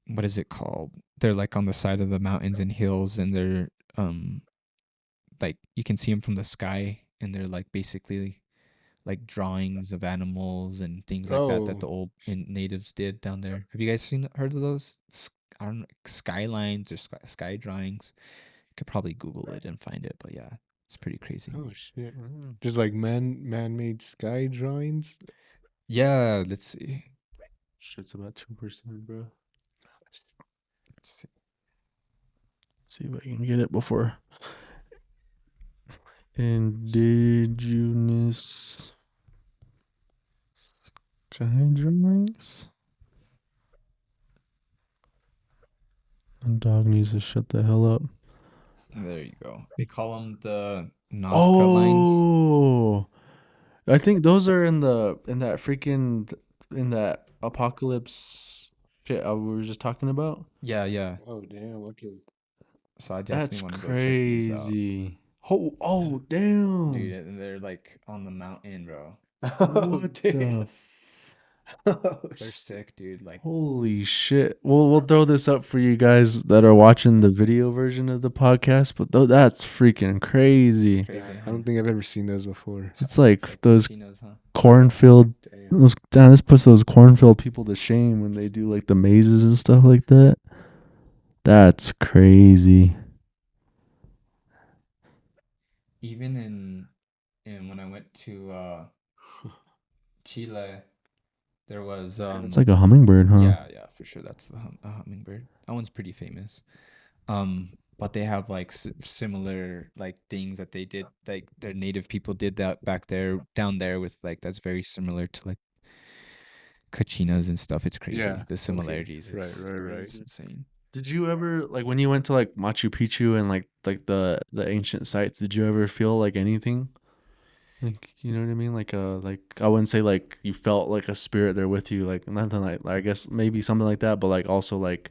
what is it called? They're like on the side of the mountains and hills, and they're like you can see them from the sky, and they're like basically like drawings of animals and things like that Oh, the old natives did down there. Have you guys heard of those? I don't know, skylines or sky drawings. You could probably Google it and find it, but yeah, it's pretty crazy. oh shit! Just like man-made sky drawings. Yeah, let's see. Shit's about 2%, bro. Let's see. See if I can get it before. Indigenous sky drawings. And dog needs to shut the hell up. There you go. They call them the Nazca lines. Oh, I think those are in that apocalypse shit we were just talking about. Yeah, yeah. Oh damn! Okay. So I That's definitely want to go check these out. crazy. Oh, damn. Dude, and they're like on the mountain, bro. What the They're sick, dude. Like, Holy shit. We'll throw this up for you guys that are watching the video version of the podcast, but that's freaking crazy. crazy. I don't think I've ever seen those before. It's like those Chinos, huh? cornfield Damn. this puts those cornfield people to shame when they do like the mazes and stuff like that. That's crazy. Even in when I went to Chile, there was It's like a hummingbird, huh? yeah, for sure. That's the hummingbird. That one's pretty famous. But they have like similar like things that they did, like their native people did that back there, down there with like that's very similar to like Kachinas and stuff. It's crazy. Yeah, The okay. similarities. Right. It's insane. Did you ever like when you went to like Machu Picchu and like the ancient sites, did you ever feel like anything? Like, you know what I mean? Like I wouldn't say like you felt like a spirit there with you, like nothing like I guess maybe something like that, but like also like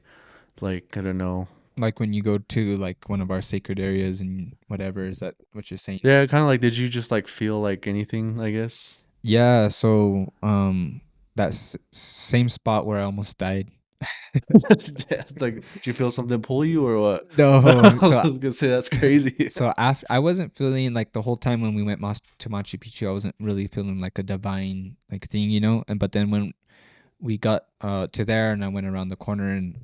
I don't know. Like when you go to like one of our sacred areas and whatever, is that what you're saying? Yeah, kind of like did you just like feel like anything, I guess? Yeah, so that same spot where I almost died. Like did you feel something pull you or what? No, I so was gonna say that's crazy. so after I wasn't feeling like the whole time when we went to Machu Picchu, I wasn't really feeling like a divine like thing, you know. And but then when we got to there and I went around the corner and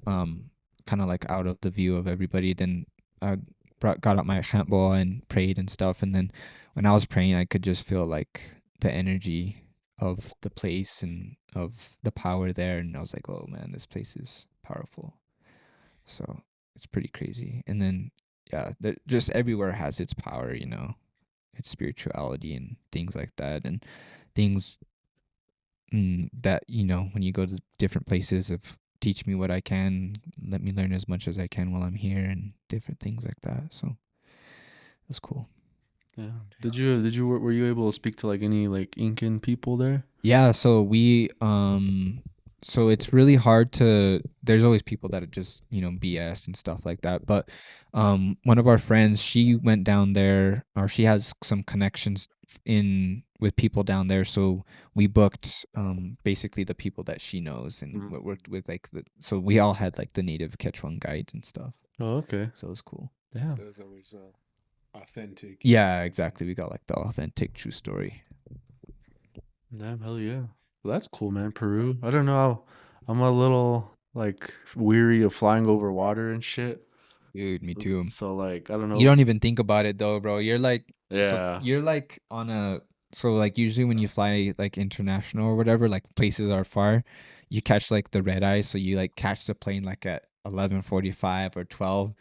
kind of like out of the view of everybody, then I got out my handball and prayed and stuff. And then when I was praying, I could just feel like the energy of the place and of the power there, and I was like, oh man, this place is powerful. So it's pretty crazy. And then yeah, just everywhere has its power, you know, its spirituality and things like that, and things that, you know, when you go to different places of teach me what I can, let me learn as much as I can while I'm here, and different things like that. So that's cool. Yeah. Were you able to speak to like any like Incan people there? Yeah, so we so it's really hard to, there's always people that are just, you know, BS and stuff like that. But one of our friends, she went down there, or she has some connections in with people down there, so we booked basically the people that she knows, and worked with like so we all had like the native Quechuan guides and stuff. Oh, okay. So it was cool. Yeah. So it's always authentic. Yeah, exactly. We got like the authentic true story. Damn, hell yeah. Well, that's cool, man. Peru. I don't know. I'm a little like weary of flying over water and shit. Dude, me too. So like, I don't know. You don't even think about it though, bro. You're like, Yeah. you're like on a, so like usually when you fly like international or whatever, like places are far, you catch like the red eye. So you like catch the plane like at 11:45 or 12,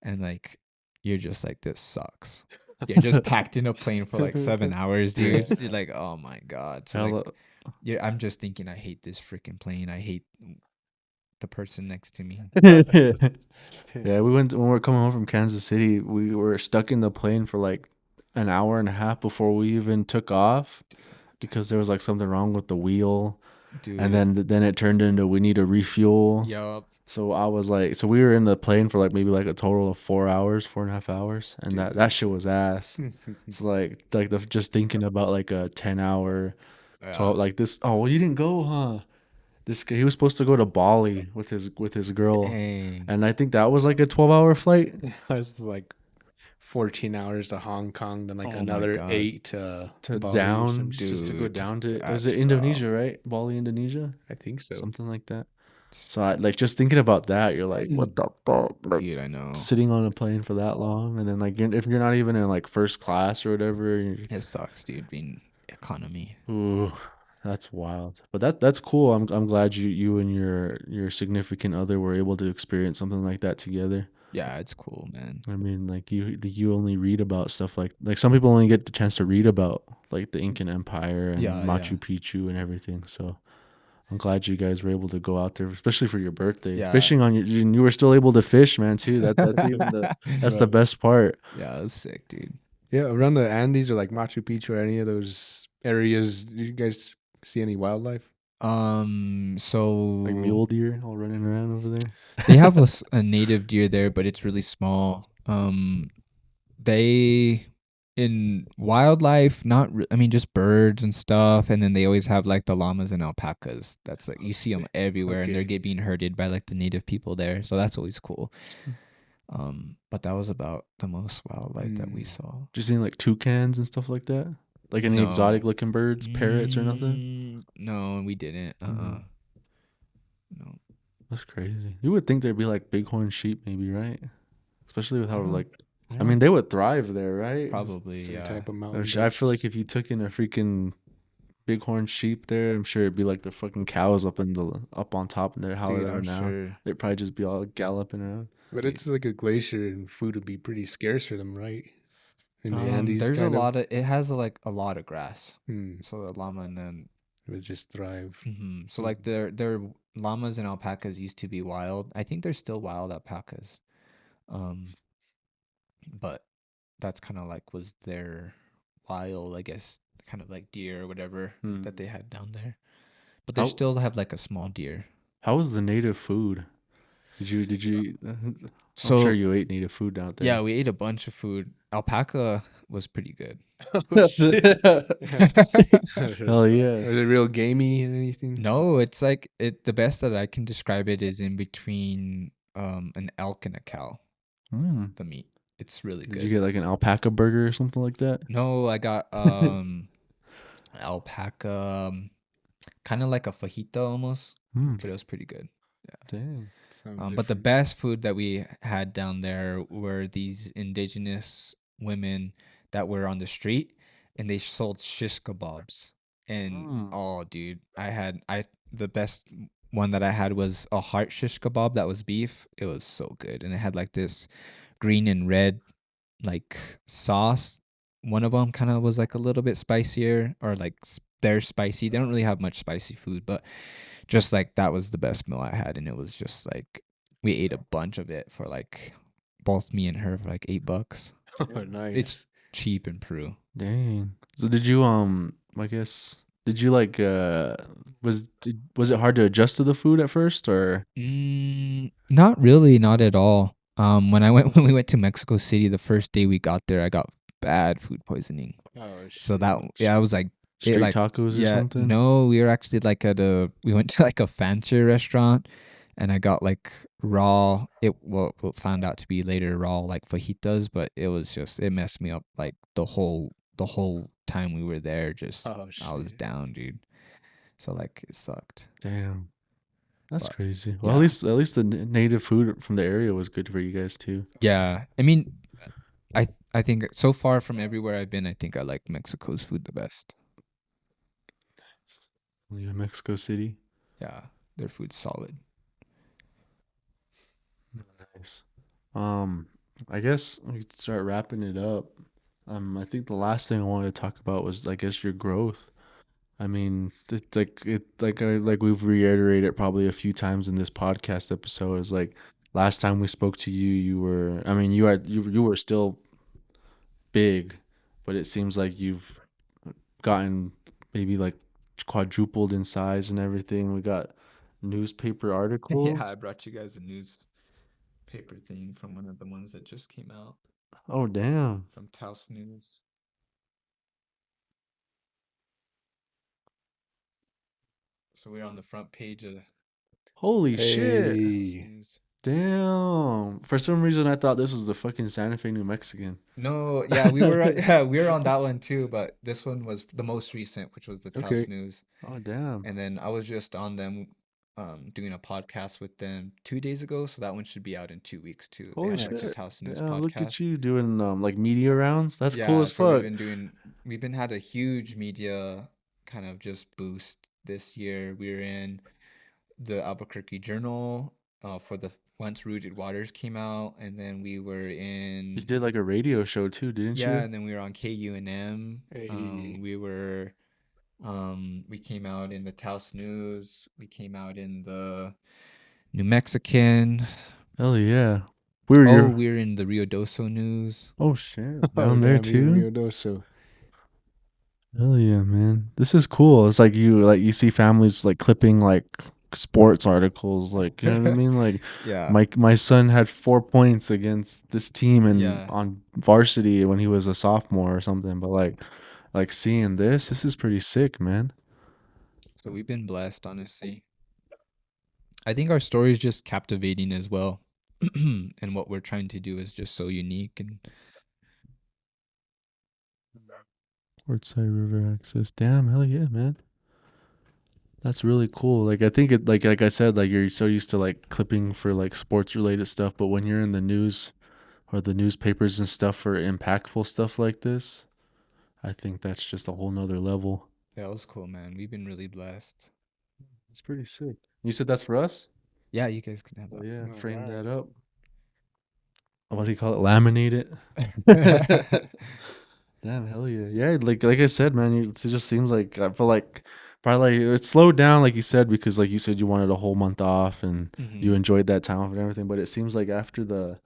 and like you're just like, this sucks. You're just packed in a plane for like 7 hours, dude. You're like, oh my god. So like, I'm just thinking, I hate this freaking plane. I hate the person next to me. Yeah, we went when we were coming home from Kansas City. We were stuck in the plane for like an hour and a half before we even took off because there was like something wrong with the wheel, Dude. and then it turned into we need a refuel. Yup. So I was like, so we were in the plane for like maybe like a total of 4 hours, 4.5 hours, and that shit was ass. It's like just thinking about like a 10 hour, 12 like this. Oh, well, you didn't go, huh? This guy, he was supposed to go to Bali with his girl, Dang. and I think that was like a 12-hour flight It was like 14 hours to Hong Kong, then like Oh my another God. 8 to to Bali or some down shit. just to go Dude, down to that's was it Indonesia, right? Bali, Indonesia, I think so. something like that. So I like just thinking about that. You're like, what the fuck? Like Dude, I know. sitting on a plane for that long, and then like if you're not even in like first class or whatever, It sucks, dude, being economy. ooh, that's wild. But that's cool. I'm glad you and your significant other were able to experience something like that together. Yeah, it's cool, man. I mean, like you only read about stuff like some people only get the chance to read about like the Incan Empire and Yeah, Machu yeah. Picchu and everything. So I'm glad you guys were able to go out there, especially for your birthday. Yeah. Fishing on your, and you were still able to fish, man. Too. That's even that's the best part. Yeah, it was sick, dude. Yeah, around the Andes or like Machu Picchu or any of those areas, did you guys see any wildlife? So Like mule deer all running around over there. they have a native deer there, but it's really small. They in wildlife, I mean, just birds and stuff, and then they always have like the llamas and alpacas. That's like you see them everywhere, and they're being herded by like the native people there. So that's always cool. But that was about the most wildlife that we saw. Just seeing like toucans and stuff like that. Like any exotic looking birds, parrots or nothing. No, we didn't. No. That's crazy. You would think there'd be like bighorn sheep, maybe, right? Especially with how like, I don't- mean, they would thrive there, right? Probably, Some yeah. type of I'm mountain. sure- I feel like goats. if you took in a freaking bighorn sheep there, I'm sure it'd be like the fucking cows up on top and how Dude, they are I'm now. sure. They'd probably just be all galloping around. But it's like a glacier and food would be pretty scarce for them, right? In the Andes, There's kind a lot of it has like a lot of grass. Hmm, So the llama and then it would just thrive. so like their llamas and alpacas used to be wild. I think they're still wild alpacas. But that's kind of like was their wild, I guess, kind of like deer or whatever that they had down there. But they How- still have like a small deer. How was the native food? Did you? I'm So sure you ate native food out there. yeah, we ate a bunch of food. Alpaca was pretty good. Oh, shit. Hell yeah. Is it real gamey and anything? No, it's like the best that I can describe it is in between an elk and a cow. Mm. The meat. It's really Did good. you get like an alpaca burger or something like that? No, I got alpaca, kind of like a fajita almost, Mm. but it was pretty good. Damn. But the best food that we had down there were these indigenous women that were on the street, and they sold shish kebabs. And oh, dude, the best one that I had was a heart shish kebab that was beef. It was so good, and it had like this green and red like sauce. One of them kind of was like a little bit spicier, or like they're spicy. They don't really have much spicy food, but just like that was the best meal I had, and it was just like we ate a bunch of it for like both me and her for like $8. Oh, nice. It's cheap in Peru. Dang. So did you I guess did you like was it hard to adjust to the food at first or Not really, not at all. When we went to Mexico City the first day we got there, I got bad food poisoning. Oh, shit. So that I was like street like, tacos or something? No, we were actually like we went to like a fancier restaurant, and I got like raw. What found out to be later raw like fajitas, but it messed me up like the whole time we were there. Just Oh, I was shit. down, dude. So like it sucked. Damn. That's But, crazy. Well, yeah. at least the native food from the area was good for you guys too. Yeah, I mean, I think so far from everywhere I've been, I think I like Mexico's food the best. Leave Mexico City. Yeah, their food's solid. Nice. I guess we could start wrapping it up. I think the last thing I wanted to talk about was I guess your growth. I mean, like we've reiterated probably a few times in this podcast episode is like last time we spoke to you, you were I mean you were still big, but it seems like you've gotten maybe like quadrupled in size and everything. We got newspaper Yeah, articles. I brought you guys a newspaper thing from one of the ones that just came out Oh damn. from Taos News. So we're on the front page of Holy shit. Taos Hey. News. Damn. For some reason I thought this was the fucking Santa Fe, New Mexican. No, yeah, we were yeah, we were on that one too, but this one was the most recent, which was the Taos Okay. News. Oh damn. And then I was just on them doing a podcast with them 2 days ago, so that one should be out in 2 weeks too. They Holy have like the shit. Taos News Damn, look at podcast. you doing like media rounds. That's cool Yeah, as so fuck. we've been had a huge media kind of just boost this year. We were in the Albuquerque Journal for the Once Rooted Waters came out, and then we were in You did like a radio show too, didn't yeah, you? and then we were on KUNM. Hey. We were we came out in the Taos News. We came out in the New Mexican. Hell yeah. We were Oh, your we're in the Rio Doso News. Oh shit. Oh, Down there damn, even too? Rio Doso. Hell yeah, man. This is cool. It's like you see families like clipping like sports articles, like you know what I mean? Like Yeah. my son had 4 points against this team and Yeah. on varsity when he was a sophomore or something. But like seeing this is pretty sick, man. So we've been blessed, honestly. I think our story is just captivating as well. And what we're trying to do is just so unique and Quartzsite River access. Damn, hell yeah, man. That's really cool. Like I think it like I said, like you're so used to like clipping for like sports related stuff, but when you're in the news or the newspapers and stuff for impactful stuff like this, I think that's just a whole nother level. yeah, it was cool, man. We've been really blessed. It's pretty sick. You said that's for us? Yeah, you guys can have Oh yeah, All frame right. that up. What do you call it? Laminate it. that. Damn, hell yeah. Yeah, like I said, man, it just seems like I feel like probably it slowed down, like you said, because like you said, you wanted a whole month off and you Mhm. enjoyed that time and everything. But it seems like after the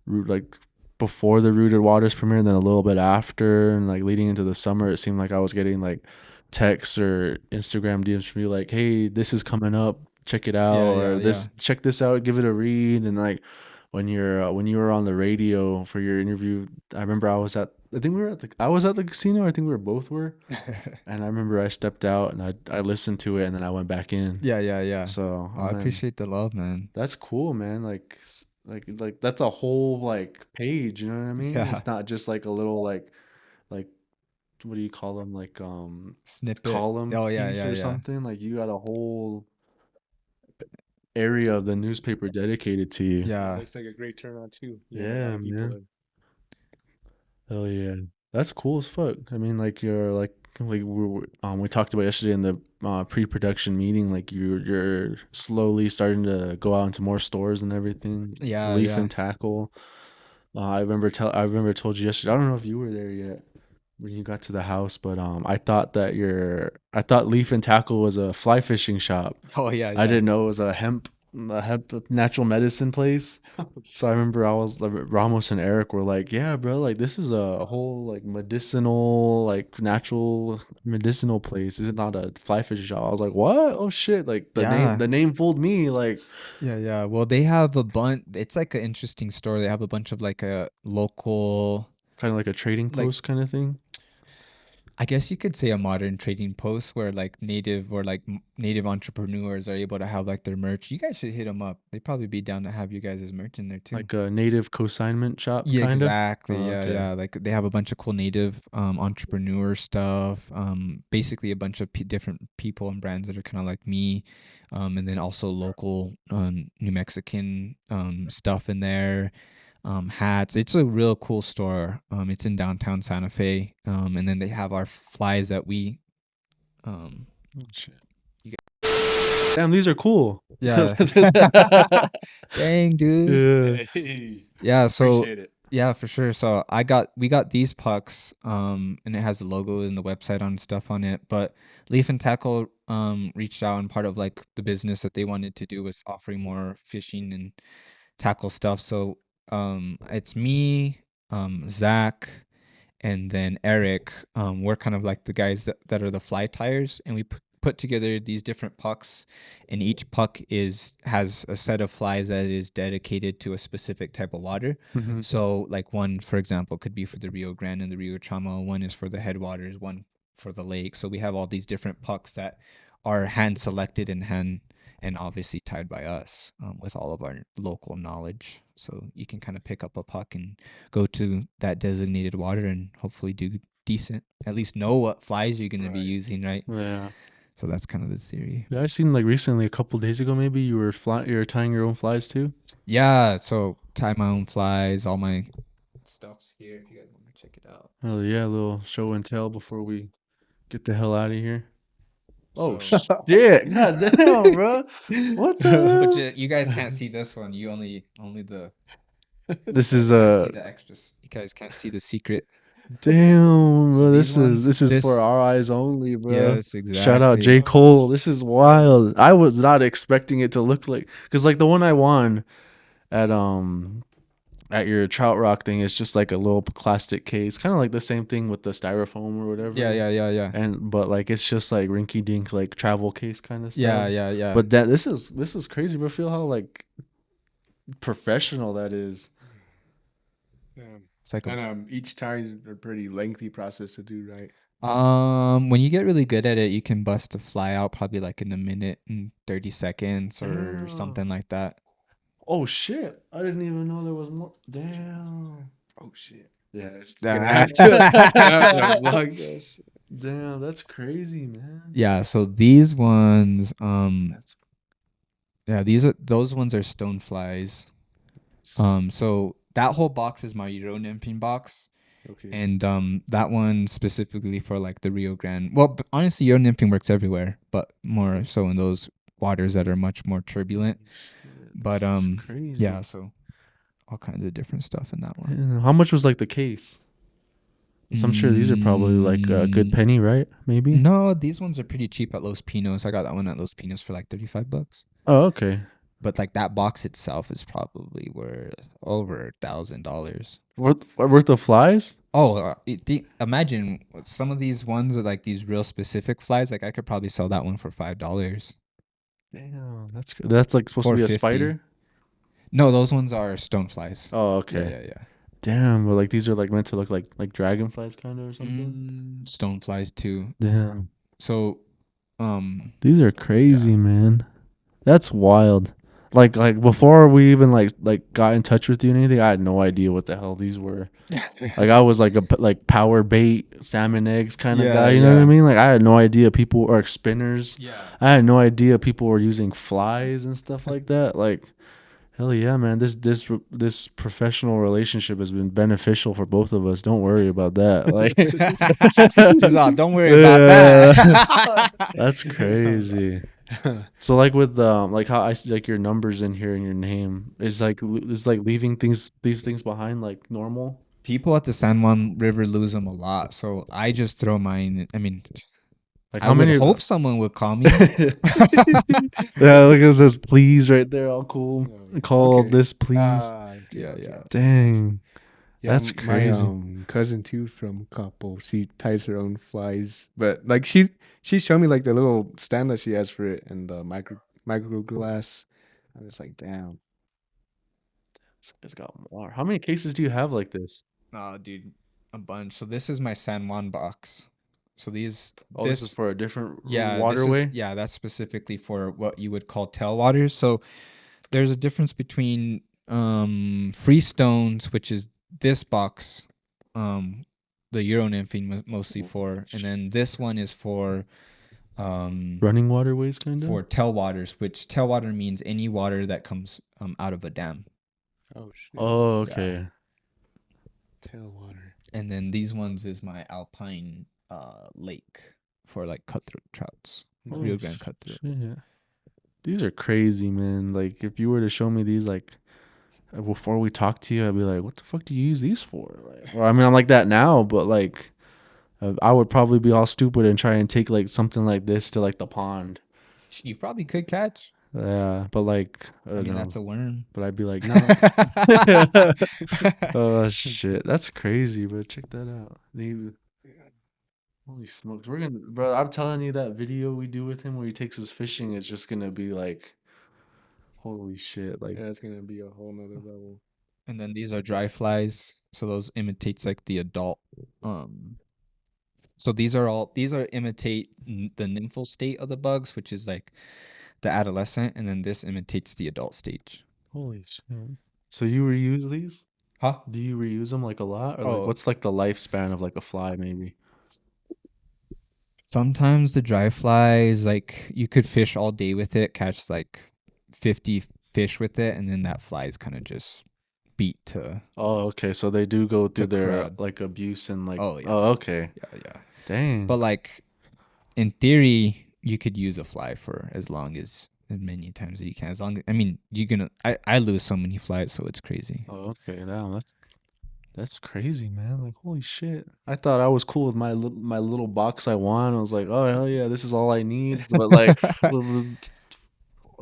like before the Rooted Waters premiere, and then a little bit after, and like leading into the summer, it seemed like I was getting like texts or Instagram DMs from you, like, "Hey, this is coming up. Check it out," Yeah, or yeah, "This, check this out. Give it a read." And like when you were on the radio for your interview, I remember I was at the casino. I think we were both were, and I remember I stepped out and I listened to it and then I went back in. yeah, yeah, yeah. So Oh, I appreciate the love, man. that's cool, man. Like that's a whole like page, you know what I mean? Yeah. It's not just like a little like what do you call them? Like Snippet. column Oh, yeah, piece yeah, or yeah. something. Like you got a whole area of the newspaper dedicated to you. Yeah. Looks like a great turnout too. Yeah, man. Hell yeah, that's cool as fuck. I mean, like you're like we talked about yesterday in the pre-production meeting. Like you're slowly starting to go out into more stores and everything. Yeah, Leaf yeah. and Tackle. I remember told you yesterday. I don't know if you were there yet when you got to the house, but I thought Leaf and Tackle was a fly fishing shop. Oh, yeah, yeah. I didn't know it was a hemp natural medicine place. So I remember I was like, Ramos and Eric were like, "Yeah, bro, like this is a whole like medicinal, like natural medicinal place. Is it not a fly fishing shop?" I was like, "What? Oh shit!" Like Yeah. the name fooled me. Like Yeah, yeah. Well, they have a bunch. It's like an interesting store. They have a bunch of like a local, kind of like a trading Like- post kind of thing. I guess you could say a modern trading post where like native or like native entrepreneurs are able to have like their merch. You guys should hit them up. They'd probably be down to have you guys' merch in there too. Like a native consignment shop, Yeah, kind of. exactly. Oh, Yeah, okay. yeah. Like they have a bunch of cool native entrepreneur stuff. Basically a bunch of different people and brands that are kind of like me. And then also local New Mexican stuff in there. Hats. It's a real cool store. It's in downtown Santa Fe. And then they have our flies that we Oh, shit. Damn, these are cool. yeah. Dang, dude. Yeah. Hey, Yeah, so appreciate it. Yeah, for sure. So we got these pucks, and it has the logo and the website on stuff on it. But Leaf and Tackle reached out, and part of like the business that they wanted to do was offering more fishing and tackle stuff. So it's me, Zach, and then Eric. We're kind of like the guys that are the fly tires, and we put together these different pucks, and each puck has a set of flies that is dedicated to a specific type of water. Mhm. So like one, for example, could be for the Rio Grande and the Rio Chama. One is for the headwaters, one for the lake. So we have all these different pucks that are hand selected and obviously tied by us, with all of our local knowledge. So you can kind of pick up a puck and go to that designated water and hopefully do decent. At least know what flies you're going to be using, right? Yeah. So that's kind of the theory. Yeah, I seen like recently, a couple days ago, maybe you were tying your own flies too. Yeah. So tie my own flies, all my stuff's here if you guys want to check it out. Oh yeah, a little show and tell before we get the hell out of here. Oh So- shit! God damn, bro. What the hell? But you guys can't see this one. You only the This you is guys can't see the extras. You guys can't see the secret. damn, So bro. these ones- This is this- for our eyes only, bro. Yes, exactly. Shout out J. Cole. This is wild. I was not expecting it to look like, because like the one I won at your Trout Rock thing is just like a little plastic case, kind of like the same thing with the styrofoam or whatever. Yeah. And but like it's just like rinky dink like travel case kind of stuff. Yeah. But that this is crazy, bro. Feel how like professional that is. It's like And each tie is a pretty lengthy process to do, right? when you get really good at it, you can bust a fly out probably like in a minute and 30 seconds or Damn. something like that. Oh shit! I didn't even know there was more. Damn. Oh shit. Yeah. Gonna have to vlog that shit. Damn, that's crazy, man. Yeah, so these ones That's those ones are stone flies. So that whole box is my Euro nymphing box. Okay. And that one specifically for like the Rio Grande. Well, honestly, Euro nymphing works everywhere, but more so in those waters that are much more turbulent. But This is crazy. yeah, so all kinds of different stuff in that one. Yeah, how much was like the case? So I'm sure these are probably like a good penny, right? Maybe. No, these ones are pretty cheap at Los Pinos. I got that one at Los Pinos for like $35. Oh, okay. But like that box itself is probably worth over $1,000. Worth of flies? Oh, imagine some of these ones are like these real specific flies. Like I could probably sell that one for $5. Damn, that's like supposed to be a $4.50. spider. No, those ones are stone flies. Oh, okay. Yeah. Damn, but like these are like meant to look like dragonflies kind of or something. Stone flies too. Damn, So, these are crazy, man. That's wild. Like before we even like got in touch with you and anything, I had no idea what the hell these were. Like I was like a power bait salmon eggs kind of Yeah, guy. You know what yeah. I mean? Like I had no idea people or spinners. yeah. I had no idea people were using flies and stuff like that. Like, hell yeah, man! This professional relationship has been beneficial for both of us. Don't worry about that. Like, Don't worry about that. that's crazy. So, like with like how I see like your numbers in here and your name is like leaving these things behind like normal. People at the San Juan River lose them a lot, so I just throw mine. I mean, Like I would hope someone would call me. Yeah, look, it says please right there, all cool. Call Okay. this please. Yeah. Dang. Yeah, That's crazy. My cousin too from Capo, she ties her own flies, but like she showed me like the little stand that she has for it and the micro glass. I'm just like, damn. It's got more. How many cases do you have like this? Oh, dude, a bunch. So this is my San Juan box. So these. Oh, this is for a different this waterway? is- yeah, that's specifically for what you would call tailwaters. So there's a difference between free stones, which is this box, the Euro nymphing mostly for, and then this one is for Running waterways, kind of? for tailwaters, which tailwater means any water that comes out of a dam. Oh shit. Oh, okay. Tailwater. And then these ones is my alpine lake for like cutthroat trouts. Rio Grande cutthroat. Shit. These are crazy, man. Like, if you were to show me these, like, before we talk to you, I'd be like, "What the fuck do you use these for?" Like, well, I mean, I'm like that now, but like, I would probably be all stupid and try and take like something like this to like the pond. You probably could catch. Yeah, but like, I I don't mean, know. that's a worm. But I'd be like, no. Oh shit, that's crazy, bro. Check that out. Holy smokes, we're gonna, bro. I'm telling you, that video we do with him where he takes us fishing is just gonna be like, holy shit, like, Yeah, it's gonna be a whole nother level. And then these are dry flies, so those imitates like the adult. So these are imitate the nymphal state of the bugs, which is like the adolescent, and then this imitates the adult stage. holy shit. So you reuse these? Huh? Do you reuse them like a lot, or like Oh. what's like the lifespan of like a fly, maybe? Sometimes the dry flies, like you could fish all day with it, catch like 50 fish with it, and then that fly is kind of just beat to. Oh, okay. So they do go through their crud. like abuse and like. Oh, yeah. Oh, okay. Yeah. Dang. But like in theory, you could use a fly for as many times as you can. As long as, I mean, I lose so many flies, so it's crazy. Oh, okay. Damn, that's crazy, man. Like, holy shit. I thought I was cool with my little box I won. I was like, oh hell yeah, this is all I need. But like,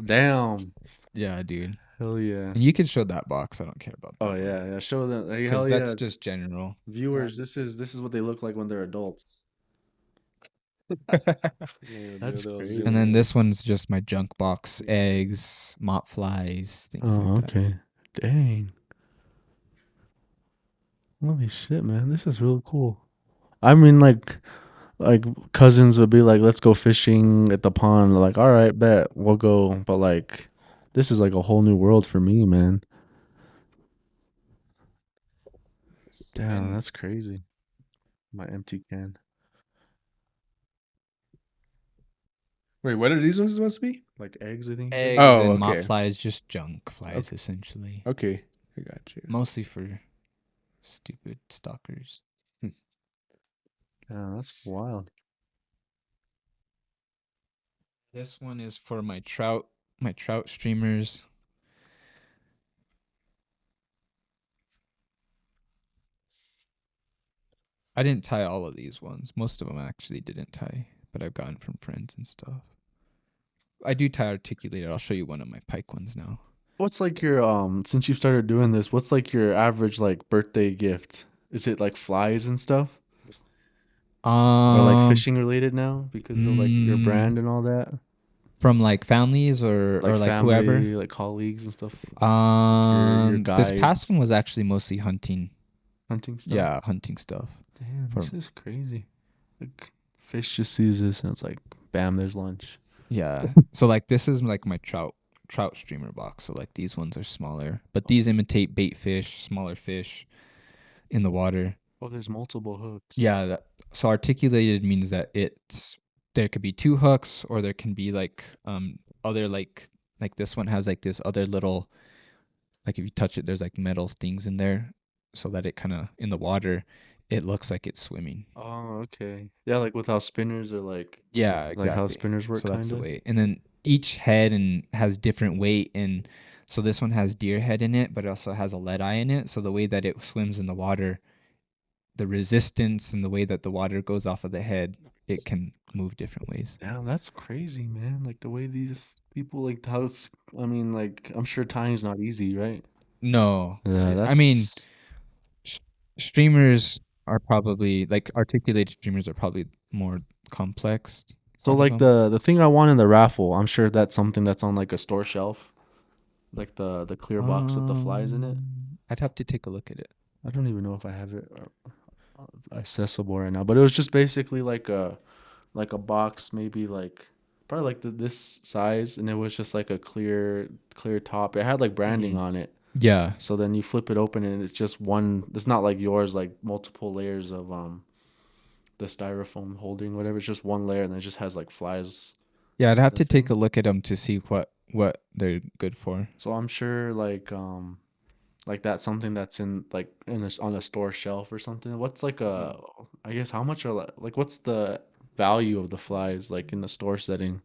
damn. Yeah, dude. Hell yeah. And you can show that box. I don't care about that. Oh yeah, yeah. Show them. Like, Because hell that's yeah. just general. Viewers, this is what they look like when they're adults. Yeah, That's they'll crazy. zoom And then in. this one's just my junk box, eggs, mop flies, things Oh, like that. okay. Dang. Holy shit, man. This is really cool. I mean, like cousins would be like, let's go fishing at the pond. Like, all right, bet we'll go. But like, this is like a whole new world for me, man. Damn, And that's crazy. My empty can. Wait, what are these ones supposed to be? Like eggs, I think. eggs Oh, and mop okay. flies, just junk flies, essentially. Okay, I got you. Mostly for stupid stalkers. Yeah, that's wild. This one is for my trout streamers. I didn't tie all of these ones. Most of them actually didn't tie, but I've gotten from friends and stuff. I do tie articulated. I'll show you one of my pike ones now. What's like your since you've started doing this, what's like your average like birthday gift? Is it like flies and stuff? Or like fishing related now because of like your brand and all that? From like families or like family, whoever. like colleagues and stuff. This past guides. one was actually mostly hunting. Hunting stuff. Yeah, hunting stuff. Damn, this is crazy. Like fish just sees this and it's like, bam, there's lunch. Yeah. So like this is like my trout streamer box. So like these ones are smaller, but these imitate bait fish, smaller fish in the water. Oh, there's multiple hooks. Yeah. So articulated means that there could be 2 hooks, or there can be like other like this one has like this other little, like if you touch it, there's like metal things in there, so that it kind of in the water, it looks like it's swimming. Oh, okay. Yeah, like with how spinners are like. Yeah, exactly. Like how spinners work. So that's the kinda? weight. And then each head has different weight, and so this one has deer head in it, but it also has a lead eye in it. So the way that it swims in the water, the resistance and the way that the water goes off of the head, it can move different ways. Damn, that's crazy, man. Like the way these people like I mean, like I'm sure tying's not easy, right? No. Yeah, I mean, streamers are probably like articulated streamers are probably more complex. So like the thing I want in the raffle, I'm sure that's something that's on like a store shelf, like the clear box with the flies in it. I'd have to take a look at it. I don't even know if I have it accessible right now, but it was just basically like a box, maybe like probably like this size, and it was just like a clear top. It had like branding on it. Yeah. So then you flip it open and it's just one. It's not like yours, like multiple layers of the styrofoam holding, whatever. It's just one layer, and it just has like flies. Yeah, I'd have to take a look at them to see what they're good for. So I'm sure like that's something that's in like on a store shelf or something. What's like I guess how much are like what's the value of the flies like in the store setting?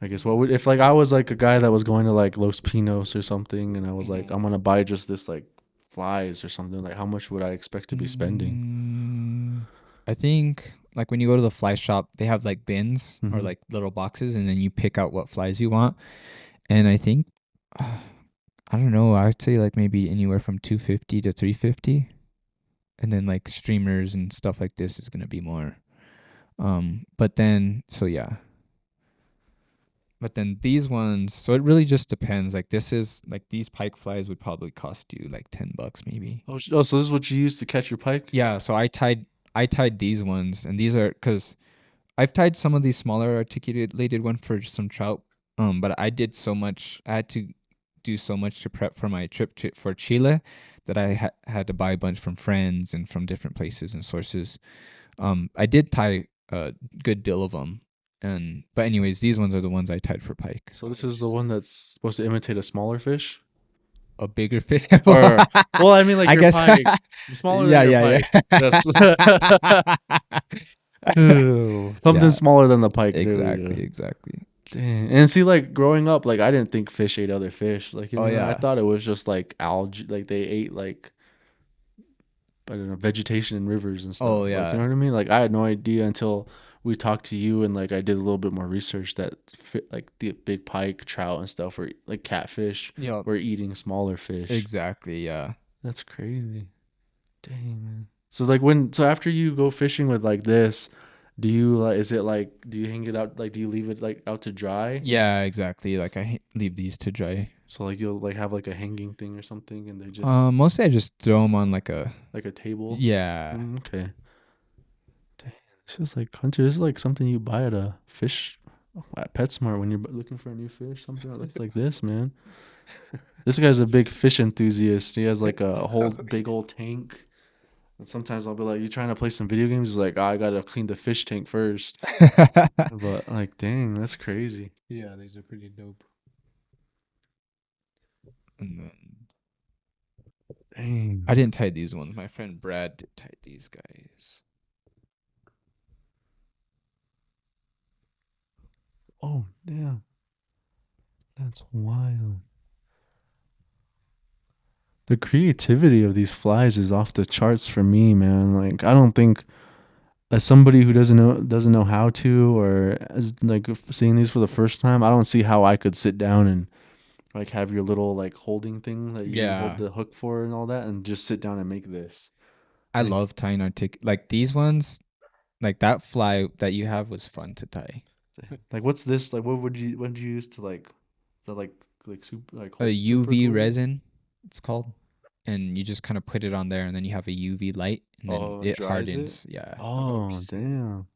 I guess what would if like I was like a guy that was going to like Los Pinos or something, and I was like, Mhm. I'm gonna buy just this like flies or something. Like, how much would I expect to be spending? I think like when you go to the fly shop, they have like bins or Mhm. like little boxes, and then you pick out what flies you want. And I think I don't know. I'd say like maybe anywhere from 250 to 350, and then like streamers and stuff like this is gonna be more. But then so yeah. But then these ones, so it really just depends. Like this is like these pike flies would probably cost you like $10 maybe. Oh, so this is what you use to catch your pike? Yeah, so I tied these ones, and these are because I've tied some of these smaller articulated ones for some trout. But I did so much. I had to do so much to prep for my trip for Chile that I had to buy a bunch from friends and from different places and sources. I did tie a good deal of them, and but anyways, these ones are the ones I tied for pike. So this is the one that's supposed to imitate a smaller fish? A bigger fish. Or well, I mean like I your guess pike. Smaller yeah, than your yeah, pike. Yes. yeah. Something Yeah, smaller than the pike. There we exactly, go. exactly. Dang. And see, like growing up, like I didn't think fish ate other fish. Like Oh I yeah. thought it was just like algae. Like they ate like I don't know vegetation in rivers and stuff. Oh Like yeah. you know what I mean? Like I had no idea until we talked to you and like I did a little bit more research that like the big pike, trout, and stuff were like catfish Yep. were eating smaller fish. Exactly. Yeah. That's crazy. Dang, man. So like so after you go fishing with like this, do you like is it like do you hang it out like do you leave it like out to dry? Yeah. Exactly. Like I leave these to dry. So like you'll like have like a hanging thing or something and they just Mostly I just throw them on like a. like a table. Yeah. Okay. Dang, this is like Hunter. This is like something you buy at a fish at PetSmart when you're looking for a new fish. Something that looks like this, man. This guy's a big fish enthusiast. He has like a whole big old tank. And sometimes I'll be like, "You trying to play some video games?" He's like, "I gotta clean the fish tank first." But like, dang, that's crazy. Yeah, these are pretty dope. And then Dang. I didn't tie these ones. My friend Brad did tie these guys. Oh, damn. That's wild. The creativity of these flies is off the charts for me, man. Like, I don't think as somebody who doesn't know how to, or as like seeing these for the first time, I don't see how I could sit down and like have your little like holding thing that you hold Yeah. the hook for and all that, and just sit down and make this. I Like- love tying like these ones. Like that fly that you have was fun to tie. Like, what's this? Like, what did you use to like, the like super like A hold super UV glue? resin, it's called, and you just kind of put it on there, and then you have a UV light, and then Oh, it dries hardens. it? Yeah. Oh, shit. damn.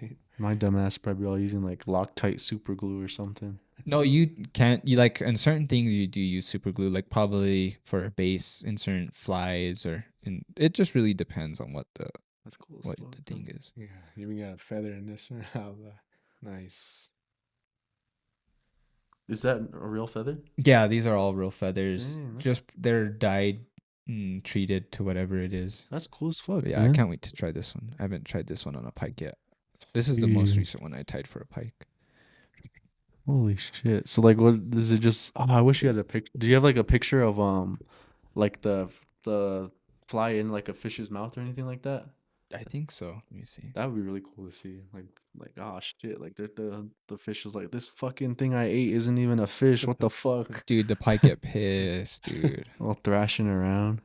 Damn. My dumbass probably all using like Loctite super glue or something. No, you can't. You like in certain things you do use super glue, like probably for a base in certain flies, or and it just really depends on what That's cool. the thing is. Yeah, you even got a feather in this one. How nice. Is that a real feather? Yeah, these are all real feathers. Dang, that's- Just they're dyed, treated to whatever it is. That's cool as fuck. But yeah, man. I can't wait to try this one. I haven't tried this one on a pike yet. This is the most Jeez. recent one I tied for a pike. Holy shit! So like, what is it? Just I wish you had a pic. Do you have like a picture of like the fly in like a fish's mouth or anything like that? I think so. Let me see. That would be really cool to see. Like oh shit! Like the fish is like this fucking thing I ate isn't even a fish. What the fuck? Dude, the pike get pissed, dude. All thrashing around.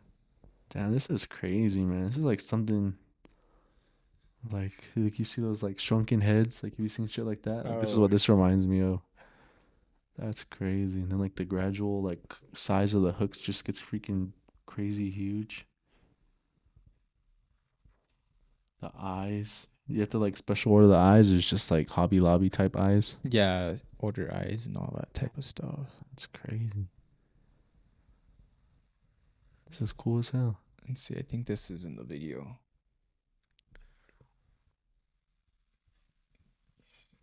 Damn, this is crazy, man. This is like something. Like you see those like shrunken heads. Like have you seen shit like that? Like, this is Oh, what this reminds me of. That's crazy. And then like the gradual like size of the hooks just gets freaking crazy huge. The eyes. You have to like special order the eyes, or it's just like Hobby Lobby type eyes. Yeah, order eyes and all that type of stuff. That's crazy. This is cool as hell. Let's see. I think this is in the video.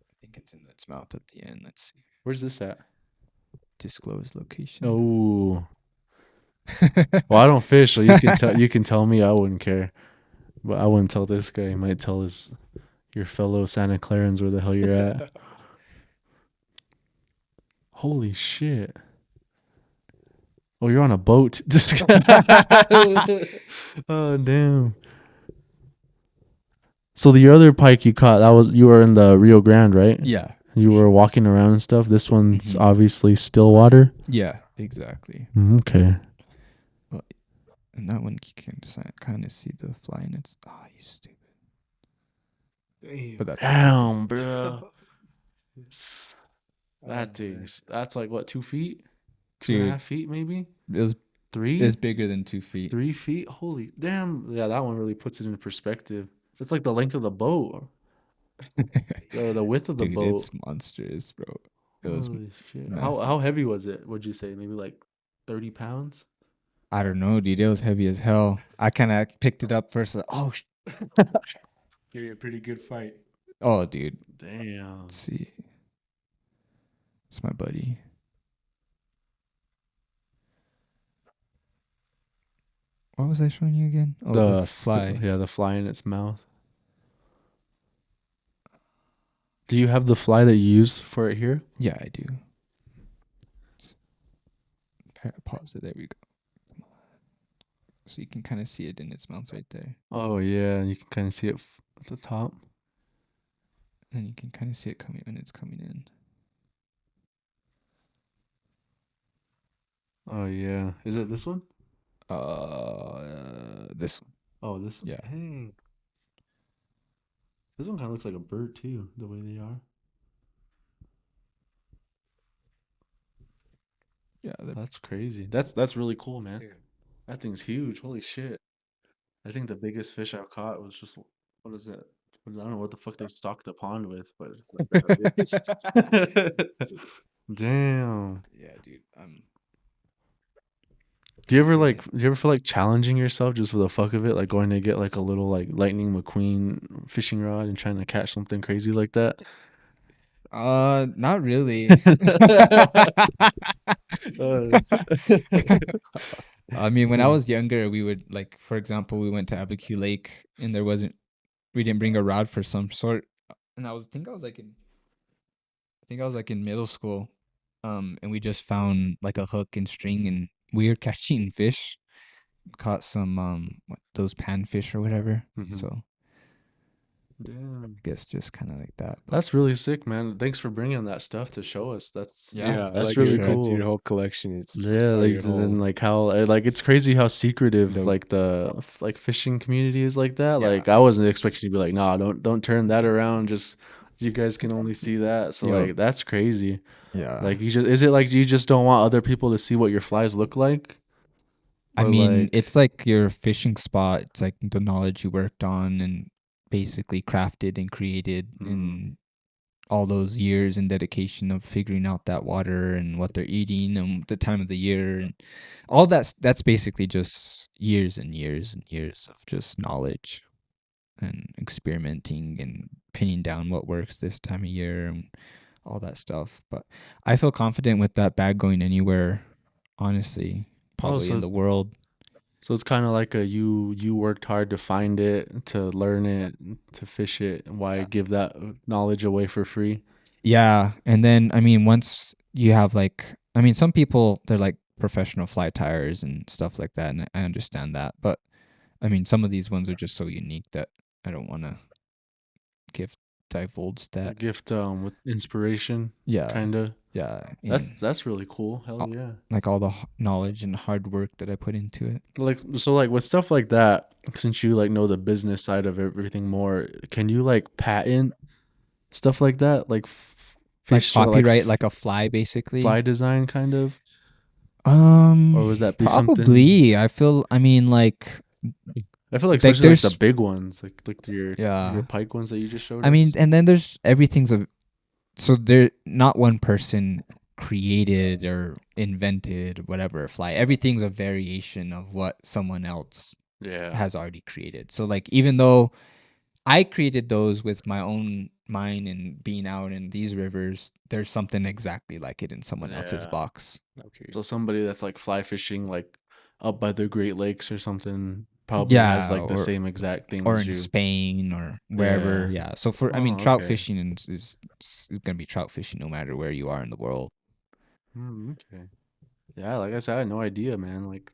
I think it's in its mouth at the end. Let's see. Where's this at? Disclose location. Oh. Well, I don't fish, so you can tell. You can tell me. I wouldn't care, but I wouldn't tell this guy. He might tell your fellow Santa Clarans where the hell you're at. Holy shit. Oh, you're on a boat. Oh, damn. So the other pike you caught, you were in the Rio Grande, right? Yeah. You were walking around and stuff. This one's Mhm. obviously still water. Yeah, exactly. Okay. And that one you can kind of see the fly in its. Oh, you stupid. But that's Damn, bro. That thing's that's like what, 2 feet? Two and a Dude, half feet, maybe? it was Three? it's bigger than 2 feet. 3 feet? Holy damn. Yeah, that one really puts it in perspective. It's like the length of the boat. The width of the Dude, boat. it's monstrous, bro. It was Holy shit. massive. How heavy was it? Would you say maybe like 30 pounds? I don't know, dude. It was heavy as hell. I kind of picked it up first. Like, Give you a pretty good fight. oh, dude. Damn. Let's see. It's my buddy. What was I showing you again? Oh, the fly. Yeah, the fly in its mouth. Do you have the fly that you used for it here? Yeah, I do. Pause it. There we go. So you can kind of see it in its mouth right there. Oh yeah, you can kind of see it at the top. And you can kind of see it coming when it's coming in. Oh yeah, is it this one? This one. Oh, this one. Yeah. Dang. This one kind of looks like a bird too, the way they are. Yeah, That's crazy. That's really cool, man. That thing's huge. Holy shit. I think the biggest fish I've caught was just, what is it? I don't know what the fuck they stocked the pond with, but it's like that big. Damn. yeah, dude. Do you ever feel like challenging yourself just for the fuck of it, like going to get like a little like Lightning McQueen fishing rod and trying to catch something crazy like that? Not really. I mean, when I was younger, we would like, for example, we went to Abiquiu Lake, and we didn't bring a rod for some sort, and I think I was like in middle school, and we just found like a hook and string, and we were catching fish, caught some those panfish or whatever. Mhm. So Damn. I guess just kind of like that. That's really sick, man. Thanks for bringing that stuff to show us. That's that's like really your, cool. Your whole collection. It's Yeah, part of like your whole- then like how like it's crazy how secretive The- like the like fishing community is like that. Yeah. Like I wasn't expecting you to be like, nah, don't turn that around. Just you guys can only see that. So Yup. like that's crazy. Yeah. Like is it like you just don't want other people to see what your flies look like? I Or, mean, like- it's like your fishing spot. It's like the knowledge you worked on and basically crafted and created in all those years and dedication of figuring out that water and what they're eating and the time of the year and all that's basically just years and years and years of just knowledge and experimenting and pinning down what works this time of year and all that stuff. But I feel confident with that bag going anywhere, honestly, probably so in the world. So it's kind of like you worked hard to find it, to learn it, to fish it. Why give that knowledge away for free? Yeah. And then, I mean, once you have some people, they're like professional fly tires and stuff like that. And I understand that. But I mean, some of these ones are just so unique that I don't want to divulge A that. gift with inspiration, Yeah. kind of. Yeah. That's really cool. Hell yeah. Like all the knowledge and hard work that I put into it. Like so like with stuff like that, since you like know the business side of everything more, can you like patent stuff like that? Like fish Like or, copyright, like a fly, basically. fly design kind of? Or was that be something? Probably. I mean, like, I feel like like, especially like the there's- big ones, like your Yeah. pike ones that you just showed I mean, us. and then there's so there, not one person created or invented whatever fly. Everything's a variation of what someone else Yeah. has already created. So like, even though I created those with my own mind and being out in these rivers, there's something exactly like it in someone else's Yeah. box. Okay. So somebody that's like fly fishing like up by the Great Lakes or something probably has Yeah, like the or- same exact thing Or as in you. Spain or wherever. Yeah. Yeah. So I mean, Oh, trout okay. fishing is going to be trout fishing no matter where you are in the world. Okay. Yeah, like I said, I had no idea, man. Like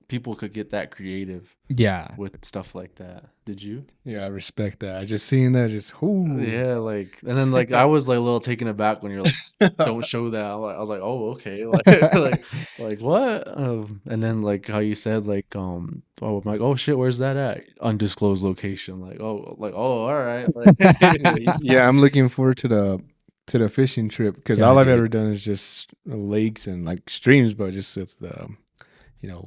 people could get that creative Yeah. with stuff like that. Did you? Yeah, I respect that. I just seen that, just Yeah, like, and then like I was like a little taken aback when you're like, don't show that. I was like, oh, okay, like, like what? And then like how you said like, oh, I'm like, oh shit, where's that at? Undisclosed location. Like, oh, all right, like, Yeah, I'm looking forward to the fishing trip because Yeah, all I've dude. ever done is just lakes and like streams, but just with the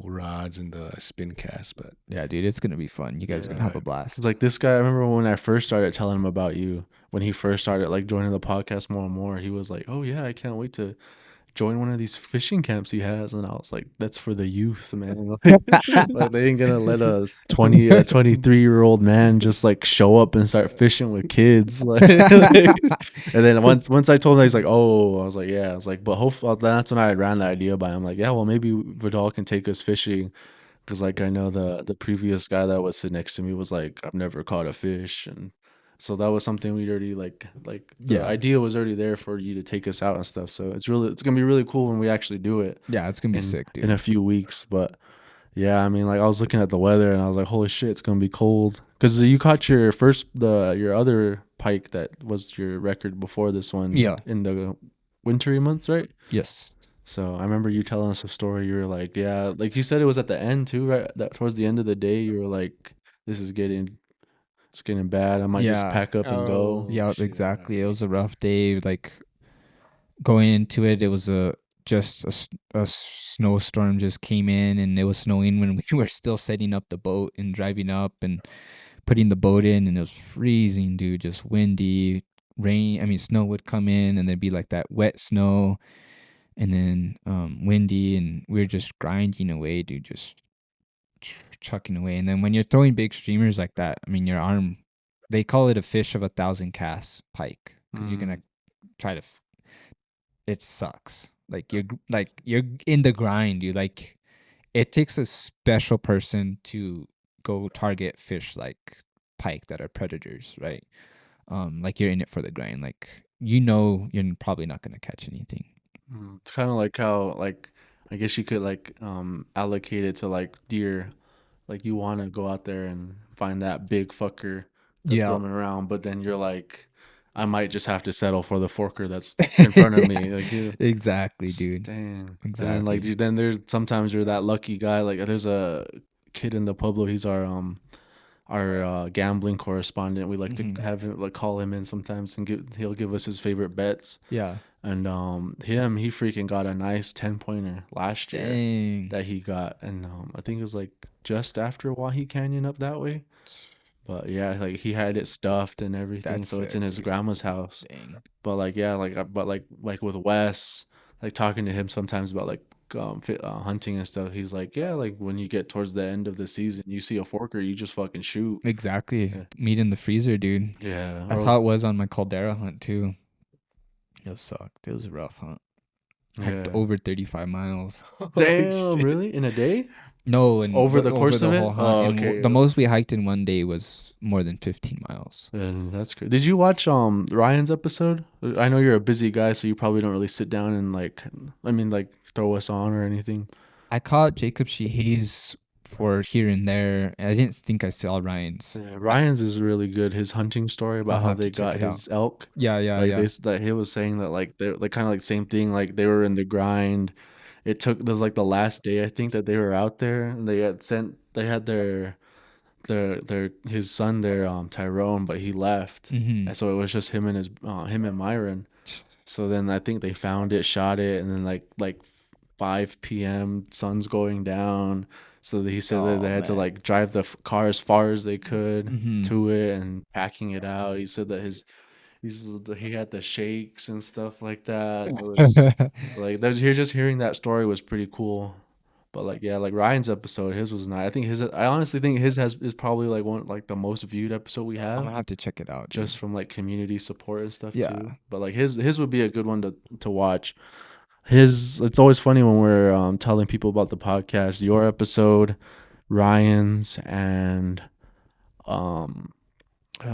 rods and the spin cast. But Yeah, dude, it's gonna be fun. You guys are gonna have a blast. Cause like this guy, I remember when I first started telling him about you, when he first started like joining the podcast more and more, he was like, oh yeah, I can't wait to join one of these fishing camps he has. And I was like, that's for the youth, man. Like they ain't gonna let a 23-year-old man just like show up and start fishing with kids. Like, and then once I told him, he's like, oh, I was like, yeah. I was like, but hopefully that's when I ran the idea by him. Like, yeah, well maybe Vidal can take us fishing. Cause like I know the previous guy that was sitting next to me was like, I've never caught a fish, and so that was something we already like the Yeah. idea was already there for you to take us out and stuff. So it's gonna be really cool when we actually do it Yeah, it's gonna be sick, dude. in a few weeks. But yeah, I mean, like I was looking at the weather and I was like, holy shit, it's gonna be cold. Cause you caught your your other pike that was your record before this one. Yeah. In the wintry months, right? Yes. So I remember you telling us a story. You were like, yeah, like you said it was at the end too, right? That towards the end of the day, you were like, this is it's getting bad. I might just Yeah. pack up and go. Yeah, shit, exactly. It was a rough day. Like going into it, it was a snowstorm just came in, and it was snowing when we were still setting up the boat and driving up and putting the boat in, and it was freezing, dude. Just windy, rain. I mean, snow would come in, and there'd be like that wet snow, and then windy, and we were just grinding away, dude. Just chucking away. And then when you're throwing big streamers like that, I mean, your arm, they call it a fish of 1,000 casts pike because you're gonna try to. It sucks. Like you're in the grind. You like it takes a special person to go target fish like pike that are predators, right? Like you're in it for the grind. Like you're probably not gonna catch anything. It's kind of like how like I guess you could like allocate it to like deer. Like you want to go out there and find that big fucker that's Yeah. roaming around, but then you're like, I might just have to settle for the forker that's in front of me. Like you, Exactly, dude. dang. And Exactly. then like then there's sometimes you're that lucky guy. Like there's a kid in the Pueblo. He's our gambling correspondent. We like to have him like call him in sometimes and he'll give us his favorite bets. Yeah. And he freaking got a nice 10-pointer last year Dang. that he got, and I think it was like just after Wahi Canyon up that way. But yeah, like he had it stuffed and everything, That's so it's in sick, his dude. grandma's house. Dang. But like yeah, like with Wes, like talking to him sometimes about like hunting and stuff. He's like, yeah, like when you get towards the end of the season, you see a forker, you just fucking shoot. Exactly. Yeah. Meat in the freezer, dude. Yeah, That's how it was on my Caldera hunt too. It sucked. It was a rough hunt. Hiked Yeah. over 35 miles. Damn, really? In a day? No, and Over the course of it? whole hunt. Oh, And okay. the most we hiked in one day was more than 15 miles. And that's great. Did you watch Ryan's episode? I know you're a busy guy, so you probably don't really sit down and like throw us on or anything. I caught Jacob Sheehy's for here and there. I didn't think I saw Ryan's. Yeah, Ryan's is really good. His hunting story about I'll how have to they check got it out. his elk. Yeah, yeah, Like yeah. that he was saying that like they're like kind of like same thing. Like they were in the grind. There was like the last day I think that they were out there, and they had their his son there, Tyrone, but he left, Mm-hmm. and so it was just him and Myron. So then I think they found it, shot it, and then like 5 p.m. sun's going down. So he said that they had to like drive the car as far as they could Mhm. to it and packing it out. He said that he had the shakes and stuff like that. And it was like you're just hearing that story was pretty cool. But like yeah, like Ryan's episode, his was nice. I honestly think his is probably like one like the most viewed episode we I'm have, gonna have to check it out. just from like community support and stuff Yeah. too. But like his would be a good one to watch. It's always funny when we're telling people about the podcast. Your episode, Ryan's, and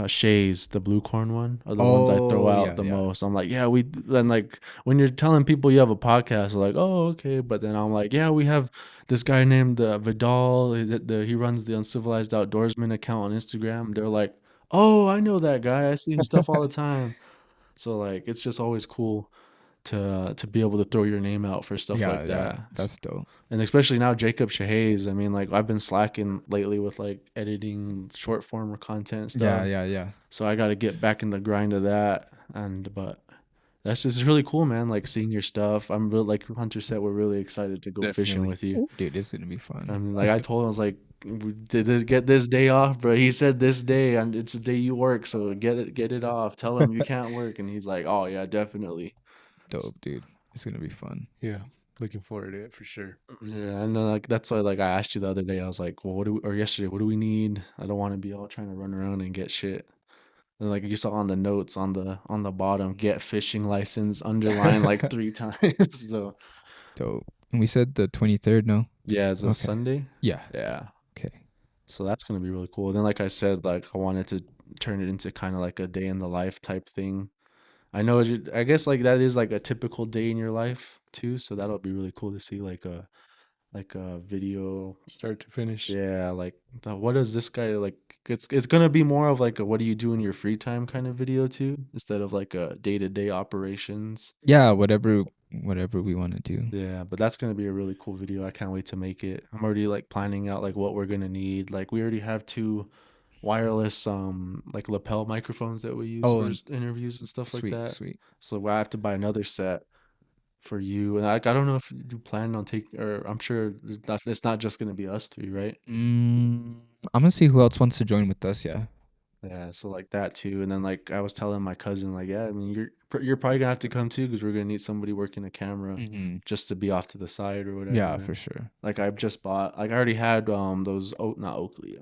Shays, the blue corn one, are the ones I throw out the most. I'm like, yeah, we then like when you're telling people you have a podcast, they're like, oh, okay. But then I'm like, yeah, we have this guy named Vidal. He runs the Uncivilized Outdoorsman account on Instagram. They're like, oh, I know that guy. I see his stuff all the time. So like, it's just always cool to be able to throw your name out for stuff like that. That's dope. And especially now Jacob Shahays, I mean, like I've been slacking lately with like editing short form content stuff. Yeah. So I got to get back in the grind of that. But that's just really cool, man. Like seeing your stuff. I'm really, like Hunter said, we're really excited to go fishing Definitely. with you. Dude, it's gonna be fun. I mean, like I told him, I was like, we did get this day off, bro. He said this day, and it's the day you work, so get it off. Tell him you can't work, and he's like, oh yeah, definitely. Dope, dude. It's gonna be fun. Yeah. Looking forward to it for sure. Yeah, and then like that's why like I asked you the other day. I was like, well, or yesterday, what do we need? I don't want to be all trying to run around and get shit. And like you saw on the notes on the bottom, get fishing license underlined like 3 times. So Dope. And we said the 23rd, no? yeah, it's a Okay. Sunday. Yeah. Yeah, Okay. so that's gonna be really cool. Then like I said, like I wanted to turn it into kind of like a day in the life type thing. I guess like that is like a typical day in your life too. So that'll be really cool to see like a video. Start to finish. Yeah, like what does this guy like? It's gonna be more of like a what do you do in your free time kind of video too, instead of like a day-to-day operations. Yeah, whatever we want to do. Yeah, but that's gonna be a really cool video. I can't wait to make it. I'm already like planning out like what we're gonna need. Like we already have 2 wireless like lapel microphones that we use Oh, for and interviews and stuff like that. sweet. So I have to buy another set for you. And like I don't know if you plan on taking, or I'm sure it's not just gonna be us three, right? I'm gonna see who else wants to join with us. Yeah. Yeah, so like that too, and then like I was telling my cousin, like, yeah, I mean, you're probably gonna have to come too because we're gonna need somebody working a camera Mm-hmm. just to be off to the side or whatever. Yeah, man. for sure. Like I've just bought, like I already had those not Oakley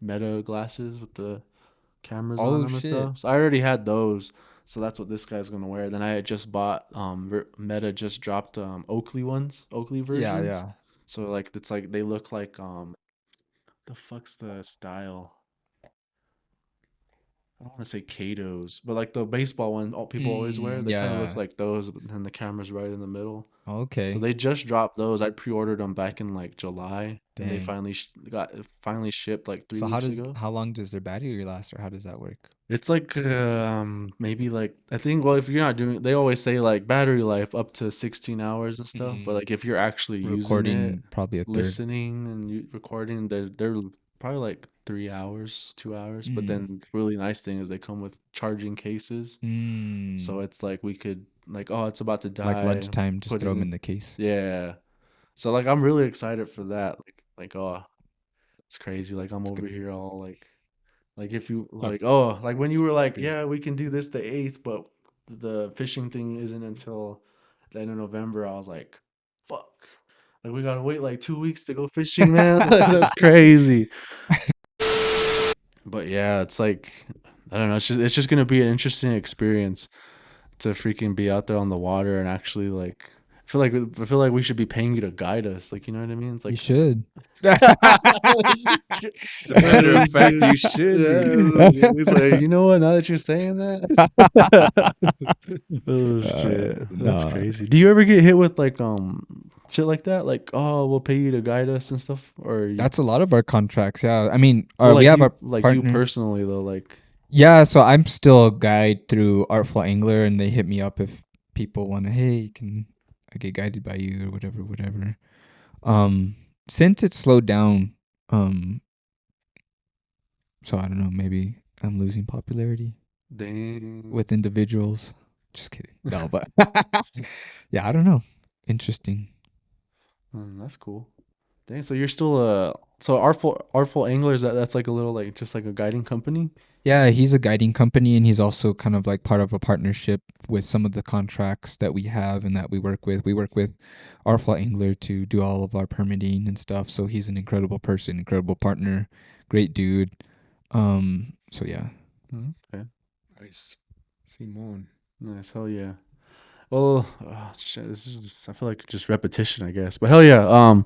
Meta glasses with the cameras on Oh, them and shit. stuff. So I already had those, so that's what this guy's gonna wear. Then I had just bought Meta just dropped Oakley versions. Yeah. So like it's like they look like the fuck's the style? I don't want to say Katos, but like the baseball one all people always wear, they kind of look Yeah. like those, but then the camera's right in the middle. Okay. So they just dropped those. I pre-ordered them back in like July, and they Dang. finally shipped like 3 So weeks ago. how long does their battery last, or how does that work? It's like maybe like I think, well, if you're not doing, they always say like battery life up to 16 hours and stuff, but like if you're actually using it, Recording probably a third. listening and recording, they're probably like 3 hours, 2 hours. But then really nice thing is they come with charging cases, so it's like we could like, oh, it's about to die, like lunchtime, just put throw it them in in. the case. Yeah, so like I'm really excited for that. Like oh, it's crazy. Like I'm over here all like if you like, oh, like when you were like, yeah, we can do this the 8th, but the fishing thing isn't until the end of November. I was like, fuck. Like we gotta wait like 2 weeks to go fishing, man. Like, that's crazy. But yeah, it's like I don't know. It's just gonna be an interesting experience to freaking be out there on the water and actually like. I feel like we should be paying you to guide us. Like, you know what I mean? It's You like should. As a matter of fact, you should. Yeah, he's like, you know what? Now that you're saying that, oh shit, that's nah. crazy. Do you ever get hit with like shit like that? Like, oh, we'll pay you to guide us and stuff, or That's a lot of our contracts. Yeah. I mean, well, like we have you, our like partner. you personally though, like Yeah, so I'm still a guide through Artful Angler, and they hit me up if people want to, hey, can I get guided by you or whatever. Since it's slowed down, so I don't know, maybe I'm losing popularity dang. with individuals. Just kidding. No, but yeah, I don't know. Interesting. That's cool. Dang, so you're still so Artful Anglers, that's like a little like just like a guiding company. Yeah, he's a guiding company, and he's also kind of like part of a partnership with some of the contracts that we have and that we work with. We work with Artful Angler to do all of our permitting and stuff. So he's an incredible person, incredible partner, great dude. So yeah. Okay. Nice. Simone. Nice, hell yeah. Well, shit, this is just, I feel like just repetition, I guess. But hell yeah.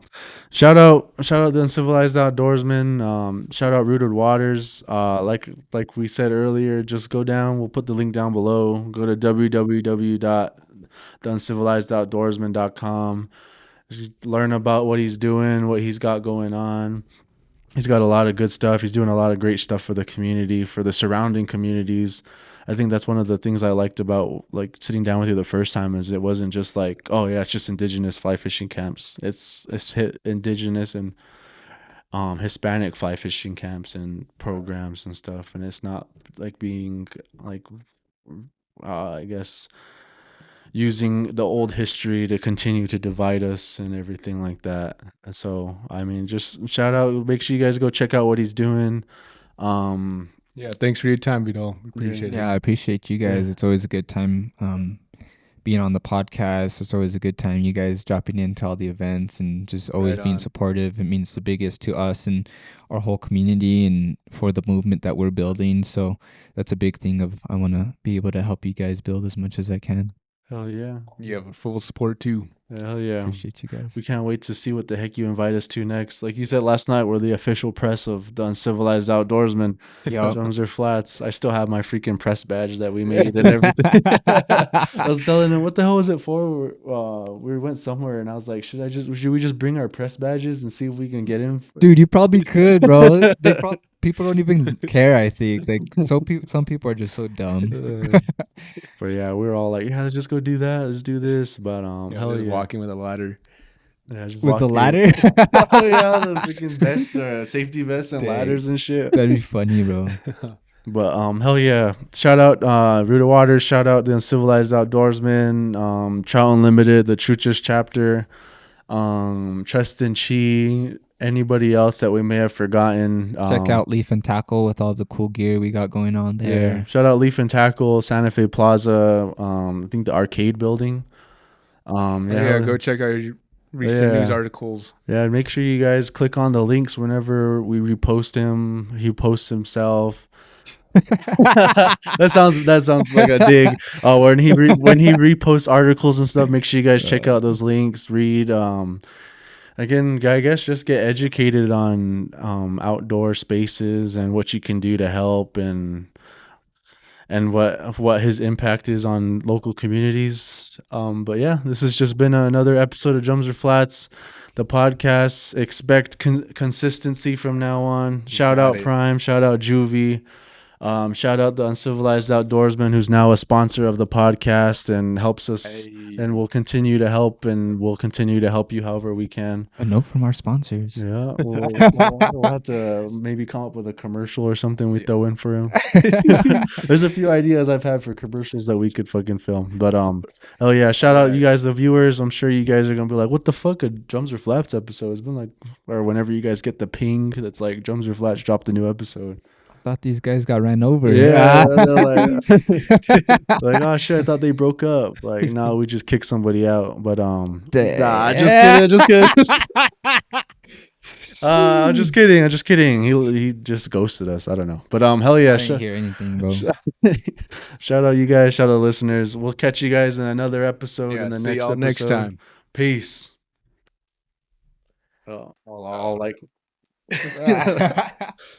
Shout out the Uncivilized Outdoorsman. Shout out Rooted Waters. Like we said earlier, just go down. We'll put the link down below. Go to www.theuncivilizedOutdoorsman.com. Just learn about what he's doing, what he's got going on. He's got a lot of good stuff. He's doing a lot of great stuff for the community, for the surrounding communities. I think that's one of the things I liked about like sitting down with you the first time is it wasn't just like, oh yeah, it's just indigenous fly fishing camps. It's hit indigenous and Hispanic fly fishing camps and programs and stuff, and it's not like being like I guess using the old history to continue to divide us and everything like that. And so, I mean, just shout out. Make sure you guys go check out what he's doing. Yeah, thanks for your time, Vidal. We appreciate it. Yeah, I appreciate you guys. Yeah. It's always a good time being on the podcast. It's always a good time you guys dropping into all the events and just always Right being on. supportive. It means the biggest to us and our whole community and for the movement that we're building. So that's a big thing of I want to be able to help you guys build as much as I can. Hell yeah. You have full support too. Hell yeah. Appreciate you guys. We can't wait to see what the heck you invite us to next. Like you said last night, we're the official press of the Uncivilized Outdoorsman. Yup. Drums or flats. I still have my freaking press badge that we made and everything. I was telling him, what the hell was it for? We went somewhere and I was like, should we just bring our press badges and see if we can get in? Dude, you probably could, bro. People don't even care, I think. Like some people are just so dumb. But yeah, we were all like, yeah, let's just go do that. Let's do this. But hell Just yeah. walking with a ladder. Yeah, just With the walk in. ladder? Oh yeah, the freaking vests, safety vests and Dang. ladders and shit. That'd be funny, bro. But hell yeah. Shout out Rooted Waters, shout out the Uncivilized Outdoorsman, Trout Unlimited, the Truchas chapter, Tristan Chi, anybody else that we may have forgotten. Check out Leaf and Tackle with all the cool gear we got going on there. Yeah. Shout out Leaf and Tackle, Santa Fe Plaza, I think the arcade building. Yeah, go check out your recent news articles. Yeah, make sure you guys click on the links whenever we repost him. He posts himself. that sounds like a dig. When he reposts articles and stuff, make sure you guys check out those links. Read. Again, I guess just get educated on outdoor spaces and what you can do to help and what his impact is on local communities. But yeah, this has just been another episode of Drums or Flats, the podcast. Expect consistency from now on. Shout out Prime, shout out Juvie. Shout out the Uncivilized Outdoorsman, who's now a sponsor of the podcast and helps us and will continue to help and we'll continue to help you however we can. A note from our sponsors. Yeah, we'll have to maybe come up with a commercial or something we throw in for him. There's a few ideas I've had for commercials that we could fucking film. But oh yeah, shout out you guys, the viewers. I'm sure you guys are gonna be like, what the fuck, a Drums or Flats episode? It's been like, or whenever you guys get the ping that's like Drums or Flats dropped a new episode. Thought these guys got ran over. Yeah, they're like, oh shit, I thought they broke up. Like, no, we just kicked somebody out. But nah, just kidding. I'm just kidding. He just ghosted us. I don't know. But hell yeah, I didn't hear anything, bro. shout out you guys, shout out listeners. We'll catch you guys in another episode in the see next y'all episode. next time. Peace. Oh, I'll like